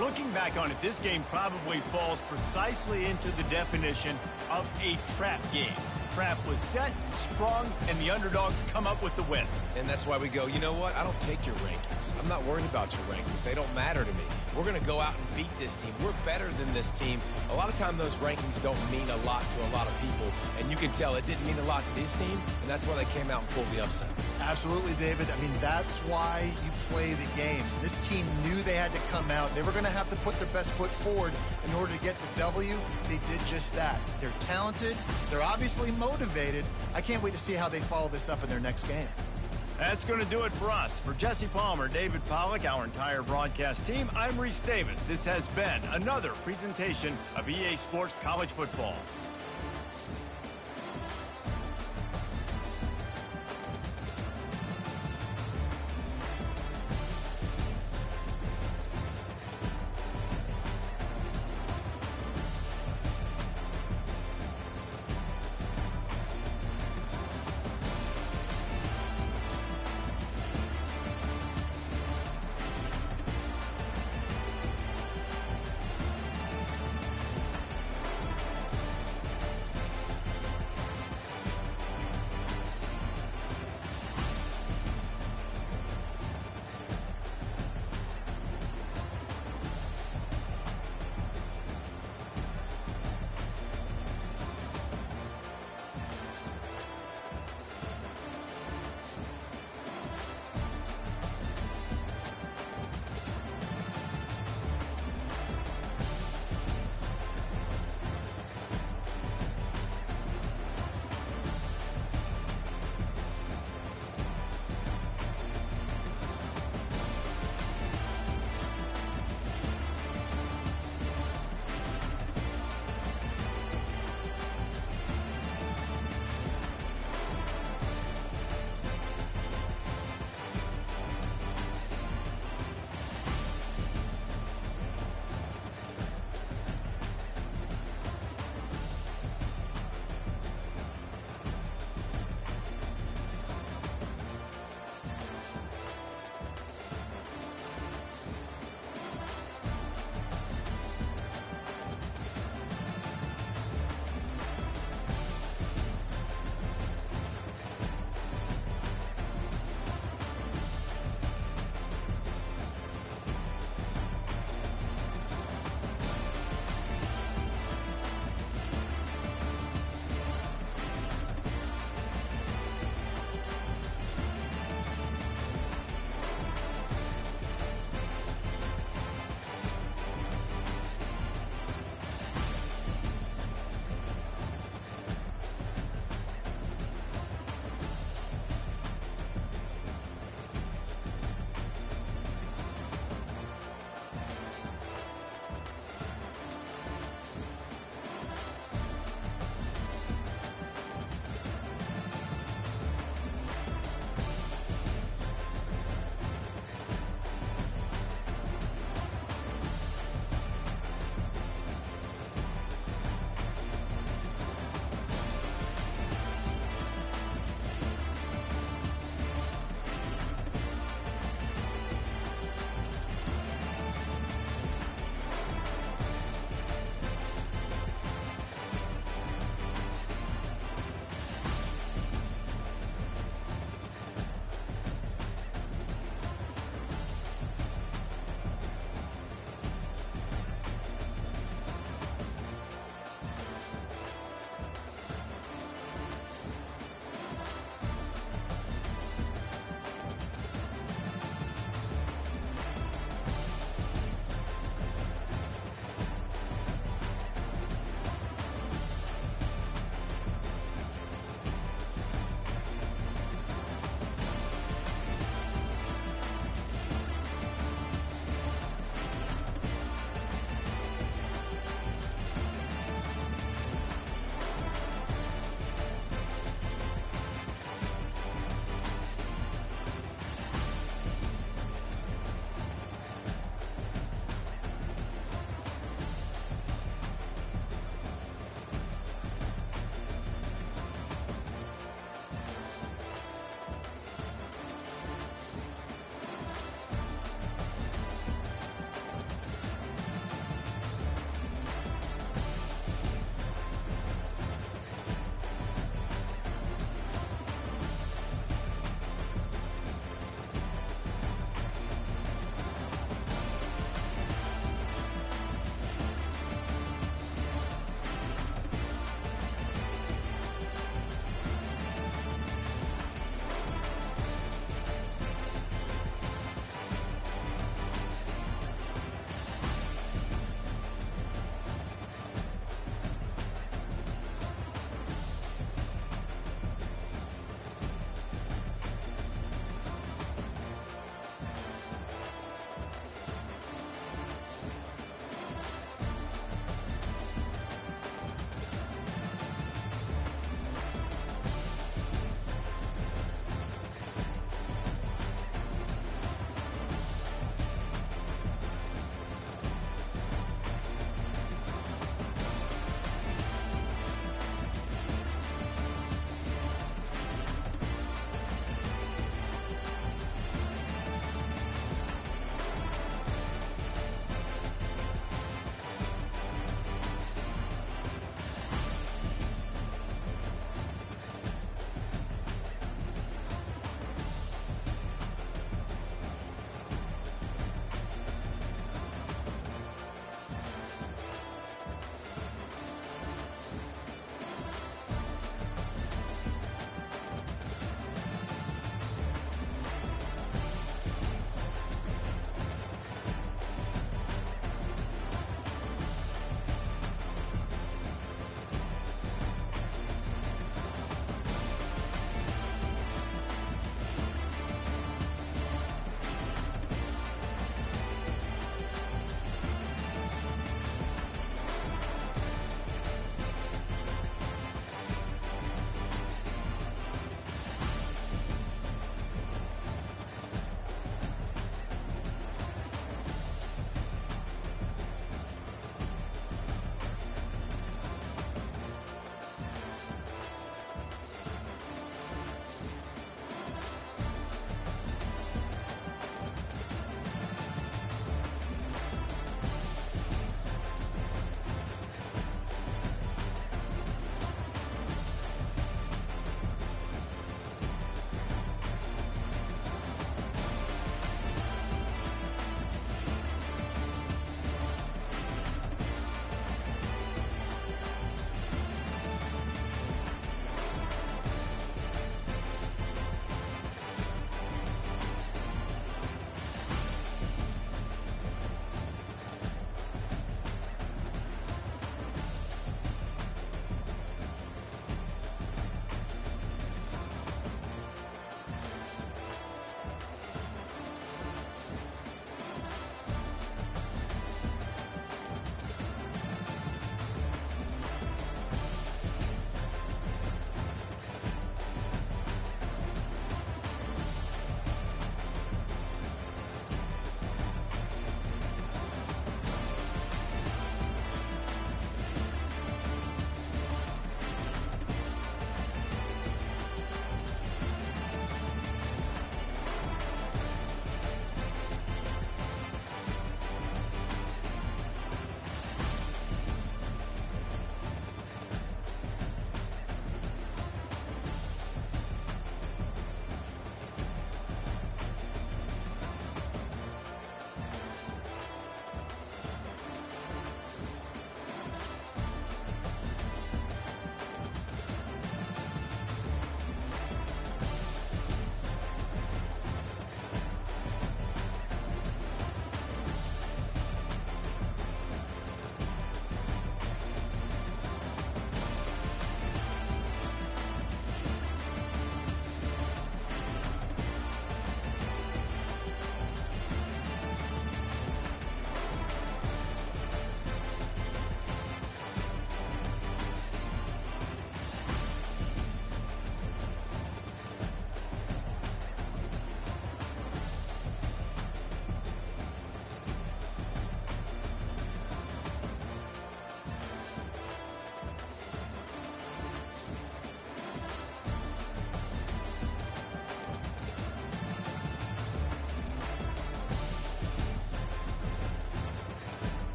[SPEAKER 1] Looking back on it, this game probably falls precisely into the definition of a trap game. Trap was set, sprung, and the underdogs come up with the win.
[SPEAKER 3] And that's why we go, you know what? I don't take your rankings. I'm not worried about your rankings. They don't matter to me. We're going to go out and beat this team. We're better than this team. A lot of time those rankings don't mean a lot to a lot of people, and you can tell it didn't mean a lot to this team, and that's why they came out and pulled the upset.
[SPEAKER 2] Absolutely, David. I mean, that's why you play the games. This team knew they had to come out. They were going to have to put their best foot forward in order to get the W. They did just that. They're talented. They're obviously motivated. I can't wait to see how they follow this up in their next game.
[SPEAKER 1] That's going to do it for us. For Jesse Palmer, David Pollack, our entire broadcast team, I'm Reese Davis. This has been another presentation of EA Sports College Football.